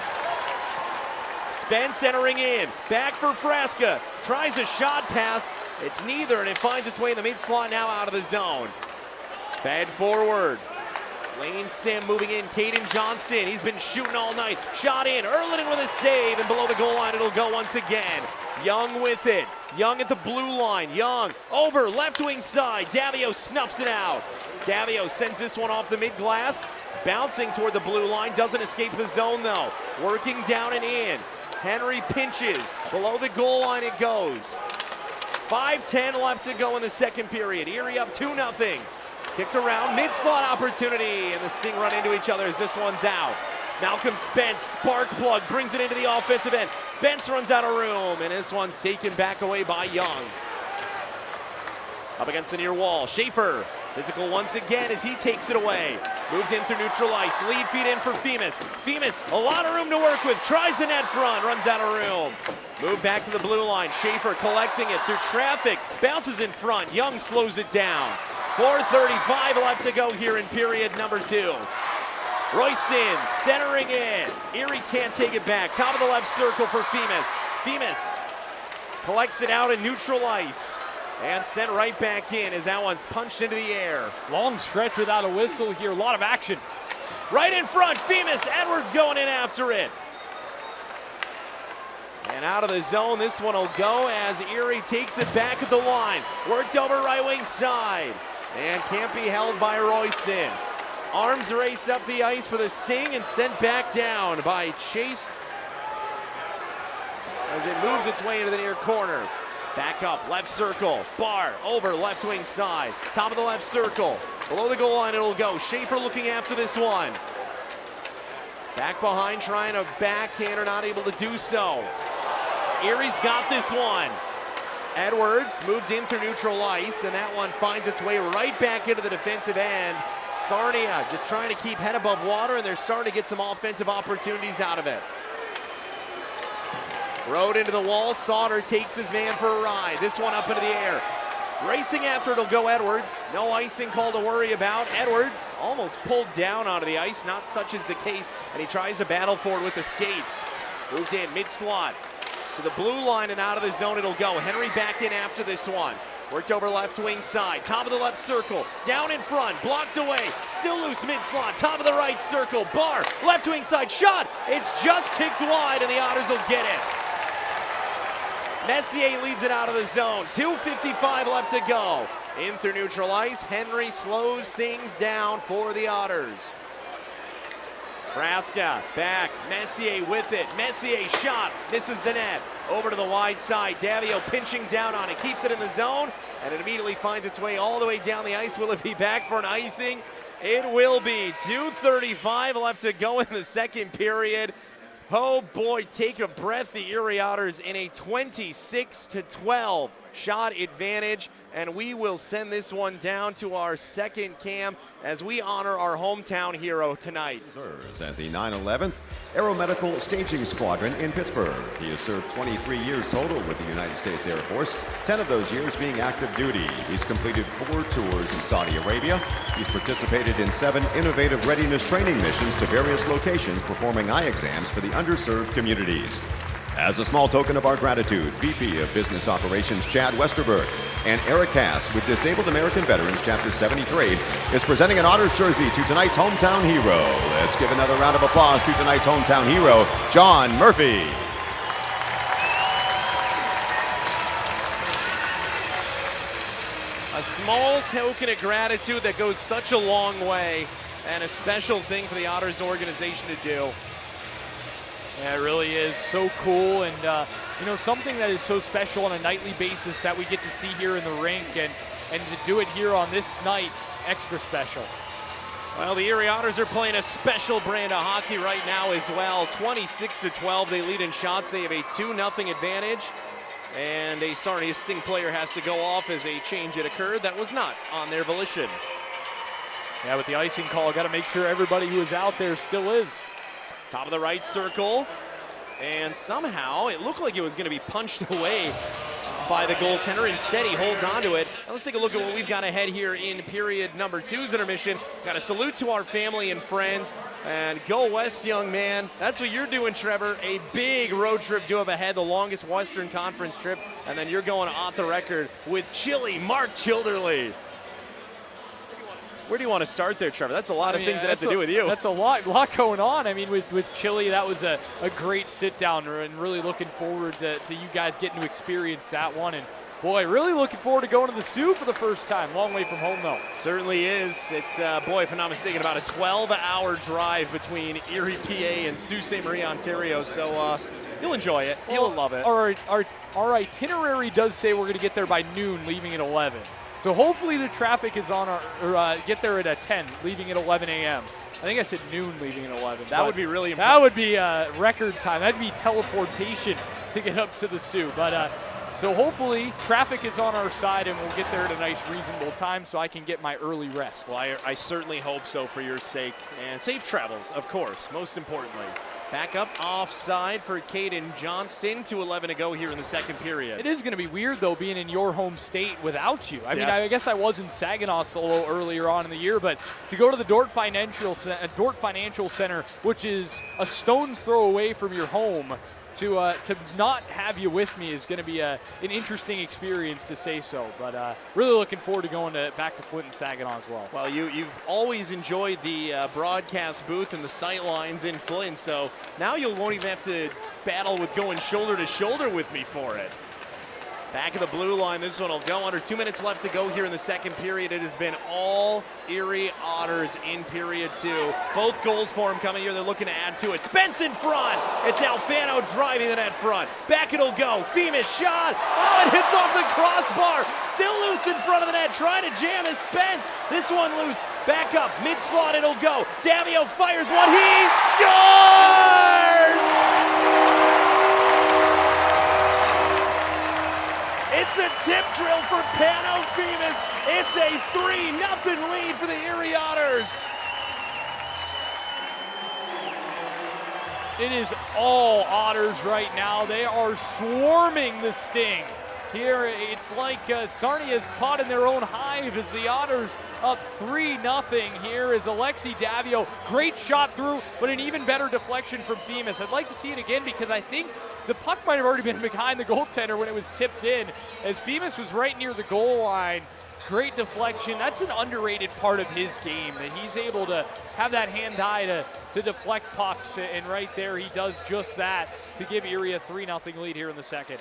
Speaker 1: Spence entering in, back for Frasca, tries a shot pass, it's neither, and it finds its way in the mid-slot now out of the zone. Fed forward, Lane Sim moving in, Caden Johnston, he's been shooting all night, shot in, Erlinen with a save, and below the goal line it'll go once again. Young with it, Young at the blue line, Young over left wing side, Davio snuffs it out. Davio sends this one off the mid-glass, bouncing toward the blue line, doesn't escape the zone though, working down and in. Henry pinches, below the goal line it goes. 5:10 left to go in the second period. Erie up 2-0. Kicked around, mid-slot opportunity, and the Sting run into each other as this one's out. Malcolm Spence, spark plug, brings it into the offensive end. Spence runs out of room, and this one's taken back away by Young. Up against the near wall, Schaefer, physical once again as he takes it away. Moved in through neutral ice, lead feed in for Femus. Femus, a lot of room to work with, tries the net front, runs out of room. Move back to the blue line, Schaefer collecting it through traffic, bounces in front, Young slows it down. 4:35 left to go here in period number 2. Royston centering in, Erie can't take it back, top of the left circle for Femus. Femus collects it out in neutral ice. And sent right back in as that one's punched into the air.
Speaker 4: Long stretch without a whistle here, a lot of action.
Speaker 1: Right in front, Femus, Edwards going in after it. And out of the zone, this one will go as Erie takes it back at the line. Worked over right wing side. And can't be held by Royston. Arms race up the ice for the Sting and sent back down by Chase as it moves its way into the near corner. Back up, left circle, Barr over left wing side, top of the left circle, below the goal line it'll go. Schaefer looking after this one. Back behind, trying a backhander, not able to do so. Erie's got this one. Edwards moved in through neutral ice, and that one finds its way right back into the defensive end. Sarnia just trying to keep head above water, and they're starting to get some offensive opportunities out of it. Rode into the wall, Sauter takes his man for a ride. This one up into the air. Racing after it'll go Edwards. No icing call to worry about. Edwards almost pulled down onto the ice. Not such is the case, and he tries to battle for it with the skates. Moved in mid-slot to the blue line and out of the zone it'll go. Henry back in after this one. Worked over left wing side, top of the left circle, down in front, blocked away, still loose mid-slot, top of the right circle, Barr, left wing side, shot! It's just kicked wide and the Otters will get it. Messier leads it out of the zone. 2:55 left to go. In through neutral ice, Henry slows things down for the Otters. Frasca back, Messier with it. Messier shot, misses the net. Over to the wide side, Davio pinching down on it, keeps it in the zone, and it immediately finds its way all the way down the ice. Will it be back for an icing? It will be. 2:35 left to go in the second period. Oh boy, take a breath, the Erie Otters in a 26-12 shot advantage, and we will send this one down to our second cam as we honor our hometown hero tonight.
Speaker 11: At the 9/11th Aeromedical Staging Squadron in Pittsburgh. He has served 23 years total with the United States Air Force, 10 of those years being active duty. He's completed 4 tours in Saudi Arabia. He's participated in 7 innovative readiness training missions to various locations, performing eye exams for the underserved communities. As a small token of our gratitude, VP of Business Operations Chad Westerberg and Eric Cass with Disabled American Veterans Chapter 73 is presenting an Otters jersey to tonight's hometown hero. Let's give another round of applause to tonight's hometown hero, John Murphy.
Speaker 1: A small token of gratitude that goes such a long way, and a special thing for the Otters organization to do.
Speaker 4: Yeah, it really is so cool, and something that is so special on a nightly basis that we get to see here in the rink, and to do it here on this night, extra special.
Speaker 1: Well, the Erie Otters are playing a special brand of hockey right now as well. 26-12, they lead in shots. They have a 2-0 advantage, and a Sarnia Sting player has to go off as a change had occurred that was not on their volition.
Speaker 4: Yeah, with the icing call, got to make sure everybody who is out there still is.
Speaker 1: Top of the right circle, and somehow it looked like it was going to be punched away by the goaltender. Instead, he holds on to it. Now let's take a look at what we've got ahead here in period number 2's intermission. Got a salute to our family and friends, and go West, young man. That's what you're doing, Trevor. A big road trip to have ahead, the longest Western Conference trip, and then you're going off the record with Chili Mark Childerley. Where do you want to start there, Trevor? That's a lot of things that have to do with you.
Speaker 4: That's a lot going on. I mean, with Chili, that was a great sit-down, and really looking forward to you guys getting to experience that one. And, boy, really looking forward to going to the Sioux for the first time. Long way from home, though.
Speaker 1: Certainly is. It's, boy, if I'm not mistaken, about a 12-hour drive between Erie, PA, and Sault Ste. Marie, Ontario. So you'll enjoy it. You'll love it.
Speaker 4: Our itinerary does say we're going to get there by noon, leaving at 11. So hopefully the traffic is on get there at 10, leaving at 11 a.m. I think I said noon, leaving at 11.
Speaker 1: That would be really impressive.
Speaker 4: That would be record time. That'd be teleportation to get up to the Sioux. But so hopefully traffic is on our side and we'll get there at a nice, reasonable time so I can get my early rest.
Speaker 1: Well, I certainly hope so for your sake. And safe travels, of course, most importantly. Back up offside for Caden Johnston. 2:11 to go here in the second period.
Speaker 4: It is going to be weird, though, being in your home state without you. I mean, I guess I was in Saginaw solo earlier on in the year, but to go to the Dordt Financial Center, which is a stone's throw away from your home, to not have you with me is going to be an interesting experience, to say so. But really looking forward to going back to Flint and Saginaw as well.
Speaker 1: Well, you've always enjoyed the broadcast booth and the sight lines in Flint, so now you won't even have to battle with going shoulder to shoulder with me for it. Back of the blue line, this one will go. Under 2 minutes left to go here in the second period. It has been all Erie Otters in period 2. Both goals for him coming here. They're looking to add to it. Spence in front. It's Alfano driving the net front. Back it'll go. Femus shot. Oh, it hits off the crossbar. Still loose in front of the net. Trying to jam is Spence. This one loose. Back up. Mid-slot it'll go. Davio fires one. He scores! It's a tip drill for Pano Femus. It's a 3-0 lead for the Erie Otters.
Speaker 4: It is all Otters right now. They are swarming the Sting. Here, it's like Sarnia is caught in their own hive as the Otters up 3-0 here is Alexi Davio. Great shot through, but an even better deflection from Femus. I'd like to see it again because I think the puck might have already been behind the goaltender when it was tipped in, as Femus was right near the goal line. Great deflection. That's an underrated part of his game, that he's able to have that hand-eye to deflect pucks, and right there he does just that to give Erie a 3-0 lead here in the second.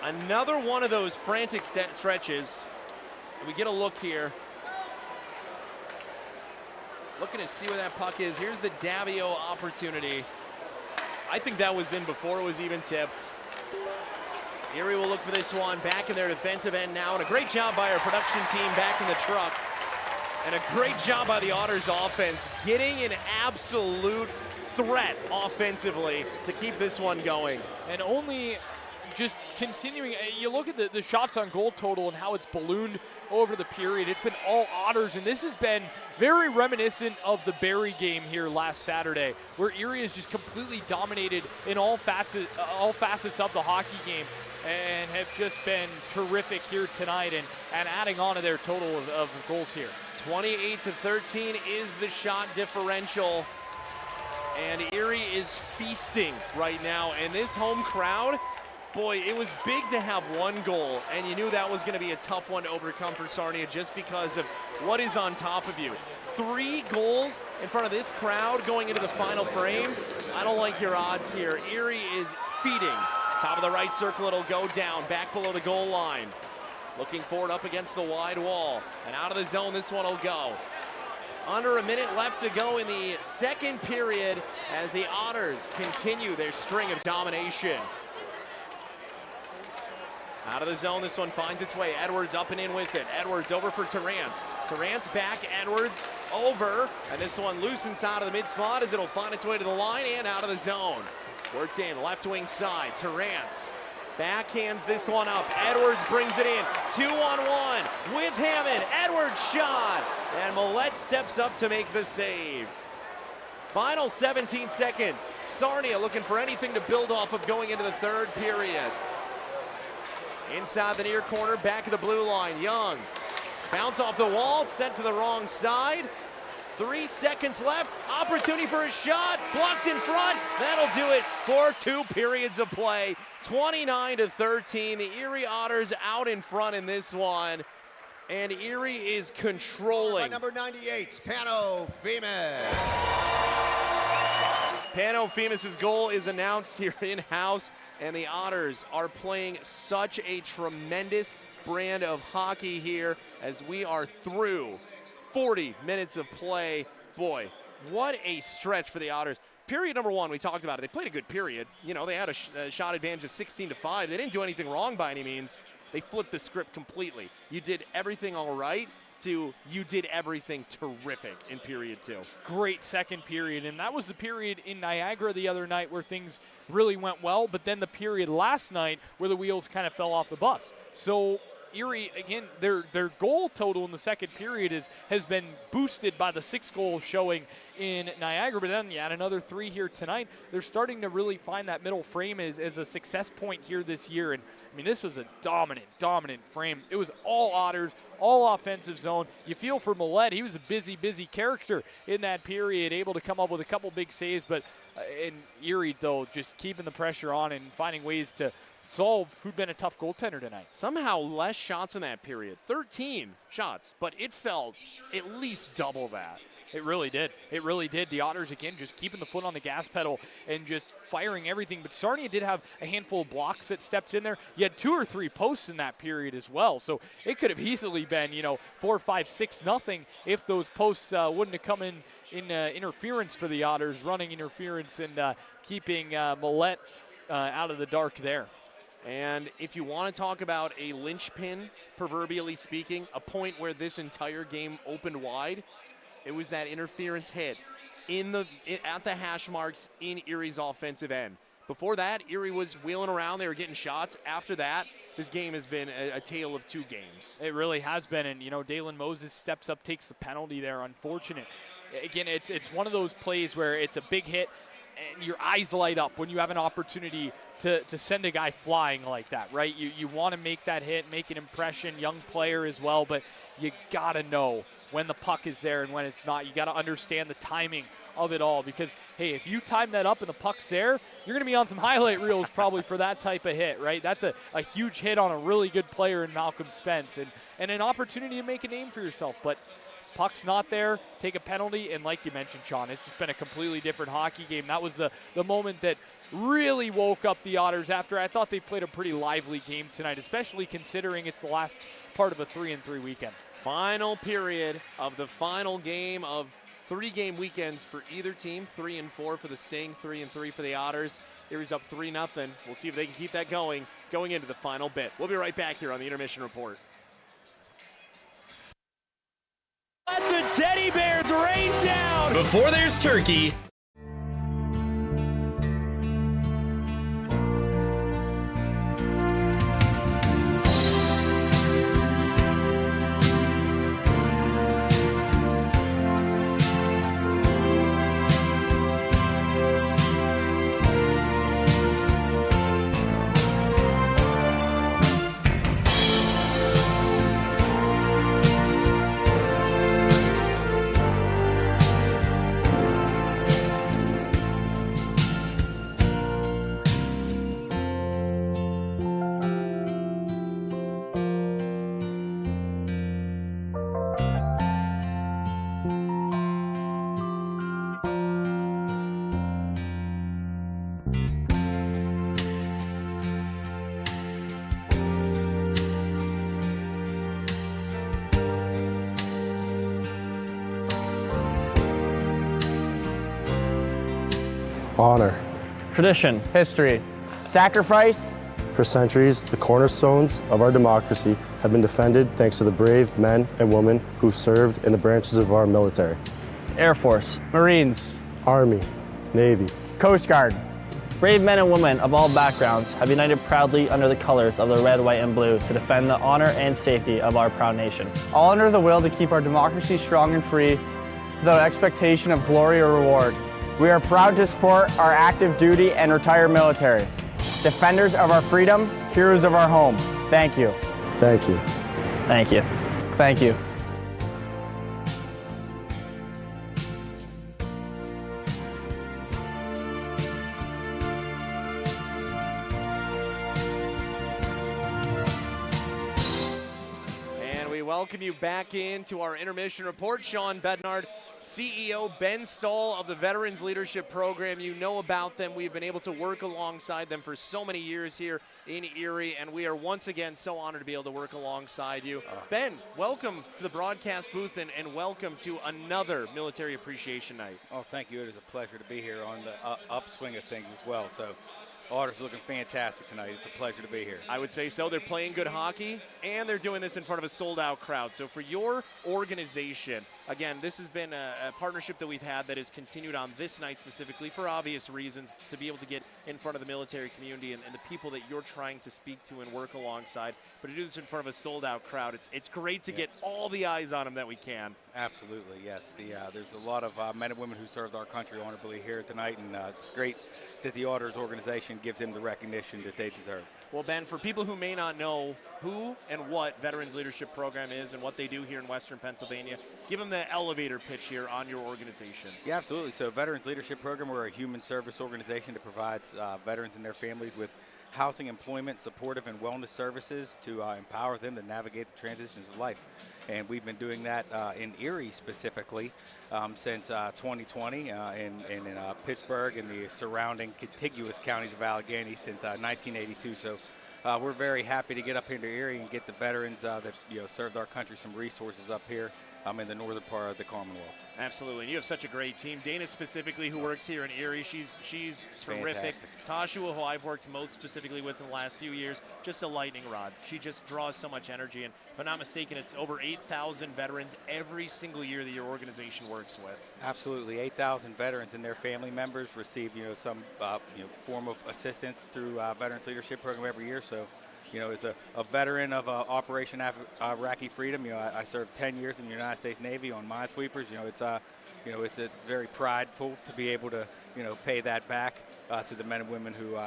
Speaker 1: Another one of those frantic stretches. We get a look here. Looking to see where that puck is. Here's the Davio opportunity. I think that was in before it was even tipped. Erie will look for this one. Back in their defensive end now. And a great job by our production team back in the truck. And a great job by the Otters offense, getting an absolute threat offensively to keep this one going.
Speaker 4: And only just continuing, you look at the shots on goal total and how it's ballooned over the period. It's been all Otters, and this has been very reminiscent of the Barrie game here last Saturday, where Erie has just completely dominated in all facets of the hockey game, and have just been terrific here tonight and adding on to their total of goals here.
Speaker 1: 28-13 is the shot differential, and Erie is feasting right now, and this home crowd, boy, it was big to have one goal, and you knew that was going to be a tough one to overcome for Sarnia just because of what is on top of you. 3 goals in front of this crowd going into the final frame. I don't like your odds here. Erie is feeding. Top of the right circle, it'll go down, back below the goal line. looking for it up against the wide wall. And out of the zone, this one will go. Under a minute left to go in the second period as the Otters continue their string of domination. Out of the zone, this one finds its way. Edwards up and in with it. Edwards over for Terrance. Terrance back, Edwards over. And this one loosens out of the mid-slot as it'll find its way to the line and out of the zone. Worked in, left wing side. Terrance backhands this one up. Edwards brings it in. 2-on-1 with Hammond. Edwards shot. And Millette steps up to make the save. Final 17 seconds. Sarnia looking for anything to build off of going into the third period. Inside the near corner, back of the blue line. Young, bounce off the wall, sent to the wrong side. 3 seconds left, opportunity for a shot, blocked in front. That'll do it for 2 periods of play. 29-13, the Erie Otters out in front in this one. And Erie is controlling.
Speaker 11: By number 98, Pano Femus.
Speaker 1: Pano Femus' goal is announced here in-house, and the Otters are playing such a tremendous brand of hockey here as we are through 40 minutes of play. Boy, what a stretch for the Otters. Period number 1, we talked about it. They played a good period. You know, they had a shot advantage of 16-5. They didn't do anything wrong by any means. They flipped the script completely. You did everything all right to you did everything terrific in period 2.
Speaker 4: Great second period, and that was the period in Niagara the other night where things really went well, but then the period last night where the wheels kind of fell off the bus. So Erie, again, their goal total in the second period has been boosted by the 6 goals showing in Niagara, but then you add another 3 here tonight. They're starting to really find that middle frame as a success point here this year. And I mean, this was a dominant frame. It was all Otters, all offensive zone. You feel for Millette. He was a busy character in that period, able to come up with a couple big saves, but in Erie, though, just keeping the pressure on and finding ways to solve who'd been a tough goaltender tonight.
Speaker 1: Somehow less shots in that period. 13 shots, but it felt at least double that.
Speaker 4: It really did. It really did. The Otters, again, just keeping the foot on the gas pedal and just firing everything. But Sarnia did have a handful of blocks that stepped in there. You had 2 or 3 posts in that period as well. So it could have easily been, 4, 5, 6, nothing if those posts wouldn't have come in interference for the Otters, running interference and keeping Millette out of the dark there.
Speaker 1: And if you want to talk about a linchpin, proverbially speaking, a point where this entire game opened wide, it was that interference hit at the hash marks in Erie's offensive end. Before that, Erie was wheeling around. They were getting shots. After that, this game has been a tale of 2 games.
Speaker 4: It really has been. And, Dalen Moses steps up, takes the penalty there. Unfortunate. Again, it's one of those plays where it's a big hit, and your eyes light up when you have an opportunity to send a guy flying like that, right? You want to make that hit, make an impression, young player as well, but you got to know when the puck is there and when it's not. You got to understand the timing of it all because, hey, if you time that up and the puck's there, you're going to be on some highlight reels probably for that type of hit, right? That's a huge hit on a really good player in Malcolm Spence and an opportunity to make a name for yourself, but puck's not there, take a penalty, and like you mentioned, Sean, it's just been a completely different hockey game. That was the moment that really woke up the Otters after I thought they played a pretty lively game tonight, especially considering it's the last part of a 3-3 weekend.
Speaker 1: Final period of the final game of 3-game weekends for either team, 3-4 for the Sting, 3-3 for the Otters. Erie's up 3-0. We'll see if they can keep that going into the final bit. We'll be right back here on the Intermission Report.
Speaker 6: Let the teddy bears rain down!
Speaker 3: Before there's turkey,
Speaker 15: honor.
Speaker 18: Tradition, history, sacrifice.
Speaker 15: For centuries, the cornerstones of our democracy have been defended thanks to the brave men and women who've served in the branches of our military.
Speaker 18: Air Force, Marines,
Speaker 15: Army, Navy,
Speaker 18: Coast Guard. Brave men and women of all backgrounds have united proudly under the colors of the red, white, and blue to defend the honor and safety of our proud nation. All under the will to keep our democracy strong and free without expectation of glory or reward. We are proud to support our active duty and retired military. Defenders of our freedom, heroes of our home. Thank you.
Speaker 15: Thank you.
Speaker 18: Thank you. Thank you.
Speaker 1: And we welcome you back into our intermission report. Sean Bednard, CEO Ben Stahl of the Veterans Leadership Program. You know about them. We've been able to work alongside them for so many years here in Erie, and we are once again so honored to be able to work alongside you. Ben, welcome to the broadcast booth, and welcome to another Military Appreciation Night.
Speaker 19: Oh, thank you. It is a pleasure to be here on the upswing of things as well. So, Otters looking fantastic tonight. It's a pleasure to be here.
Speaker 1: I would say so. They're playing good hockey, and they're doing this in front of a sold-out crowd. So for your organization, again, this has been a partnership that we've had that has continued on this night specifically for obvious reasons, to be able to get in front of the military community and the people that you're trying to speak to and work alongside. But to do this in front of a sold-out crowd, it's great to get all the eyes on them that we can.
Speaker 19: Absolutely, yes. There's a lot of men and women who served our country honorably here tonight, and it's great that the Otters organization gives them the recognition that they deserve.
Speaker 1: Well, Ben, for people who may not know who and what Veterans Leadership Program is and what they do here in Western Pennsylvania, give them the elevator pitch here on your organization.
Speaker 19: Yeah, absolutely. So Veterans Leadership Program, we're a human service organization that provides veterans and their families with housing, employment, supportive, and wellness services to empower them to navigate the transitions of life. And we've been doing that in Erie specifically since 2020 and in Pittsburgh and the surrounding contiguous counties of Allegheny since 1982. So we're very happy to get up here to Erie and get the veterans that served our country some resources up here in the northern part of the Commonwealth.
Speaker 1: Absolutely, and you have such a great team. Dana specifically, who works here in Erie, she's terrific.
Speaker 19: Fantastic.
Speaker 1: Tasha, who I've worked most specifically with in the last few years, just a lightning rod. She just draws so much energy, and if I'm not mistaken, it's over 8,000 veterans every single year that your organization works with.
Speaker 19: Absolutely, 8,000 veterans and their family members receive some form of assistance through Veterans Leadership Program every year. So, as a veteran of Operation Iraqi Freedom, I served 10 years in the United States Navy on minesweepers. It's a very prideful to be able to pay that back to the men and women who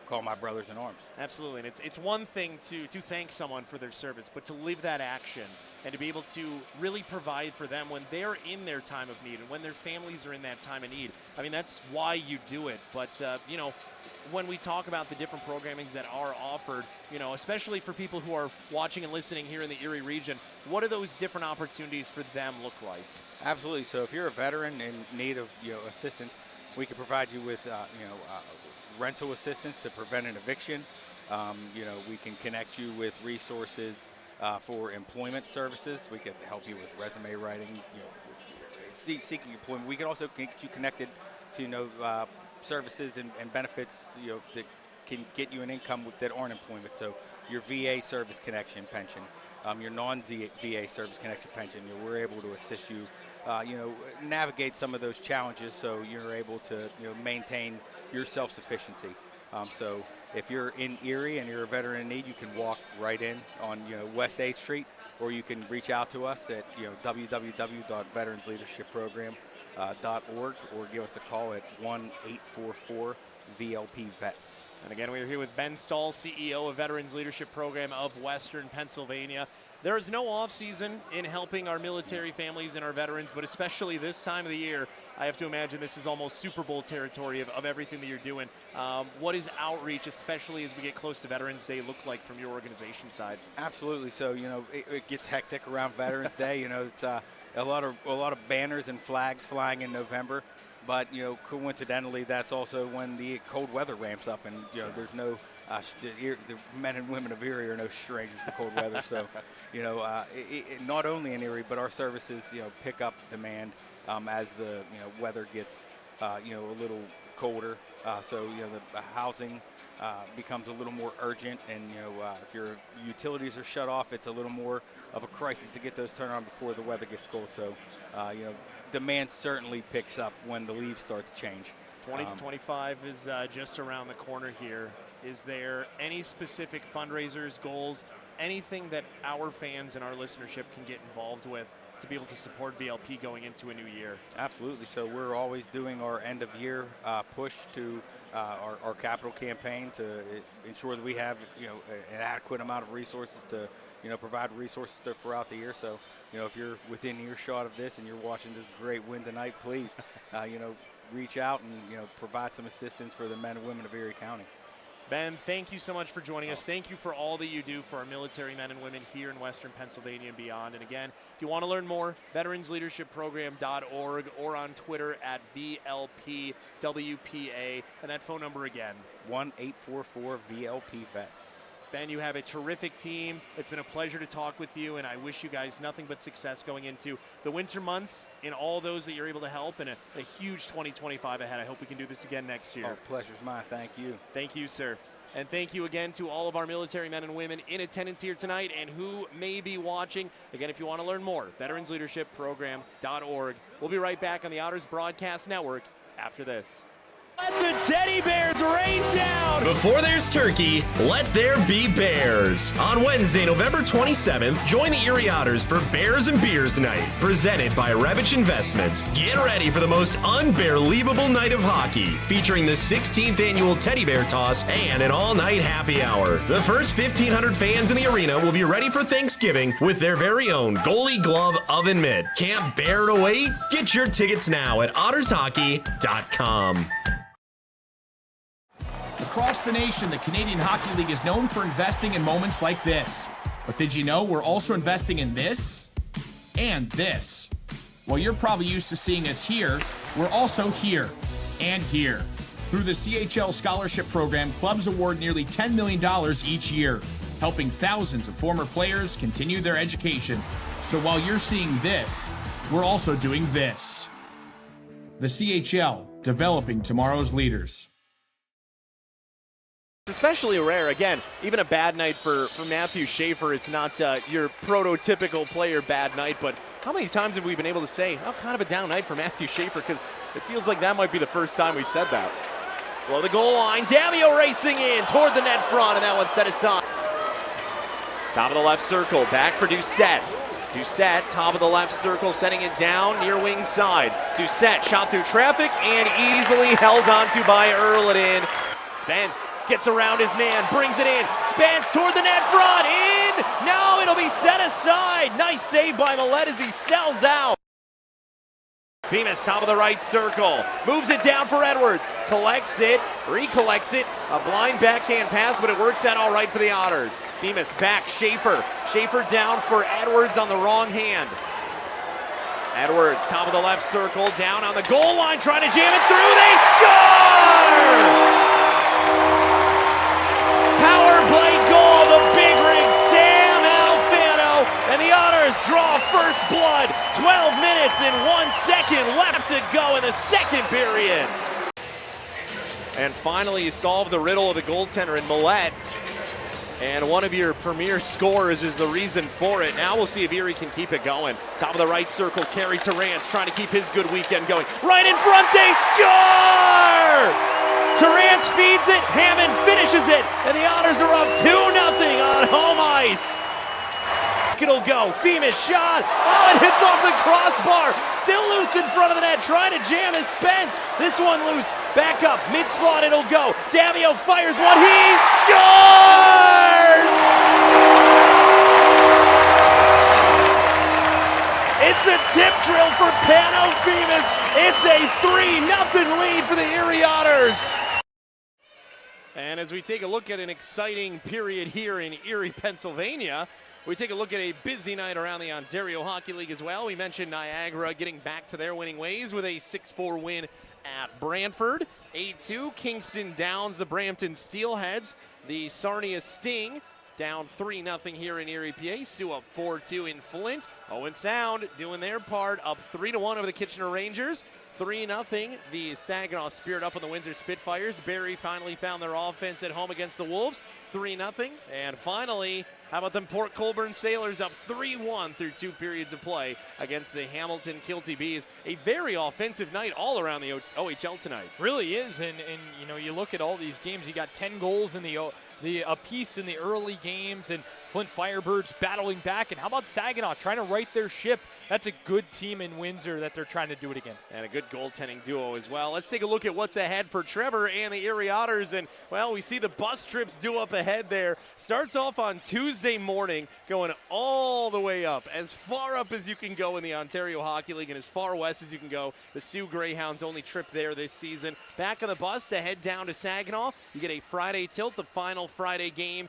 Speaker 19: call my brothers in arms.
Speaker 1: Absolutely, and it's one thing to thank someone for their service, but to live that action and to be able to really provide for them when they're in their time of need and when their families are in that time of need. I mean, that's why you do it. But when we talk about the different programmings that are offered, especially for people who are watching and listening here in the Erie region, what do those different opportunities for them look like?
Speaker 19: Absolutely. So if you're a veteran in need of assistance, we can provide you with rental assistance to prevent an eviction. We can connect you with resources for employment services. We can help you with resume writing, seeking employment. We can also get you connected to services and benefits that can get you an income that aren't employment. So your VA service connection pension, your non-VA service connection pension. We're able to assist you navigate some of those challenges so you're able to maintain your self-sufficiency. So if you're in Erie and you're a veteran in need, you can walk right in on West 8th Street, or you can reach out to us at www.veteransleadershipprogram.org, or give us a call at 1-844-VLP-VETS.
Speaker 1: And again, we are here with Ben Stahl, CEO of Veterans Leadership Program of Western Pennsylvania. There is no off-season in helping our military families and our veterans, but especially this time of the year, I have to imagine this is almost Super Bowl territory of everything that you're doing. What is outreach, especially as we get close to Veterans Day, look like from your organization side?
Speaker 19: Absolutely. So, it gets hectic around Veterans Day. It's a lot of banners and flags flying in November. But, coincidentally, that's also when the cold weather ramps up, and, there's no the men and women of Erie are no strangers to cold weather. So, not only in Erie, but our services, pick up demand as the, weather gets a little colder. So the housing becomes a little more urgent, and if your utilities are shut off, it's a little more of a crisis to get those turned on before the weather gets cold. So demand certainly picks up when the leaves start to change.
Speaker 20: 2025 is just around the corner here. Is there any specific fundraisers, goals, anything that our fans and our listenership can get involved with to be able to support VLP going into a new year?
Speaker 19: Absolutely. So we're always doing our end of year push to our capital campaign to ensure that we have an adequate amount of resources to provide resources throughout the year. So if you're within earshot of this and you're watching this great win tonight, please reach out and provide some assistance for the men and women of Erie County.
Speaker 20: Ben, thank you so much for joining us. Thank you for all that you do for our military men and women here in Western Pennsylvania and beyond. And again, if you want to learn more, veteransleadershipprogram.org or on Twitter at VLPWPA. And that phone number again.
Speaker 19: 1-844-VLP-VETS.
Speaker 20: Ben, you have a terrific team. It's been a pleasure to talk with you, and I wish you guys nothing but success going into the winter months in all those that you're able to help, and a huge 2025 ahead. I hope we can do this again next year.
Speaker 19: Oh, pleasure's mine. Thank you.
Speaker 20: Thank you, sir. And thank you again to all of our military men and women in attendance here tonight and who may be watching. Again, if you want to learn more, veteransleadershipprogram.org. We'll be right back on the Otters Broadcast Network after this.
Speaker 6: Let the teddy bears rain down!
Speaker 1: Before there's turkey, let there be bears. On Wednesday, November 27th, join the Erie Otters for Bears and Beers Night, presented by Revich Investments. Get ready for the most unbelievable night of hockey, featuring the 16th annual Teddy Bear Toss and an all-night happy hour. The first 1,500 fans in the arena will be ready for Thanksgiving with their very own goalie glove oven mitt. Can't bear to wait? Get your tickets now at ottershockey.com.
Speaker 21: Across the nation, the Canadian Hockey League is known for investing in moments like this. But did you know we're also investing in this and this? While you're probably used to seeing us here, we're also here and here. Through the CHL Scholarship Program, clubs award nearly $10 million each year, helping thousands of former players continue their education. So while you're seeing this, we're also doing this. The CHL, developing tomorrow's leaders.
Speaker 20: It's especially rare. Again, even a bad night for Matthew Schaefer. It's not your prototypical player bad night, but how many times have we been able to say, oh, kind of a down night for Matthew Schaefer? Because it feels like that might be the first time we've said that. Below the goal line, Davio racing in toward the net front, and that one set aside. Top of the left circle, back for Doucette. Doucette, top of the left circle, sending it down near wing side. Doucette shot through traffic and easily held onto by Erliden. Spence gets around his man, brings it in. Spence toward the net front, in! No, it'll be set aside. Nice save by Millette as he sells out. Bemis, top of the right circle, moves it down for Edwards, collects it, recollects it, a blind backhand pass, but it works out all right for the Otters. Bemis back, Schaefer down for Edwards on the wrong hand. Edwards, top of the left circle, down on the goal line, trying to jam it through, they score! Power play goal, the big rig, Sam Alfano, and the Otters draw first blood. 12 minutes and 1 second left to go in the second period. And finally, you solve the riddle of the goaltender in Millette. And one of your premier scorers is the reason for it. Now we'll see if Erie can keep it going. Top of the right circle, Kerry Terrance trying to keep his good weekend going. Right in front, they score! Terrance feeds it, Hammond finishes it, and the Otters are up 2-0 on home ice. It'll go, Bemis shot, oh, it hits off the crossbar, still loose in front of the net, trying to jam his Spence. This one loose, back up, mid-slot it'll go. Davio fires one, he scores! It's a tip drill for Pano Bemis. It's a 3-0 lead for the Erie Otters. And as we take a look at an exciting period here in Erie, Pennsylvania, we take a look at a busy night around the Ontario Hockey League as well. We mentioned Niagara getting back to their winning ways with a 6-4 win at Brantford. 8-2, Kingston downs the Brampton Steelheads. The Sarnia Sting down 3-0 here in Erie, PA. Sioux up 4-2 in Flint. Owen Sound doing their part, up 3-1 over the Kitchener Rangers. 3-0. The Saginaw Spirit up on the Windsor Spitfires. Barrie finally found their offense at home against the Wolves. 3-0. And finally, how about them Port Colborne Sailors up 3-1 through 2 periods of play against the Hamilton Kilty Bees. A very offensive night all around the OHL tonight.
Speaker 4: Really is, and you know, you look at all these games, you got 10 goals in a piece in the early games, and Flint Firebirds battling back. And how about Saginaw trying to right their ship? That's a good team in Windsor that they're trying to do it against.
Speaker 20: And a good goaltending duo as well. Let's take a look at what's ahead for Trevor and the Erie Otters. And, well, we see the bus trips due up ahead there. Starts off on Tuesday morning, going all the way up, as far up as you can go in the Ontario Hockey League and as far west as you can go. The Sioux Greyhounds only trip there this season. Back on the bus to head down to Saginaw. You get a Friday tilt, the final Friday game,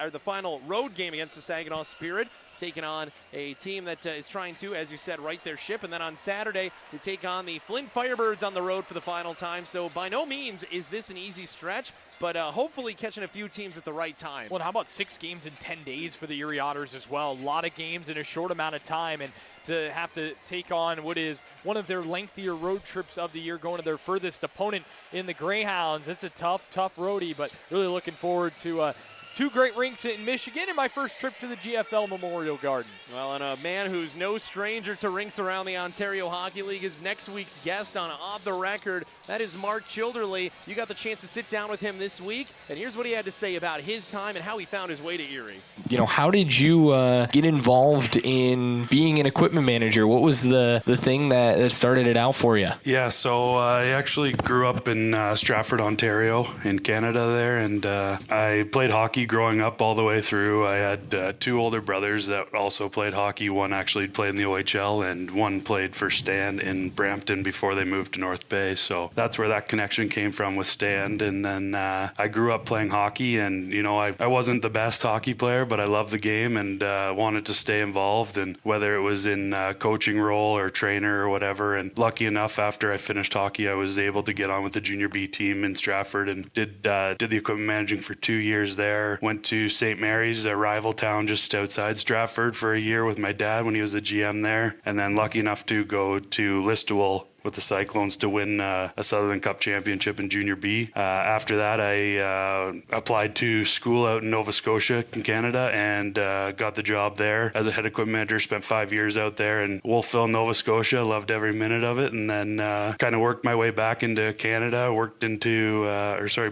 Speaker 20: or the final road game against the Saginaw Spirit, taking on a team that is trying to, as you said, right their ship. And then on Saturday, you take on the Flint Firebirds on the road for the final time. So by no means is this an easy stretch, but hopefully catching a few teams at the right time.
Speaker 4: Well, how about 6 games in 10 days for the Erie Otters as well? A lot of games in a short amount of time, and to have to take on what is one of their lengthier road trips of the year, going to their furthest opponent in the Greyhounds. It's a tough roadie, but really looking forward to 2 great rinks in Michigan and my first trip to the GFL Memorial Gardens.
Speaker 20: Well, and a man who's no stranger to rinks around the Ontario Hockey League is next week's guest on Off the Record. That is Mark Childerley. You got the chance to sit down with him this week, and here's what he had to say about his time and how he found his way to Erie.
Speaker 3: You know, how did you get involved in being an equipment manager? What was the thing that started it out for you?
Speaker 2: Yeah, so I actually grew up in Stratford, Ontario, in Canada there, and I played hockey growing up all the way through. I had 2 older brothers that also played hockey. One actually played in the OHL, and one played for Stan in Brampton before they moved to North Bay. So that's where that connection came from with Stan. And then I grew up playing hockey, and you know, I wasn't the best hockey player, but I loved the game and wanted to stay involved. And whether it was in coaching role or trainer or whatever. And lucky enough, after I finished hockey, I was able to get on with the junior B team in Stratford and did the equipment managing for 2 years there. Went to St. Mary's, a rival town just outside Stratford, for a year with my dad when he was the GM there. And then lucky enough to go to Listowel with the Cyclones to win a Sutherland Cup championship in Junior B. After that, I applied to school out in Nova Scotia in Canada and got the job there as a head equipment manager. Spent 5 years out there in Wolfville, Nova Scotia. Loved every minute of it. And then kind of worked my way back into Canada,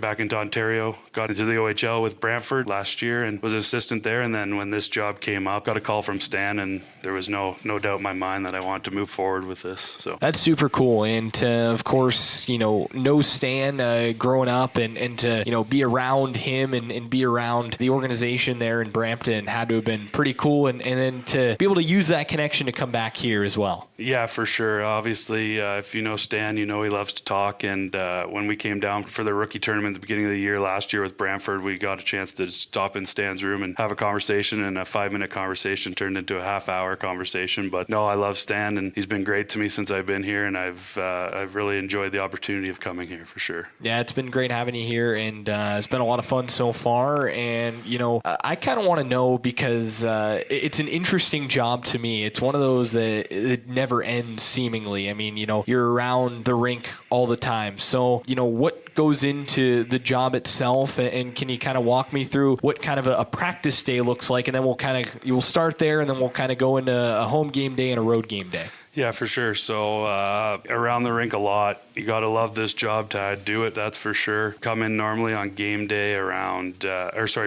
Speaker 2: back into Ontario. Got into the OHL with Brantford last year and was an assistant there. And then when this job came up, got a call from Stan, and there was no doubt in my mind that I wanted to move forward with this. So
Speaker 3: that's super cool. And to, of course, know Stan growing up and to, be around him and be around the organization there in Brampton had to have been pretty cool. And then to be able to use that connection to come back here as well.
Speaker 2: Yeah, for sure. Obviously, if you know Stan, he loves to talk. And when we came down for the rookie tournament at the beginning of the year last year with Brantford, we got a chance to stop in Stan's room and have a conversation, and a 5-minute conversation turned into a half-hour conversation. But no, I love Stan, and he's been great to me since I've been here, and I've really enjoyed the opportunity of coming here for sure.
Speaker 3: Yeah, it's been great having you here, and it's been a lot of fun so far. And I kind of want to know, because it's an interesting job to me. It's one of those that it never ends seemingly. I mean, you're around the rink all the time. So what goes into the job itself, and can you kind of walk me through what kind of a practice day looks like, and then we'll start there, and then we'll kind of go into a home game day and a road game day.
Speaker 2: Yeah, for sure. So around the rink a lot. You got to love this job to do it, that's for sure. Come in normally on game day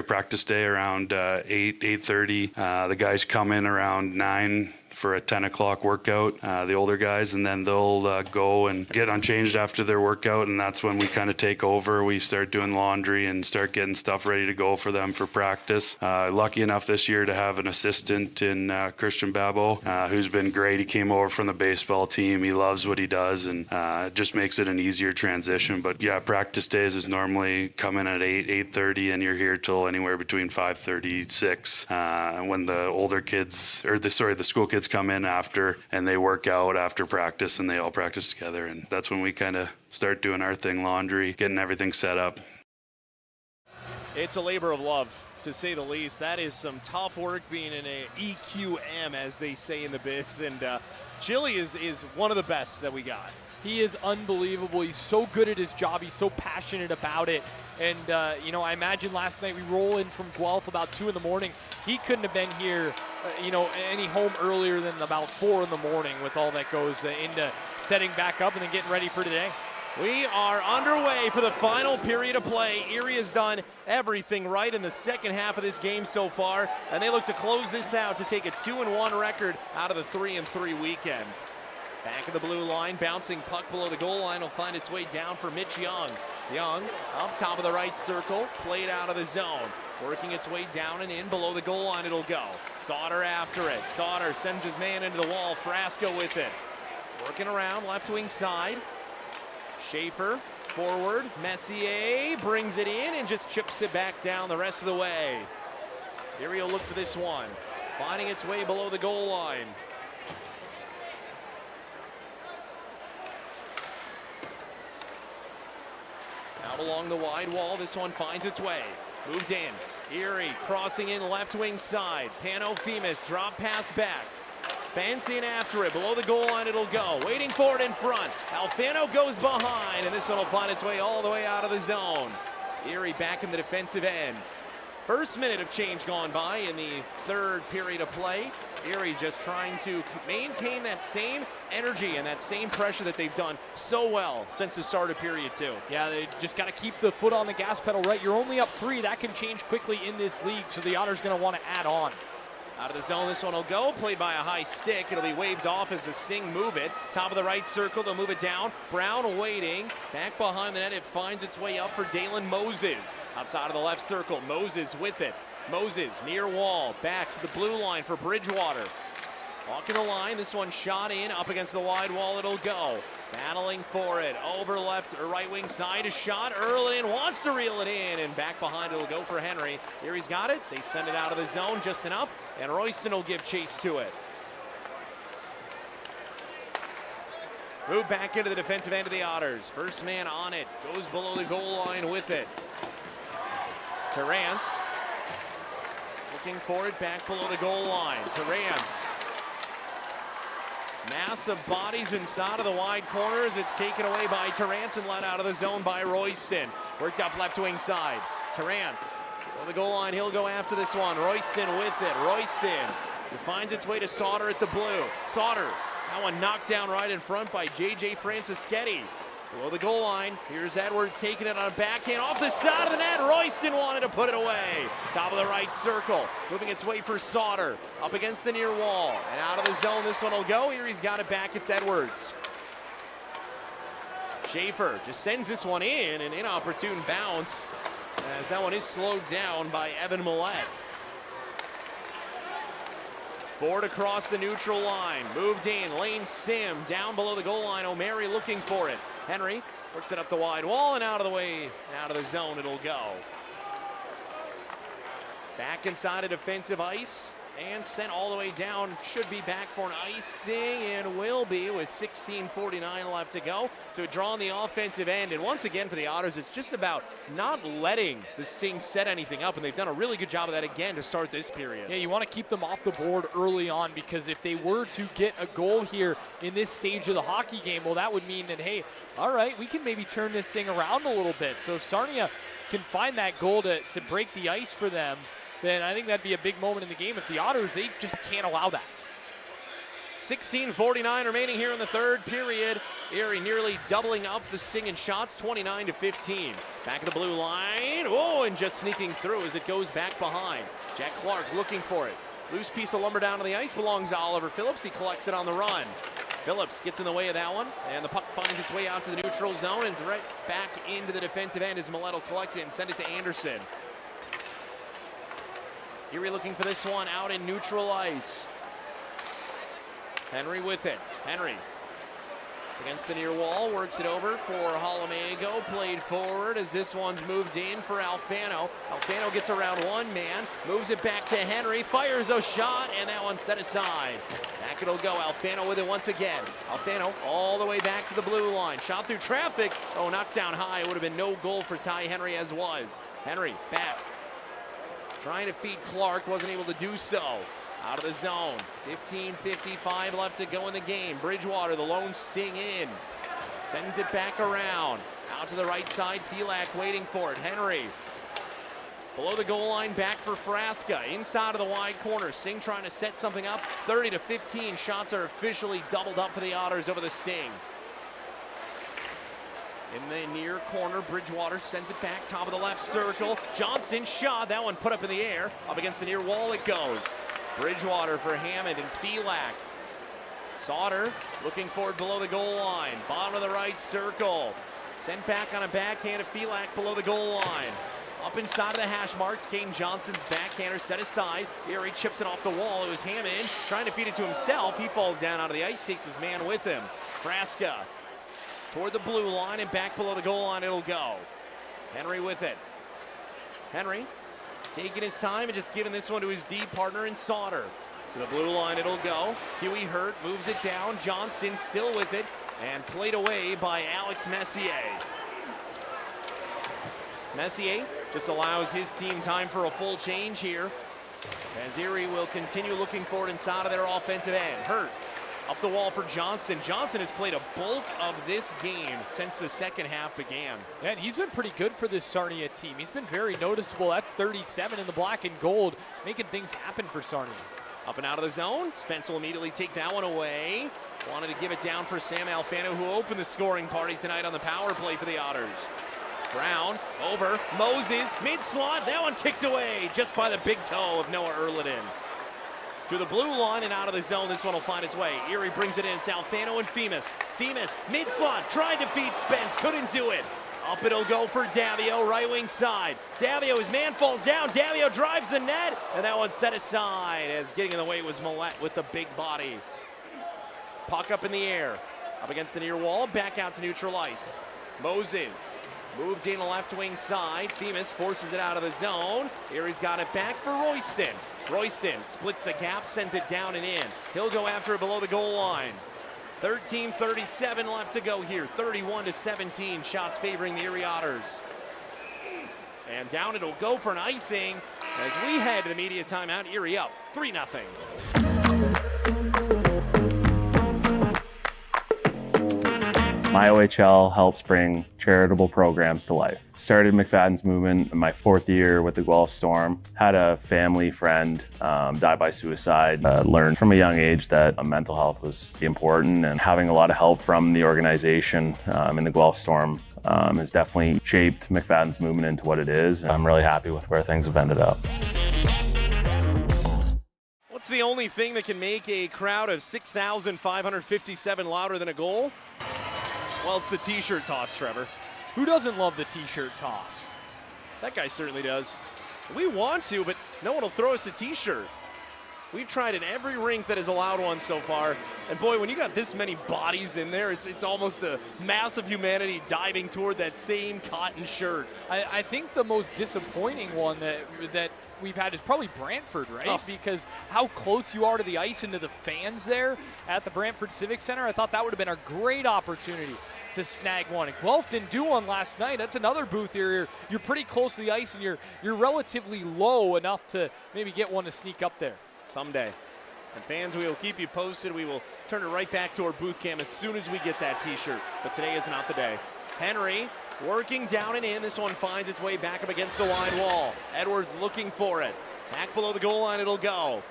Speaker 2: practice day around 8:30. The guys come in around 9 for a 10 o'clock workout, the older guys, and then they'll go and get unchanged after their workout, and that's when we kind of take over. We start doing laundry and start getting stuff ready to go for them for practice. Lucky enough this year to have an assistant in Christian Babo, who's been great. He came over from the baseball team. He loves what he does, and it just makes it an easier transition. But yeah, practice days is normally come in at 8:30, and you're here till anywhere between 5:30, 6. When the older kids, the school kids come in after, and they work out after practice, and they all practice together, and that's when we kind of start doing our thing, laundry, getting everything set up.
Speaker 20: It's a labor of love, to say the least. That is some tough work being in a EQM, as they say in the biz. And Chili is one of the best that we got.
Speaker 4: He is unbelievable. He's so good at his job. He's so passionate about it. And, I imagine last night we roll in from Guelph about 2 in the morning. He couldn't have been here, any home earlier than about 4 in the morning with all that goes into setting back up and then getting ready for today.
Speaker 20: We are underway for the final period of play. Erie has done everything right in the second half of this game so far, and they look to close this out to take a 2-1 record out of the 3-3 weekend. Back of the blue line, bouncing puck below the goal line will find its way down for Mitch Young. Young up top of the right circle, played out of the zone. Working its way down and in below the goal line it'll go. Sauter after it. Sauter sends his man into the wall. Frasco with it. Working around left wing side. Schaefer forward. Messier brings it in and just chips it back down the rest of the way. Erie will look for this one. Finding its way below the goal line. Out along the wide wall, this one finds its way. Moved in. Erie crossing in left wing side. Pano-Femus drop pass back. Spence in after it. Below the goal line it'll go. Waiting for it in front. Alfano goes behind, and this one will find its way all the way out of the zone. Erie back in the defensive end. First minute of change gone by in the third period of play. Erie just trying to maintain that same energy and that same pressure that they've done so well since the start of period 2.
Speaker 4: Yeah, they just got to keep the foot on the gas pedal, right? You're only up 3. That can change quickly in this league, so the Otters going to want to add on.
Speaker 20: Out of the zone, this one will go. Played by a high stick. It'll be waved off as the Sting move it. Top of the right circle, they'll move it down. Brown waiting. Back behind the net, it finds its way up for Dalen Moses. Outside of the left circle, Moses with it. Moses near wall. Back to the blue line for Bridgewater. Walking the line, this one shot in. Up against the wide wall, it'll go. Battling for it. Over left or right wing side. A shot. Erlin wants to reel it in. And back behind it'll go for Henry. Erie's got it. They send it out of the zone just enough. And Royston will give chase to it. Move back into the defensive end of the Otters. First man on it. Goes below the goal line with it. Terrance. Looking for it back below the goal line. Terrance. Massive bodies inside of the wide corners. It's taken away by Terrance and let out of the zone by Royston. Worked up left wing side. Terrance. On the goal line, he'll go after this one. Royston with it. Royston. It finds its way to Sauter at the blue. Sauter. That one knocked down right in front by J.J. Francischetti. Below the goal line, here's Edwards taking it on a backhand off the side of the net. Royston wanted to put it away. Top of the right circle, moving its way for Sauter. Up against the near wall, and out of the zone, this one will go. Erie's got it back, it's Edwards. Schaefer just sends this one in, an inopportune bounce, as that one is slowed down by Evan Millette. Forward across the neutral line, moved in, Lane Sim, down below the goal line, O'Mary looking for it. Henry works it up the wide wall and out of the way, out of the zone it'll go. Back inside a defensive ice and sent all the way down. Should be back for an icing and will be with 16:49 left to go. So draw on the offensive end. And once again for the Otters, it's just about not letting the Sting set anything up. And they've done a really good job of that again to start this period.
Speaker 4: Yeah, you want to keep them off the board early on, because if they were to get a goal here in this stage of the hockey game, well, that would mean that, hey, all right, we can maybe turn this thing around a little bit. So if Sarnia can find that goal to break the ice for them, then I think that'd be a big moment in the game. If the Otters, they just can't allow that.
Speaker 20: 16:49 remaining here in the third period. Erie nearly doubling up the Sting in shots, 29-15. Back of the blue line. Oh, and just sneaking through as it goes back behind. Jack Clark looking for it. Loose piece of lumber down to the ice belongs to Oliver Phillips. He collects it on the run. Phillips gets in the way of that one, and the puck finds its way out to the neutral zone and right back into the defensive end as Millette will collect it and send it to Anderson. Erie looking for this one out in neutral ice. Henry with it. Henry
Speaker 1: Against the near wall, works it over for Holomego, played forward as this one's moved in for Alfano. Alfano gets around one man, moves it back to Henry, fires a shot, and that one's set aside. Back it'll go, Alfano with it once again. Alfano all the way back to the blue line, shot through traffic. Oh, knocked down high, it would have been no goal for Ty Henry as was. Henry back, trying to feed Clark, wasn't able to do so. Out of the zone, 15:55 left to go in the game. Bridgewater, the lone sting in. Sends it back around. Out to the right side, Felak waiting for it. Henry, below the goal line, back for Frasca. Inside of the wide corner, Sting trying to set something up. 30-15, shots are officially doubled up for the Otters over the Sting. In the near corner, Bridgewater sends it back, top of the left circle. Johnson shot, that one put up in the air. Up against the near wall it goes. Bridgewater for Hammond and Felak. Sauter looking forward below the goal line. Bottom of the right circle. Sent back on a backhand to Felak below the goal line. Up inside of the hash marks, Caden Johnson's backhander set aside. Erie chips it off the wall. It was Hammond trying to feed it to himself. He falls down onto the ice, takes his man with him. Frasca toward the blue line and back below the goal line it'll go. Henry with it. Henry taking his time and just giving this one to his D partner in Sauter. To the blue line it'll go. Huey Hurt moves it down. Johnston still with it and played away by Alex Messier. Messier just allows his team time for a full change here as Erie will continue looking forward inside of their offensive end. Hurt up the wall for Johnston. Johnson has played a bulk of this game since the second half began.
Speaker 4: Yeah, and he's been pretty good for this Sarnia team. He's been very noticeable. That's 37 in the black and gold, making things happen for Sarnia.
Speaker 1: Up and out of the zone. Spence will immediately take that one away. Wanted to give it down for Sam Alfano, who opened the scoring party tonight on the power play for the Otters. Brown over, Moses, mid-slot, that one kicked away just by the big toe of Noah Erliden. To the blue line and out of the zone, this one will find its way. Erie brings it in, it's Alfano and Femus. Femus, mid-slot, tried to feed Spence, couldn't do it. Up it'll go for Davio, right wing side. Davio, his man falls down, Davio drives the net, and that one's set aside as getting in the way was Millette with the big body. Puck up in the air, up against the near wall, back out to neutral ice. Moses moved in left wing side. Femus forces it out of the zone. Erie's got it back for Royston. Royston splits the gap, sends it down and in. He'll go after it below the goal line. 13:37 left to go here. 31-17, shots favoring the Erie Otters. And down it'll go for an icing as we head to the media timeout. Erie up 3-0.
Speaker 5: My OHL helps bring charitable programs to life. Started McFadden's movement in my 4th year with the Guelph Storm. Had a family friend die by suicide. Learned from a young age that mental health was important, and having a lot of help from the organization in the Guelph Storm has definitely shaped McFadden's movement into what it is. I'm really happy with where things have ended up.
Speaker 1: What's the only thing that can make a crowd of 6,557 louder than a goal? Well, it's the t-shirt toss, Trevor.
Speaker 4: Who doesn't love the t-shirt toss?
Speaker 1: That guy certainly does. We want to, but no one will throw us a t-shirt. We've tried in every rink that has allowed one so far. And boy, when you got this many bodies in there, it's almost a mass of humanity diving toward that same cotton shirt.
Speaker 4: I think the most disappointing one that we've had is probably Brantford, right?
Speaker 1: Oh.
Speaker 4: Because how close you are to the ice and to the fans there at the Brantford Civic Center. I thought that would have been a great opportunity to snag one. And Guelph didn't do one last night. That's another booth here. You're pretty close to the ice and you're relatively low enough to maybe get one to sneak up there.
Speaker 1: Someday. And fans, we will keep you posted. We will turn it right back to our booth cam as soon as we get that t-shirt. But today is not the day. Henry working down and in. This one finds its way back up against the wide wall. Edwards looking for it. Back below the goal line it'll go.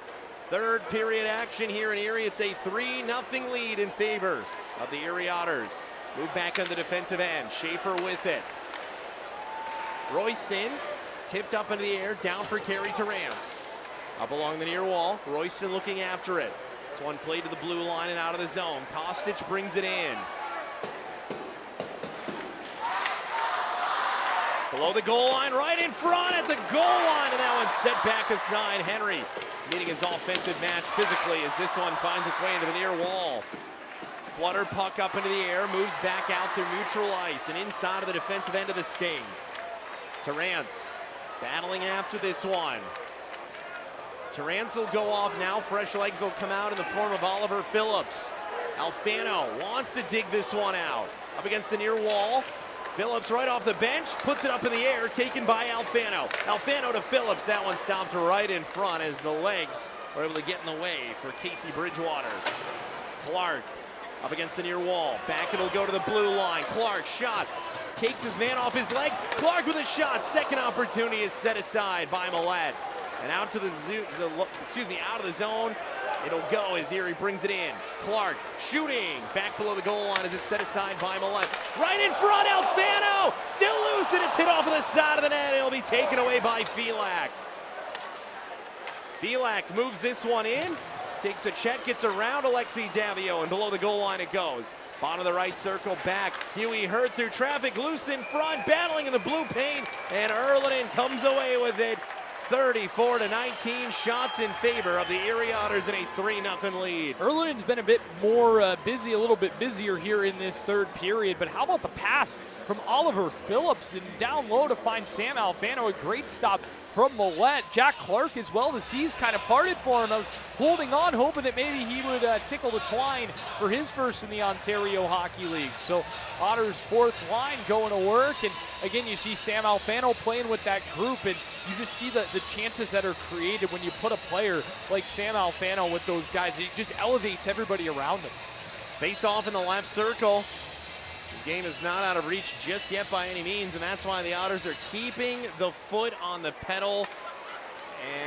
Speaker 1: Third period action here in Erie. It's a 3-0 lead in favor of the Erie Otters. Move back on the defensive end. Schaefer with it. Royston tipped up into the air. Down for Kerry Terrance. Up along the near wall, Royston looking after it. This one played to the blue line and out of the zone. Kostic brings it in. Below the goal line, right in front at the goal line, and that one's set back aside. Henry meeting his offensive match physically as this one finds its way into the near wall.
Speaker 20: Flutter puck up into the air, moves back out through neutral ice and inside of the defensive end of the Sting. Terrance battling after this one. Terrance will go off now. Fresh legs will come out in the form of Oliver Phillips. Alfano wants to dig this one out. Up against the near wall. Phillips right off the bench, puts it up in the air, taken by Alfano. Alfano to Phillips. That one stopped right in front as the legs were able to get in the way for Casey Bridgewater. Clark up against the near wall. Back it'll go to the blue line. Clark shot. Takes his man off his legs. Clark with a shot. Second opportunity is set aside by Millette. And out to out of the zone. It'll go as Erie brings it in. Clark shooting back below the goal line as it's set aside by Millette. Right in front, Alfano! Still loose, and it's hit off of the side of the net. It'll be taken away by Felak. Felak moves this one in. Takes a check, gets around Alexi Davio, and below the goal line it goes. Bottom of the right circle, back. Huey Hurt through traffic, loose in front, battling in the blue paint, and Erlinen comes away with it. 34-19, shots in favor of the Erie Otters in a 3-0 lead.
Speaker 4: Erlinen's been a bit more busy, a little bit busier here in this third period, but how about the pass from Oliver Phillips and down low to find Sam Alfano, a great stop from Millette. Jack Clark as well, the seas kind of parted for him. I was holding on, hoping that maybe he would tickle the twine for his first in the Ontario Hockey League. So Otters' fourth line going to work, and again, you see Sam Alfano playing with that group, and you just see the chances that are created when you put a player like Sam Alfano with those guys. It just elevates everybody around them.
Speaker 20: Face off in the left circle. This game is not out of reach just yet by any means, and that's why the Otters are keeping the foot on the pedal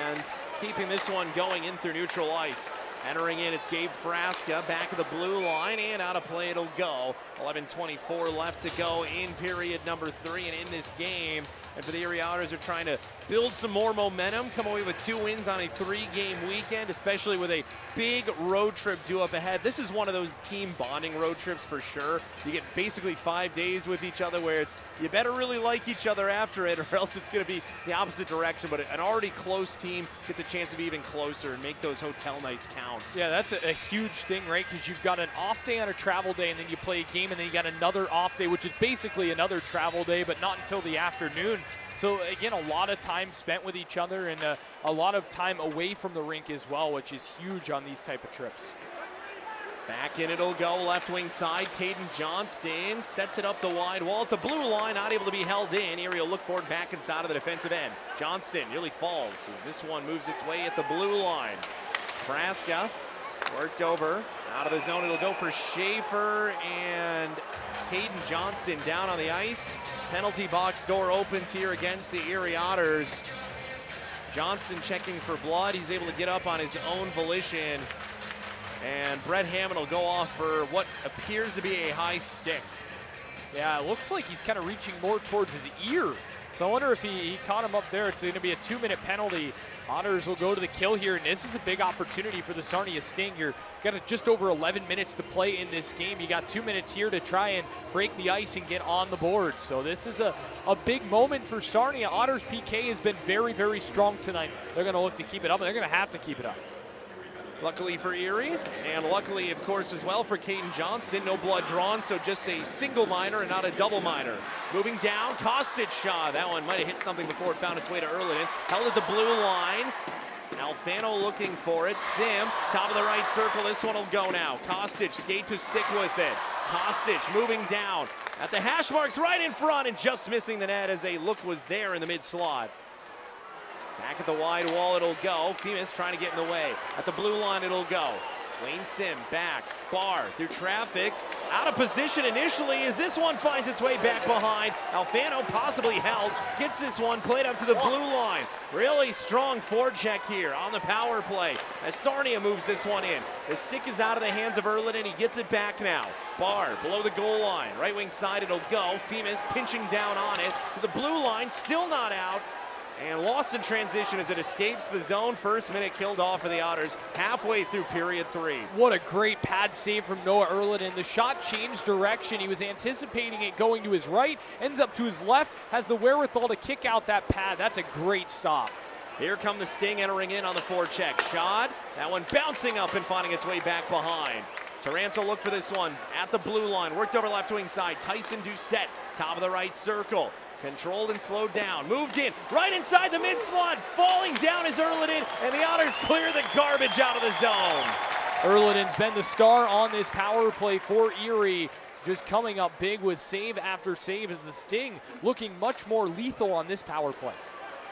Speaker 20: and keeping this one going in through neutral ice. Entering in, it's Gabe Frasca back of the blue line, and out of play it'll go. 11:24 left to go in period number 3, and in this game. And for the Erie Otters, are trying to build some more momentum, come away with 2 wins on a 3-game weekend, especially with a big road trip due up ahead. This is one of those team bonding road trips for sure. You get basically 5 days with each other where it's, you better really like each other after it, or else it's going to be the opposite direction. But an already close team gets a chance to be even closer and make those hotel nights count.
Speaker 4: Yeah, that's a huge thing, right? Because you've got an off day on a travel day, and then you play a game, and then you got another off day, which is basically another travel day, but not until the afternoon. So again, a lot of time spent with each other, and a lot of time away from the rink as well, which is huge on these type of trips.
Speaker 20: Back in it'll go, left wing side. Caden Johnston sets it up the wide wall at the blue line, not able to be held in. Erie will look for it back inside of the defensive end. Johnston nearly falls as this one moves its way at the blue line. Frasca worked over, out of the zone. It'll go for Schaefer, and Caden Johnston down on the ice. Penalty box door opens here against the Erie Otters. Johnston checking for blood. He's able to get up on his own volition. And Brett Hammond will go off for what appears to be a high stick.
Speaker 4: Yeah, it looks like he's kind of reaching more towards his ear. So I wonder if he caught him up there. It's going to be a 2-minute penalty. Otters will go to the kill here, and this is a big opportunity for the Sarnia Sting. You've got just over 11 minutes to play in this game. You got 2 minutes here to try and break the ice and get on the board. So this is a big moment for Sarnia. Otters PK has been very, very strong tonight. They're going to look to keep it up, and they're going to have to keep it up.
Speaker 20: Luckily for Erie, and luckily, of course, as well for Caden Johnston. No blood drawn, so just a single minor and not a double minor. Moving down, Kostic shot. That one might have hit something before it found its way to Erlinen. Held at the blue line. Alfano looking for it. Sim, top of the right circle. This one will go now. Kostic skate to stick with it. Kostic moving down at the hash marks right in front and just missing the net as a look was there in the mid slot. Back at the wide wall, it'll go. Femus trying to get in the way. At the blue line, it'll go. Wayne Sim back. Barr through traffic. Out of position initially as this one finds its way back behind. Alfano possibly held. Gets this one played up to the blue line. Really strong forecheck here on the power play as Sarnia moves this one in. The stick is out of the hands of Erlinen. He gets it back now. Barr below the goal line. Right wing side, it'll go. Femus pinching down on it to the blue line. Still not out. And lost in transition as it escapes the zone. First minute killed off for the Otters halfway through period 3.
Speaker 4: What a great pad save from Noah Erlinen. The shot changed direction. He was anticipating it going to his right, ends up to his left, has the wherewithal to kick out that pad. That's a great stop.
Speaker 20: Here come the Sting entering in on the forecheck. Shot, that one bouncing up and finding its way back behind. Taranto look for this one at the blue line. Worked over left wing side. Tyson Doucette, top of the right circle. Controlled and slowed down. Moved in. Right inside the mid-slot. Falling down is Erliden, and the Otters clear the garbage out of the zone.
Speaker 4: Erliden's been the star on this power play for Erie. Just coming up big with save after save as the Sting looking much more lethal on this power play.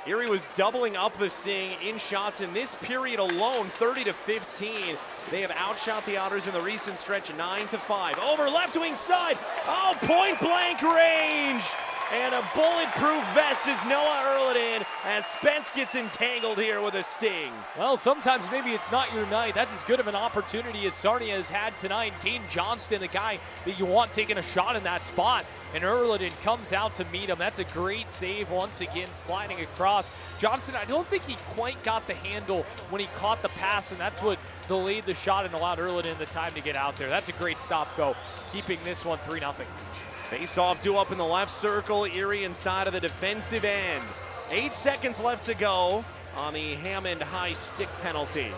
Speaker 20: Erie was doubling up the Sting in shots in this period alone, 30-15. They have outshot the Otters in the recent stretch, 9-5. Over left wing side. Oh, point blank range. And a bulletproof vest is Noah Erliden as Spence gets entangled here with a Sting.
Speaker 4: Well, sometimes maybe it's not your night. That's as good of an opportunity as Sarnia has had tonight. Kane Johnston, the guy that you want taking a shot in that spot. And Erliden comes out to meet him. That's a great save once again, sliding across. Johnston, I don't think he quite got the handle when he caught the pass, and that's what delayed the shot and allowed Erliden the time to get out there. That's a great stop, though, keeping this one 3-0.
Speaker 20: Face-off due up in the left circle. Erie inside of the defensive end. 8 seconds left to go on the Hammond high stick penalty.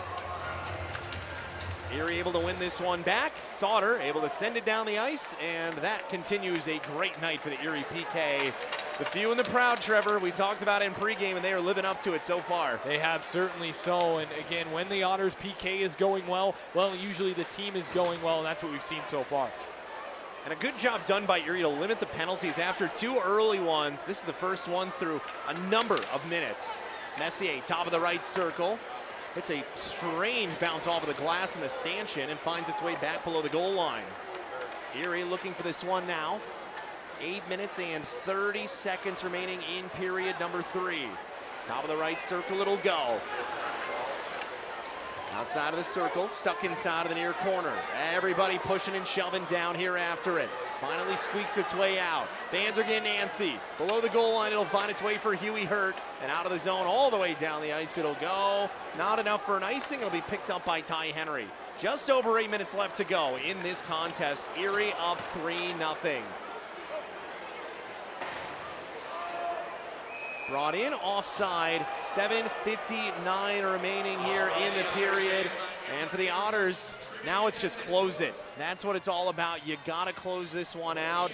Speaker 20: Erie able to win this one back. Sauter able to send it down the ice, and that continues a great night for the Erie PK. The few and the proud, Trevor, we talked about it in pregame, and they are living up to it so far.
Speaker 4: They have certainly so, and again, when the Otters PK is going well, usually the team is going well, and that's what we've seen so far.
Speaker 20: And a good job done by Erie to limit the penalties after 2 early ones. This is the first one through a number of minutes. Messier, top of the right circle. Hits a strange bounce off of the glass in the stanchion and finds its way back below the goal line. Erie looking for this one now. 8 minutes and 30 seconds remaining in period number 3. Top of the right circle, it'll go. Outside of the circle, stuck inside of the near corner. Everybody pushing and shoving down here after it. Finally squeaks its way out. Fans are getting antsy. Below the goal line, it'll find its way for Huey Hurt. And out of the zone, all the way down the ice, it'll go. Not enough for an icing. It'll be picked up by Ty Henry. Just over 8 minutes left to go in this contest. Erie up 3-0. Brought in offside, 7:59 remaining here in the period. And for the Otters, now it's just close it. That's what it's all about. You gotta close this one out.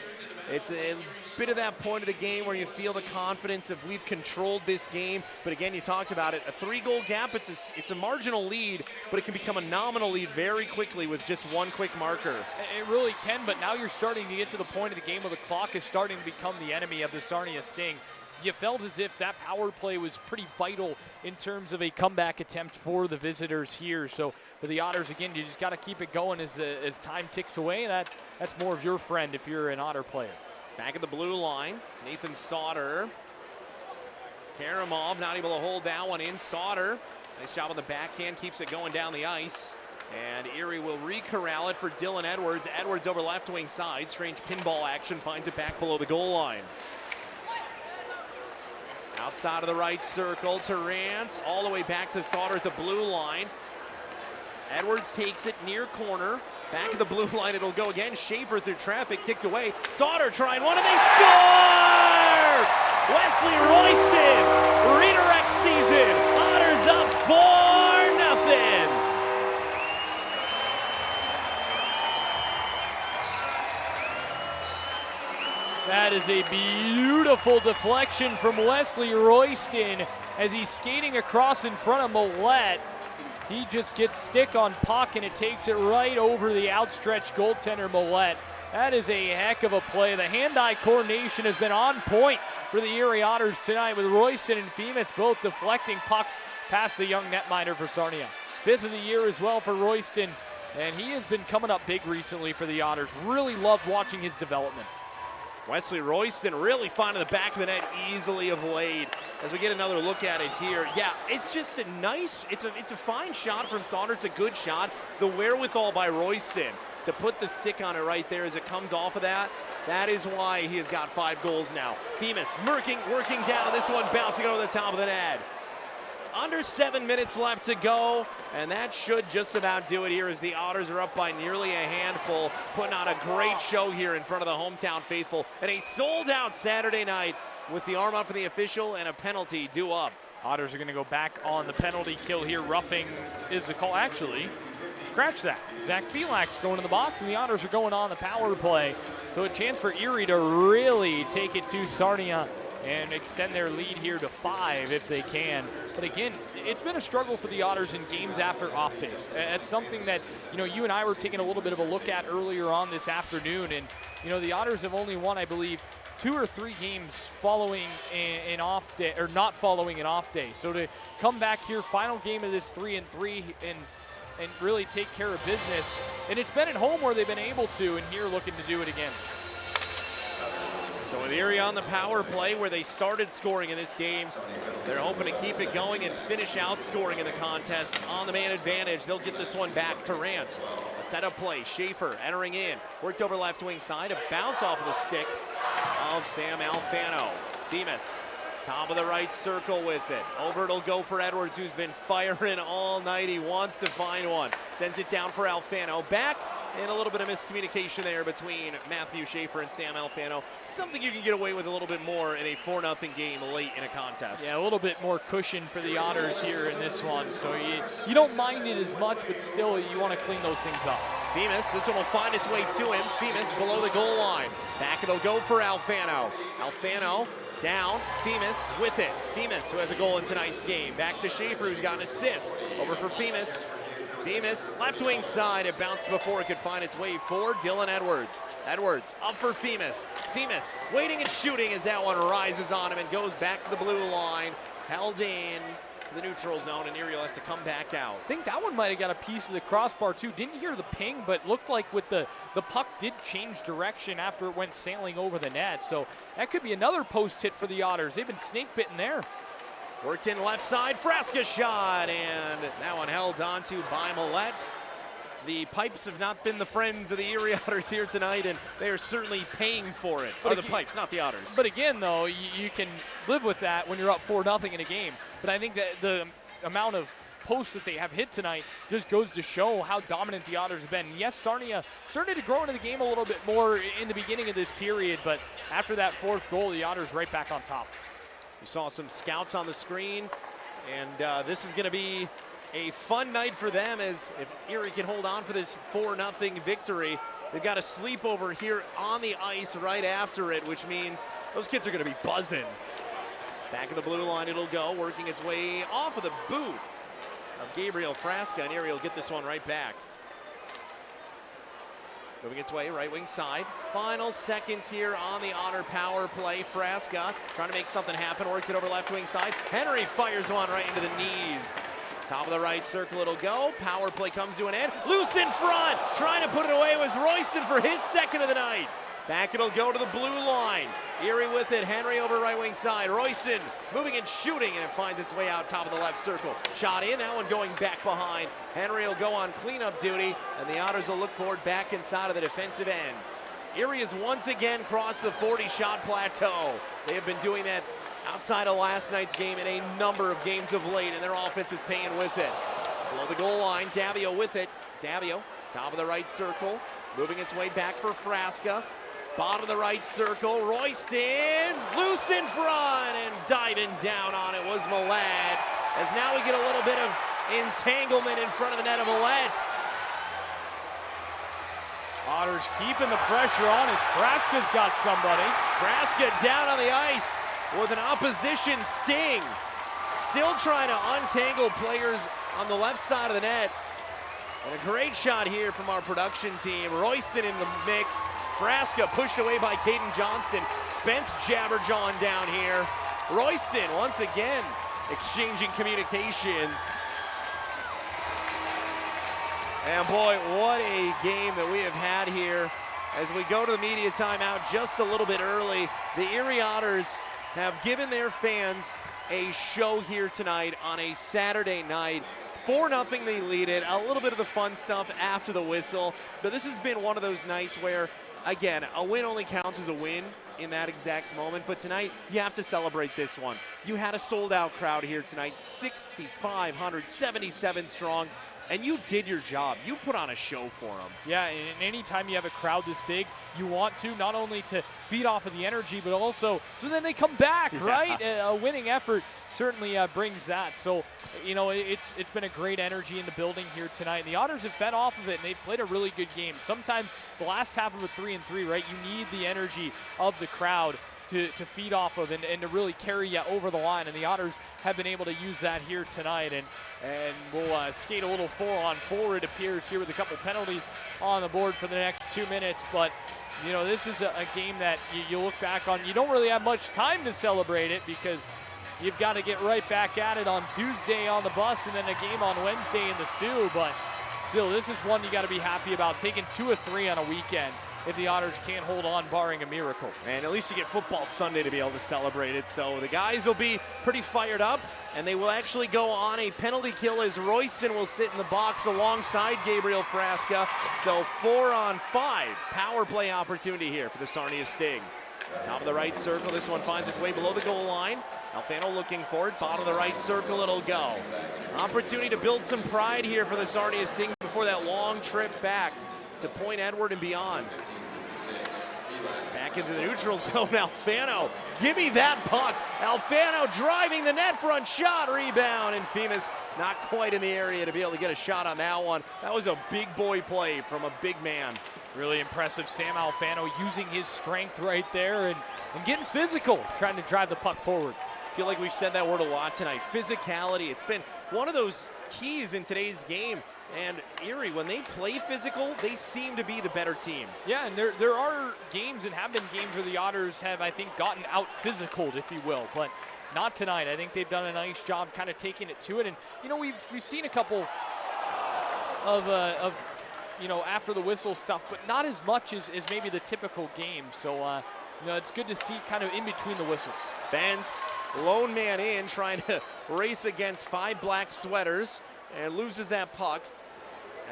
Speaker 20: It's a bit of that point of the game where you feel the confidence of we've controlled this game. But again, you talked about it, a 3-goal gap, it's a marginal lead, but it can become a nominal lead very quickly with just one quick marker.
Speaker 4: It really can, but now you're starting to get to the point of the game where the clock is starting to become the enemy of the Sarnia Sting. You felt as if that power play was pretty vital in terms of a comeback attempt for the visitors here. So for the Otters, again, you just got to keep it going as time ticks away. That's more of your friend if you're an Otter player.
Speaker 20: Back at the blue line, Nathan Sauter. Karamov not able to hold that one in. Sauter, nice job on the backhand, keeps it going down the ice. And Erie will re-corral it for Dylan Edwards. Edwards over left wing side. Strange pinball action, finds it back below the goal line. Outside of the right circle, Terrance all the way back to Sauter at the blue line. Edwards takes it near corner. Back at the blue line, it'll go again. Schaefer through traffic, kicked away. Sauter trying one, and they score! Wesley Royston, redirect season. Otters up 4-0.
Speaker 4: That is a beautiful deflection from Wesley Royston as he's skating across in front of Millette. He just gets stick on puck and it takes it right over the outstretched goaltender Millette. That is a heck of a play. The hand-eye coordination has been on point for the Erie Otters tonight with Royston and Femus both deflecting pucks past the young netminder for Sarnia. 5th of the year as well for Royston, and he has been coming up big recently for the Otters. Really loved watching his development.
Speaker 20: Wesley Royston really finding the back of the net easily of late. As we get another look at it here, yeah, it's just a nice, it's a fine shot from Sauter. It's a good shot. The wherewithal by Royston to put the stick on it right there as it comes off of that. That is why he has got 5 goals now. Femus working down. This one bouncing over the top of the net. Under 7 minutes left to go, and that should just about do it here as the Otters are up by nearly a handful, putting on a great show here in front of the hometown faithful, and a sold-out Saturday night with the arm out for the official and a penalty due up.
Speaker 4: Otters are going to go back on the penalty kill here. Roughing is the call. Actually, scratch that. Zach Felix going to the box, and the Otters are going on the power play. So a chance for Erie to really take it to Sarnia and extend their lead here to 5 if they can. But again, it's been a struggle for the Otters in games after off days. That's something that, you and I were taking a little bit of a look at earlier on this afternoon. And, the Otters have only won, I believe, 2 or 3 games following an off day, or not following an off day. So to come back here, final game of this 3-3 and really take care of business. And it's been at home where they've been able to, and here looking to do it again.
Speaker 20: So with Erie on the power play where they started scoring in this game, they're hoping to keep it going and finish out scoring in the contest. On the man advantage, they'll get this one back to Rance. A setup play, Schaefer entering in, worked over left wing side, a bounce off of the stick of Sam Alfano. Demas, top of the right circle with it. Over it'll go for Edwards, who's been firing all night. He wants to find one. Sends it down for Alfano. Back. And a little bit of miscommunication there between Matthew Schaefer and Sam Alfano. Something you can get away with a little bit more in a 4-0 game late in a contest.
Speaker 4: Yeah, a little bit more cushion for the Otters here in this one. So you don't mind it as much, but still you want to clean those things up.
Speaker 20: Themis, this one will find its way to him. Themis below the goal line. Back it'll go for Alfano. Alfano down, Themis with it. Themis, who has a goal in tonight's game. Back to Schaefer, who's got an assist. Over for Themis. Themis, left wing side, it bounced before it could find its way for Dylan Edwards. Edwards up for Themis. Themis waiting and shooting as that one rises on him and goes back to the blue line. Held in to the neutral zone, and Erie will have to come back out.
Speaker 4: I think that one might have got a piece of the crossbar too. Didn't hear the ping, but looked like with the puck did change direction after it went sailing over the net. So that could be another post hit for the Otters. They've been snake bitten there.
Speaker 20: Worked in left side, Frasca shot, and that one held onto by Millette. The pipes have not been the friends of the Erie Otters here tonight, and they are certainly paying for it. Or the pipes, not the Otters.
Speaker 4: But again, though, you can live with that when you're up 4-0 in a game. But I think that the amount of posts that they have hit tonight just goes to show how dominant the Otters have been. Yes, Sarnia started to grow into the game a little bit more in the beginning of this period, but after that 4th goal, the Otters right back on top.
Speaker 20: We saw some scouts on the screen, and this is going to be a fun night for them as if Erie can hold on for this 4-0 victory. They've got a sleepover here on the ice right after it, which means those kids are going to be buzzing. Back of the blue line it'll go, working its way off of the boot of Gabriel Frasca, and Erie will get this one right back. Moving its way, right wing side. Final seconds here on the Otter power play. Frasca trying to make something happen, works it over left wing side. Henry fires one right into the knees. Top of the right circle it'll go. Power play comes to an end. Loose in front, trying to put it away was Royston for his 2nd of the night. Back it'll go to the blue line. Erie with it, Henry over right wing side. Royston moving and shooting, and it finds its way out top of the left circle. Shot in, that one going back behind. Henry will go on cleanup duty, and the Otters will look for it back inside of the defensive end. Erie has once again crossed the 40-shot plateau. They have been doing that outside of last night's game in a number of games of late, and their offense is paying with it. Below the goal line, Davio with it. Davio, top of the right circle, moving its way back for Frasca. Bottom of the right circle, Royston, loose in front, and diving down on it was Millette. As now we get a little bit of entanglement in front of the net of Millette.
Speaker 4: Otters keeping the pressure on as Frasca's got somebody.
Speaker 20: Frasca down on the ice with an opposition sting. Still trying to untangle players on the left side of the net. And a great shot here from our production team. Royston in the mix. Frasca pushed away by Caden Johnston. Spence Jabberjaw down here. Royston once again exchanging communications. And boy, what a game that we have had here. As we go to the media timeout just a little bit early, the Erie Otters have given their fans a show here tonight on a Saturday night. 4-0 they lead it. A little bit of the fun stuff after the whistle. But this has been one of those nights where, again, a win only counts as a win in that exact moment. But tonight, you have to celebrate this one. You had a sold-out crowd here tonight, 6,577 strong. and you did your job. You put on a show for them.
Speaker 4: Yeah, and anytime you have a crowd this big, you want to not only to feed off of the energy, but also so then they come back, right? A winning effort certainly brings that. So, you know, it's been a great energy in the building here tonight. The Otters have fed off of it, and they've played a really good game. Sometimes the last half of a 3-3, right, you need the energy of the crowd to feed off of and to really carry you over the line. And the Otters have been able to use that here tonight. And we'll skate a little 4-on-4, it appears, here with a couple penalties on the board for the next 2 minutes. But, you know, this is a game that you look back on. You don't really have much time to celebrate it because you've got to get right back at it on Tuesday on the bus and then a game on Wednesday in the Sioux. But still, this is one you got to be happy about, taking 2 of 3 on a weekend if the Otters can't hold on, barring a miracle.
Speaker 20: And at least you get football Sunday to be able to celebrate it. So the guys will be pretty fired up, and they will actually go on a penalty kill as Royston will sit in the box alongside Gabriel Frasca. So 4-on-5 power play opportunity here for the Sarnia Sting. Top of the right circle, this one finds its way below the goal line. Alfano looking for it, bottom of the right circle, it'll go. Opportunity to build some pride here for the Sarnia Sting before that long trip back to Point Edward and beyond. Back into the neutral zone, Alfano. Give me that puck. Alfano driving the net front shot, rebound, and Femus not quite in the area to be able to get a shot on that one. That was a big boy play from a big man.
Speaker 4: Really impressive, Sam Alfano using his strength right there and getting physical, trying to drive the puck forward.
Speaker 20: I feel like we've said that word a lot tonight. Physicality, it's been one of those keys in today's game. And Erie, when they play physical, they seem to be the better team.
Speaker 4: Yeah, and there are games and have been games where the Otters have, I think, gotten out physicaled, if you will, but not tonight. I think they've done a nice job kind of taking it to it. And, you know, we've seen a couple of you know, after the whistle stuff, but not as much as maybe the typical game. So, you know, it's good to see kind of in between the whistles.
Speaker 20: Spence, lone man in, trying to race against 5 black sweaters and loses that puck.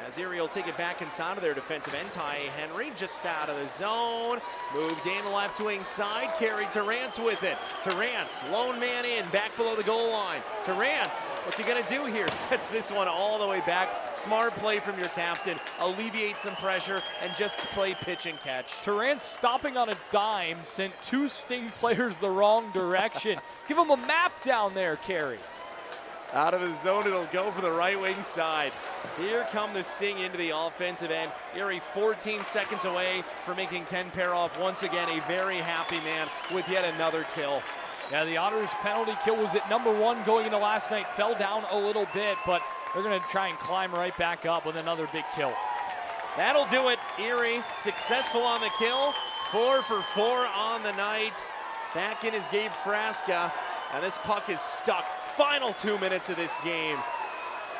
Speaker 20: As Erie will take it back inside of their defensive end. Ty Henry just out of the zone. Moved in left wing side. Carried Terrance with it. Terrance, lone man in, back below the goal line. Terrance, what's he going to do here? Sets this one all the way back. Smart play from your captain. Alleviate some pressure and just play pitch and catch.
Speaker 4: Terrance stopping on a dime sent 2 Sting players the wrong direction. Give him a map down there, Carey.
Speaker 20: Out of the zone, it'll go for the right wing side. Here come the Sting into the offensive end. Erie 14 seconds away from making Ken Peroff once again a very happy man with yet another kill.
Speaker 4: Yeah, the Otters penalty kill was at number 1 going into last night. Fell down a little bit, but they're going to try and climb right back up with another big kill.
Speaker 20: That'll do it. Erie successful on the kill. 4 for 4 on the night. Back in is Gabe Frasca, and this puck is stuck. Final 2 minutes of this game.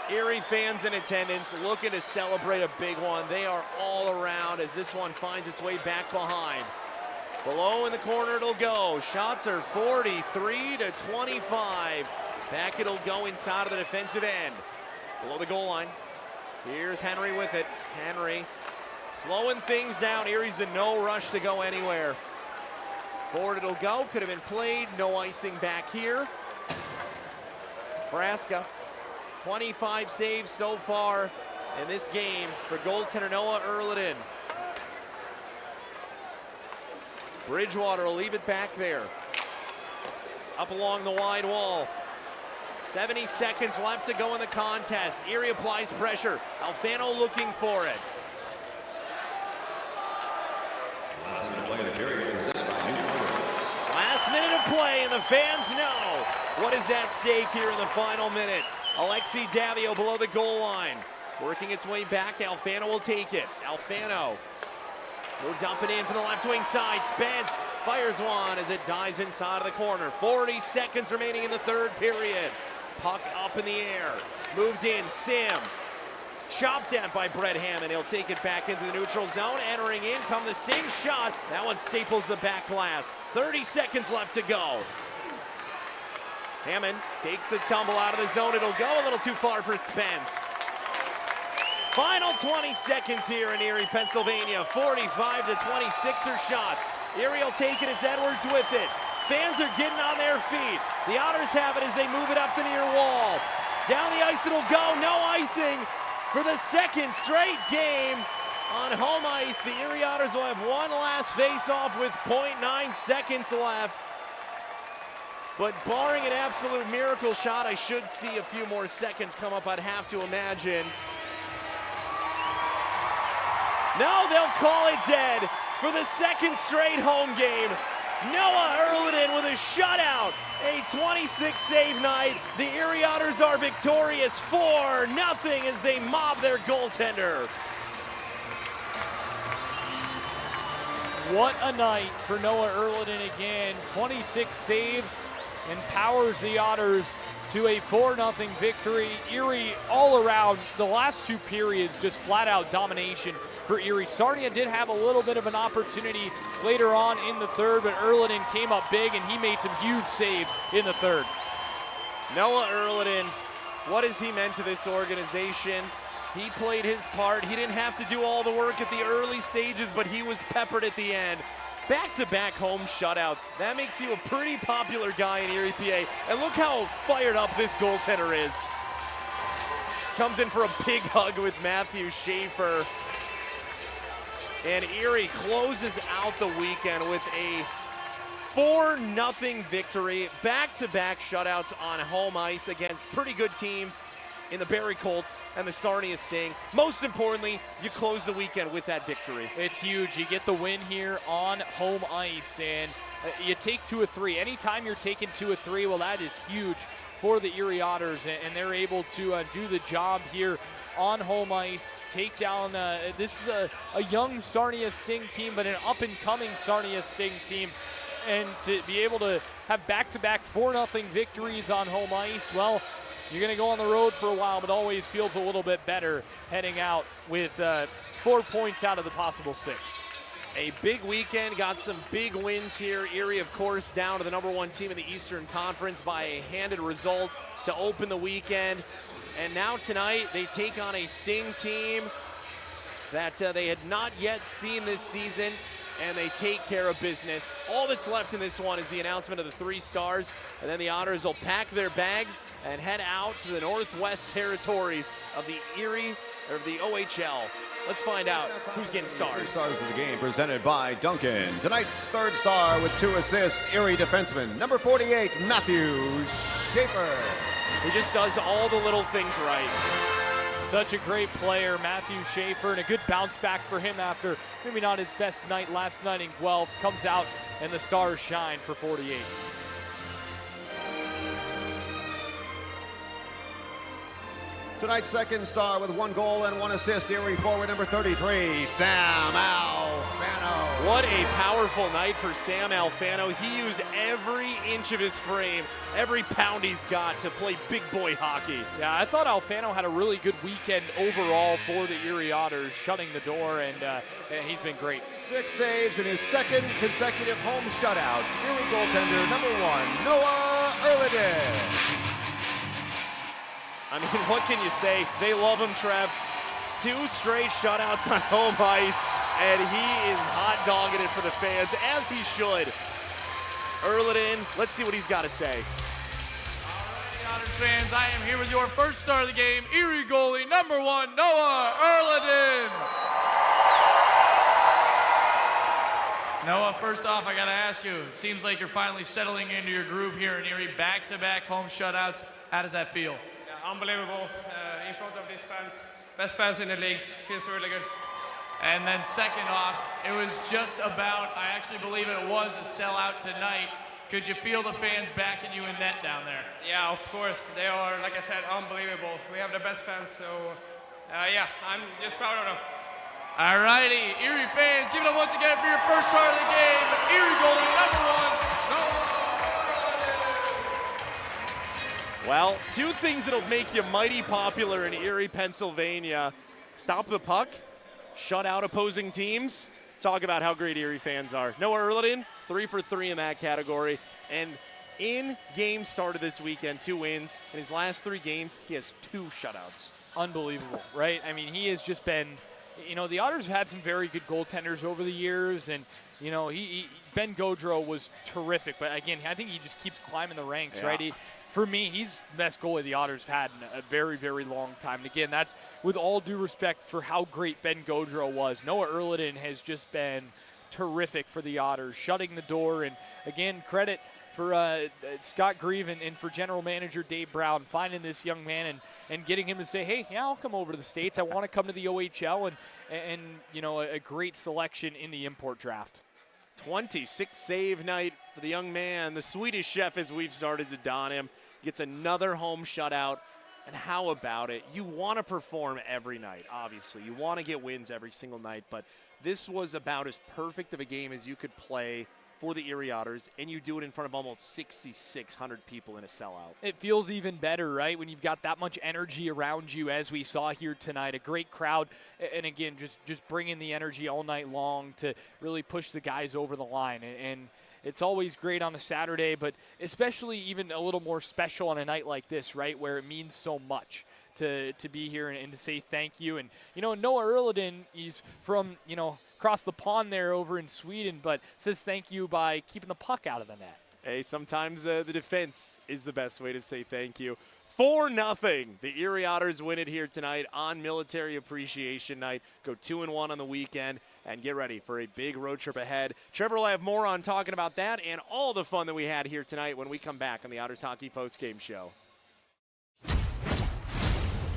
Speaker 20: Erie fans in attendance looking to celebrate a big one. They are all around as this one finds its way back behind. Below in the corner it'll go. Shots are 43-25. Back it'll go inside of the defensive end. Below the goal line. Here's Henry with it. Henry slowing things down. Erie's in no rush to go anywhere. Forward it'll go. Could have been played. No icing back here. Frasca, 25 saves so far in this game for goaltender Noah Erliden. Bridgewater will leave it back there. Up along the wide wall. 70 seconds left to go in the contest. Erie applies pressure. Alfano looking for it. Last minute of play, and the fans know what is at stake here in the final minute. Alexi Davio below the goal line. Working its way back, Alfano will take it. Alfano will dump it in from the left wing side. Spence fires one as it dies inside of the corner. 40 seconds remaining in the third period. Puck up in the air. Moved in, Sim. Chopped at by Brett Hammond. He'll take it back into the neutral zone. Entering in, come the Sting shot. That one staples the back glass. 30 seconds left to go. Hammond takes a tumble out of the zone. It'll go a little too far for Spence. Final 20 seconds here in Erie, Pennsylvania. 45 to 26er shots. Erie will take it as Edwards with it. Fans are getting on their feet. The Otters have it as they move it up the near wall. Down the ice it'll go. No icing. for the second straight game on home ice. The Erie Otters will have one last face-off with 0.9 seconds left. But barring an absolute miracle shot, I should see a few more seconds come up, I'd have to imagine. No, they'll call it dead for the second straight home game. Noah Erliden with a shutout, a 26-save night. The Erie Otters are victorious 4-0 as they mob their goaltender.
Speaker 4: What a night for Noah Erliden again. 26 saves and powers the Otters to a 4-0 victory. Erie all around, the last two periods, just flat out domination for Erie. Sarnia did have a little bit of an opportunity later on in the third, but Erliden came up big and he made some huge saves in the third.
Speaker 20: Noah Erliden, what has he meant to this organization? He played his part. He didn't have to do all the work at the early stages, but he was peppered at the end. Back-to-back home shutouts. That makes you a pretty popular guy in Erie, PA. And look how fired up this goaltender is. Comes in for a big hug with Matthew Schaefer. And Erie closes out the weekend with a 4-0 victory. Back-to-back shutouts on home ice against pretty good teams in the Barrie Colts and the Sarnia Sting. Most importantly, you close the weekend with that victory.
Speaker 4: It's huge. You get the win here on home ice, and you take 2 of 3. Anytime you're taking 2 of 3, well, that is huge for the Erie Otters, and they're able to do the job here on home ice, take down, this is a young Sarnia Sting team, but an up-and-coming Sarnia Sting team. And to be able to have back-to-back 4-0 victories on home ice, well, you're going to go on the road for a while, but always feels a little bit better heading out with 4 points out of the possible 6.
Speaker 20: A big weekend, got some big wins here. Erie, of course, down to the #1 team in the Eastern Conference by a handed result to open the weekend. And now tonight, they take on a Sting team that they had not yet seen this season, and they take care of business. All that's left in this one is the announcement of the 3 stars, and then the Otters will pack their bags and head out to the Northwest Territories of the Erie, or the OHL. Let's find out who's getting stars.
Speaker 11: Stars of the game presented by Duncan. Tonight's third star with 2 assists, Erie defenseman, number 48, Matthew Schaefer.
Speaker 20: He just does all the little things right.
Speaker 4: Such a great player, Matthew Schaefer, and a good bounce back for him after maybe not his best night last night in Guelph. Comes out and the stars shine for 48.
Speaker 11: Tonight's second star with 1 goal and 1 assist, Erie forward number 33, Sam Alfano.
Speaker 20: What a powerful night for Sam Alfano. He used every inch of his frame, every pound he's got to play big boy hockey.
Speaker 4: Yeah, I thought Alfano had a really good weekend overall for the Erie Otters, shutting the door, and he's been great.
Speaker 11: 6 saves in his second consecutive home shutouts. Erie goaltender number 1, Noah Erliden.
Speaker 20: I mean, what can you say? They love him, Trev. 2 straight shutouts on home ice, and he is hot dogging it for the fans, as he should. Erliden, let's see what he's got to say.
Speaker 8: Alrighty, Otters fans, I am here with your first star of the game, Erie goalie number 1, Noah Erliden. Noah, first off, I gotta ask you, it seems like you're finally settling into your groove here in Erie, back-to-back home shutouts. How does that feel?
Speaker 22: Unbelievable in front of these fans, best fans in the league. Feels really good.
Speaker 8: And then second off, it was just about, I actually believe it was a sellout tonight. Could you feel the fans backing you in net down there?
Speaker 22: Yeah, of course. They are, like I said, unbelievable. We have the best fans, so yeah, I'm just proud of them.
Speaker 8: All righty, Erie fans, give it up once again for your first star of the game, Erie goalie number 1, Noah.
Speaker 20: Well, 2 things that'll make you mighty popular in Erie, Pennsylvania. Stop the puck, shut out opposing teams. Talk about how great Erie fans are. Noah Erliden, 3 for 3 in that category. And in game started this weekend, 2 wins. In his last 3 games, he has 2 shutouts.
Speaker 4: Unbelievable, right? I mean, he has just been, you know, the Otters have had some very good goaltenders over the years, and, you know, Ben Gaudreau was terrific, but again, I think he just keeps climbing the ranks,
Speaker 20: Yeah.
Speaker 4: right? for me, he's the best goalie the Otters have had in a very, very long time. And again, that's with all due respect for how great Ben Gaudreau was. Noah Erliden has just been terrific for the Otters, shutting the door. And again, credit for Scott Grieve and for general manager Dave Brown finding this young man and getting him to say, hey, yeah, I'll come over to the States. I want to come to the OHL and you know, a great selection in the import draft.
Speaker 20: 26 save night for the young man, the Swedish chef, as we've started to don him. Gets another home shutout. And how about it? You want to perform every night, obviously. You want to get wins every single night, but this was about as perfect of a game as you could play for the Erie Otters, and you do it in front of almost 6,600 people in a sellout.
Speaker 4: It feels even better, right, when you've got that much energy around you, as we saw here tonight. A great crowd, and again, just bringing the energy all night long to really push the guys over the line. And it's always great on a Saturday, but especially even a little more special on a night like this, right, where it means so much to be here and to say thank you. And, you know, Noah Erliden, he's from, you know, across the pond there over in Sweden, but says thank you by keeping the puck out of the net.
Speaker 20: Hey, sometimes the defense is the best way to say thank you. 4-0. The Erie Otters win it here tonight on Military Appreciation Night. Go 2-1 on the weekend and get ready for a big road trip ahead. Trevor will have more on talking about that and all the fun that we had here tonight when we come back on the Otters Hockey Postgame Show.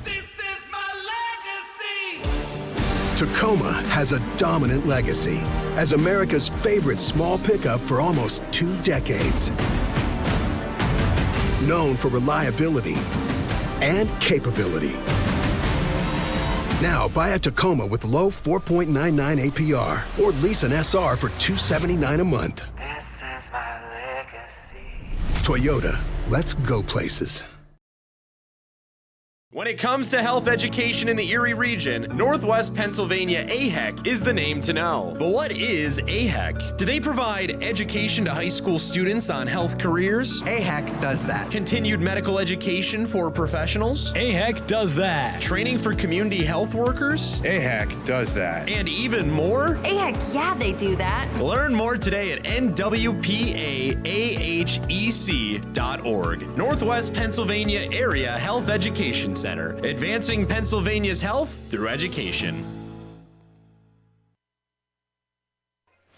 Speaker 6: This is my legacy.
Speaker 9: Tacoma has a dominant legacy as America's favorite small pickup for almost 2 decades. Known for reliability and capability. Now buy a Tacoma with low 4.99 APR or lease an SR for $279 a month.
Speaker 6: This is my legacy.
Speaker 9: Toyota, let's go places.
Speaker 1: When it comes to health education in the Erie region, Northwest Pennsylvania AHEC is the name to know. But what is AHEC? Do they provide education to high school students on health careers?
Speaker 10: AHEC does that.
Speaker 1: Continued medical education for professionals?
Speaker 3: AHEC does that.
Speaker 1: Training for community health workers?
Speaker 23: AHEC does that.
Speaker 1: And even more?
Speaker 24: AHEC, yeah, they do that.
Speaker 1: Learn more today at nwpaahec.org. Northwest Pennsylvania Area Health Education Center, advancing Pennsylvania's health through education.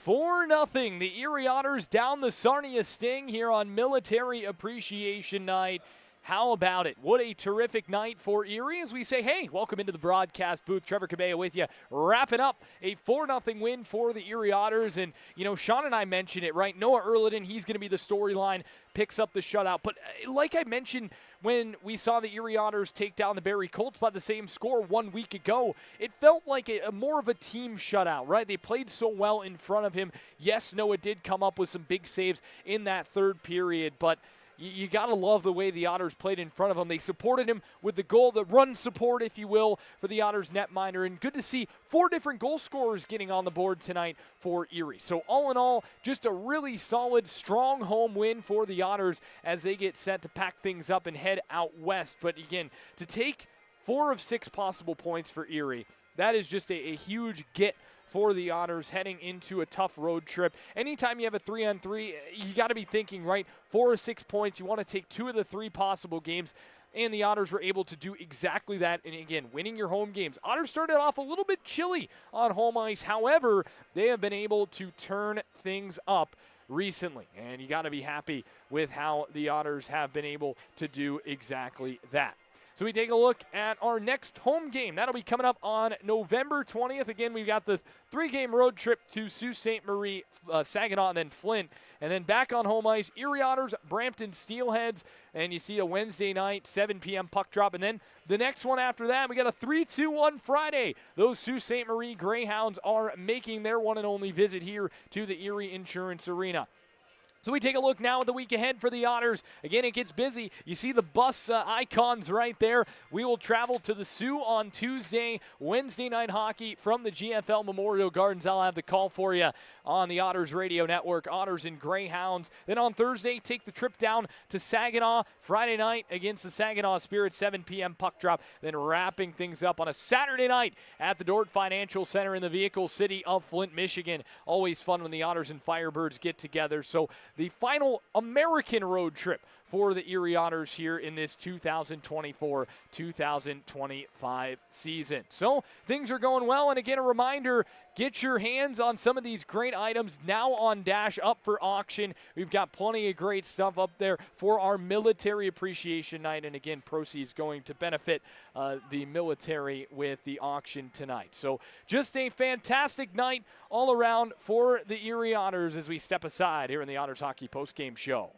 Speaker 4: 4-0. The Erie Otters down the Sarnia Sting here on Military Appreciation Night. How about it? What a terrific night for Erie as we say, hey, welcome into the broadcast booth. Trevor Cabello with you, wrapping up a 4-0 win for the Erie Otters. And, you know, Sean and I mentioned it, right? Noah Erliden, he's going to be the storyline, picks up the shutout. But like I mentioned when we saw the Erie Otters take down the Barrie Colts by the same score 1 week ago, it felt like a more of a team shutout, right? They played so well in front of him. Yes, Noah did come up with some big saves in that third period, but you got to love the way the Otters played in front of him. They supported him with the goal, the run support, if you will, for the Otters netminder. And good to see 4 different goal scorers getting on the board tonight for Erie. So all in all, just a really solid, strong home win for the Otters as they get set to pack things up and head out west. But again, to take 4 of 6 possible points for Erie, that is just a huge get for the Otters heading into a tough road trip. Anytime you have a 3-on-3, you got to be thinking, right, 4 or 6 points. You want to take 2 of the 3 possible games, and the Otters were able to do exactly that. And again, winning your home games. Otters started off a little bit chilly on home ice. However, they have been able to turn things up recently, and you got to be happy with how the Otters have been able to do exactly that. So we take a look at our next home game. That'll be coming up on November 20th. Again, we've got the 3-game road trip to Sault Ste. Marie, Saginaw, and then Flint. And then back on home ice, Erie Otters, Brampton Steelheads. And you see a Wednesday night, 7 p.m. puck drop. And then the next one after that, we got a 3-2-1 Friday. Those Sault Ste. Marie Greyhounds are making their one and only visit here to the Erie Insurance Arena. So we take a look now at the week ahead for the Otters. Again, it gets busy. You see the bus icons right there. We will travel to the Sioux on Tuesday, Wednesday night hockey from the GFL Memorial Gardens. I'll have the call for you on the Otters Radio Network, Otters and Greyhounds. Then on Thursday, take the trip down to Saginaw. Friday night against the Saginaw Spirit, 7 p.m. puck drop. Then wrapping things up on a Saturday night at the Dort Financial Center in the vehicle city of Flint, Michigan. Always fun when the Otters and Firebirds get together. So the final American road trip for the Erie Otters here in this 2024-2025 season. So things are going well, and again, a reminder, get your hands on some of these great items now on Dash, up for auction. We've got plenty of great stuff up there for our Military Appreciation Night, and again, proceeds going to benefit the military with the auction tonight. So just a fantastic night all around for the Erie Otters as we step aside here in the Otters Hockey Postgame Show.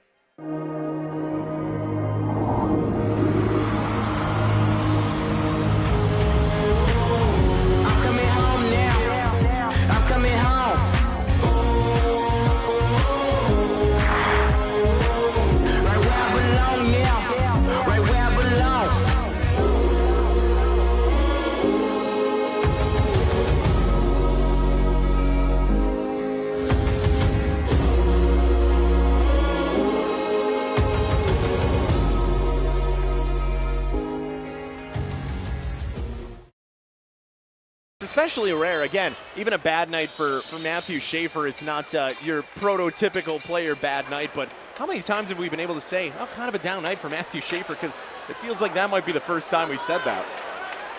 Speaker 20: Especially rare. Again, even a bad night for Matthew Schaefer. It's not your prototypical player bad night, but how many times have we been able to say, oh, kind of a down night for Matthew Schaefer? Because it feels like that might be the first time we've said that.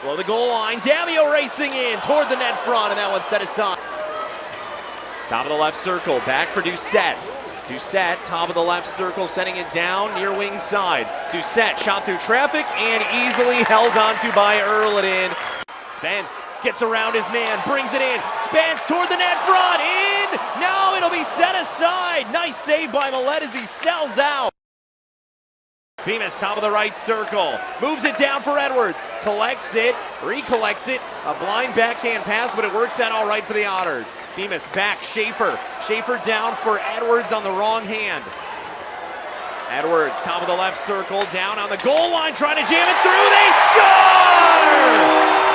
Speaker 20: Below the goal line, Damio racing in toward the net front, and that one set aside. Top of the left circle, back for Doucette. Doucette, top of the left circle, setting it down near wing side. Doucette shot through traffic and easily held onto by Erliden. Spence gets around his man, brings it in. Spence toward the net front, in! No, it'll be set aside. Nice save by Millette as he sells out. Femus, top of the right circle, moves it down for Edwards, collects it, recollects it, a blind backhand pass, but it works out all right for the Otters. Femus back, Schaefer down for Edwards on the wrong hand. Edwards, top of the left circle, down on the goal line, trying to jam it through, they score!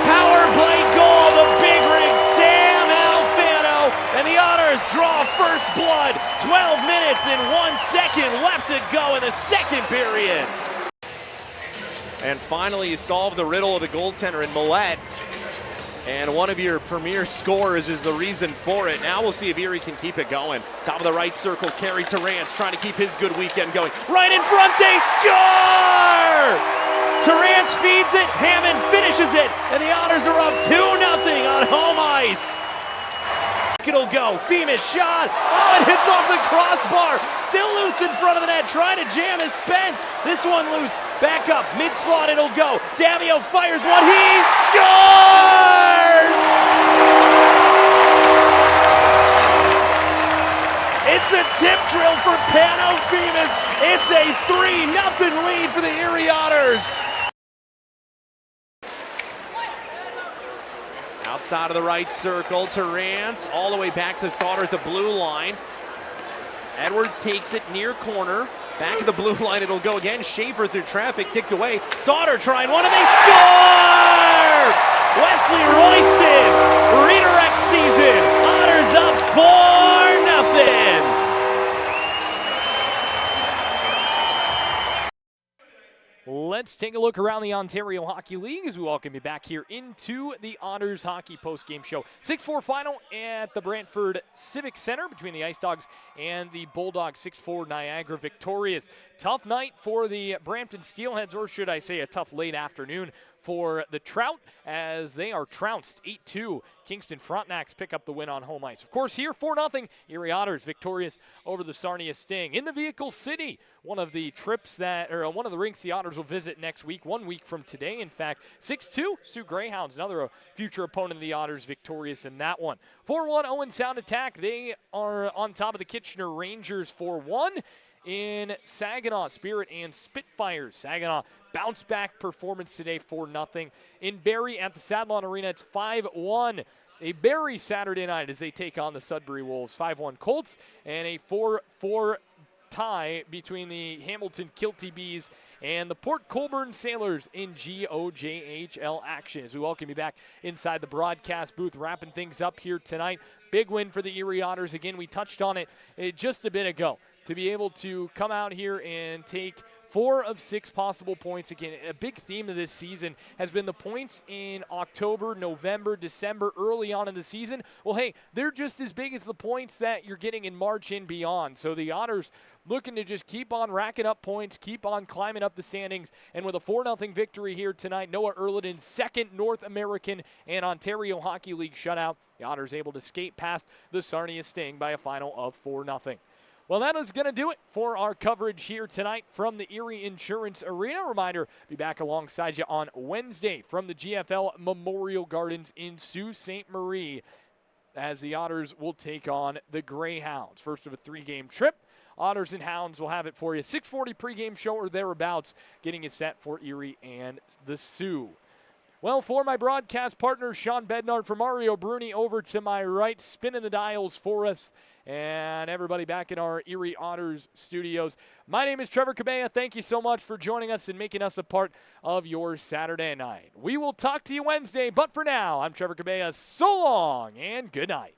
Speaker 20: Power play goal, the big rig, Sam Alfano, and the Otters draw first blood. 12 minutes and 1 second left to go in the second period. And finally, you solve the riddle of the goaltender in Millette. And one of your premier scorers is the reason for it. Now we'll see if Erie can keep it going. Top of the right circle, Carey Terrance trying to keep his good weekend going. Right in front, they score! Terrance feeds it, Hammond finishes it, and the Otters are up 2-0 on home ice. It'll go, Femus shot, oh, it hits off the crossbar, still loose in front of the net, trying to jam his Spence. This one loose, back up, mid-slot it'll go. Damio fires one, he scores! It's a tip drill for Pano Femus. It's a 3-0 lead for the Erie Otters. Outside of the right circle, Terrance all the way back to Sauter at the blue line. Edwards takes it near corner. Back at the blue line, it'll go again. Schaefer through traffic, kicked away. Sauter trying one, and they score! Wesley Royston, redirect season. Otters up 4-0.
Speaker 4: Let's take a look around the Ontario Hockey League as we welcome you back here into the Otters Hockey Postgame Show. 6-4 final at the Brantford Civic Center between the Ice Dogs and the Bulldogs. 6-4 Niagara victorious. Tough night for the Brampton Steelheads, or should I say a tough late afternoon for the Trout, as they are trounced 8-2. Kingston Frontenacs pick up the win on home ice. Of course, here 4-0, Erie Otters victorious over the Sarnia Sting. In the Vehicle City, one of the trips one of the rinks the Otters will visit next week, 1 week from today, in fact. 6-2, Sioux Greyhounds, another future opponent of the Otters, victorious in that one. 4-1 Owen Sound Attack, they are on top of the Kitchener Rangers 4-1. In Saginaw, Spirit and Spitfires. Saginaw bounce back performance today, 4-0. In Barrie at the Sadlon Arena, it's 5-1. A Barrie Saturday night as they take on the Sudbury Wolves. 5-1 Colts, and a 4-4 tie between the Hamilton Kilty Bees and the Port Colborne Sailors in GOJHL action. As we welcome you back inside the broadcast booth, wrapping things up here tonight. Big win for the Erie Otters. Again, we touched on it just a bit ago. to be able to come out here and take 4 of 6 possible points. Again, a big theme of this season has been the points in October, November, December, early on in the season. Well, hey, they're just as big as the points that you're getting in March and beyond. So the Otters looking to just keep on racking up points, keep on climbing up the standings. And with a 4-0 victory here tonight, Noah Erlenden's second North American and Ontario Hockey League shutout, the Otters able to skate past the Sarnia Sting by a final of 4-0. Well, that is going to do it for our coverage here tonight from the Erie Insurance Arena. Reminder, be back alongside you on Wednesday from the GFL Memorial Gardens in Sault Ste. Marie as the Otters will take on the Greyhounds. First of a 3-game trip. Otters and Hounds will have it for you. 6:40 pregame show or thereabouts, getting it set for Erie and the Sioux. Well, for my broadcast partner, Sean Bednard, from Mario Bruni over to my right, spinning the dials for us, and everybody back in our Erie Otters studios. My name is Trevor Cabella. Thank you so much for joining us and making us a part of your Saturday night. We will talk to you Wednesday, but for now, I'm Trevor Cabella. So long and good night.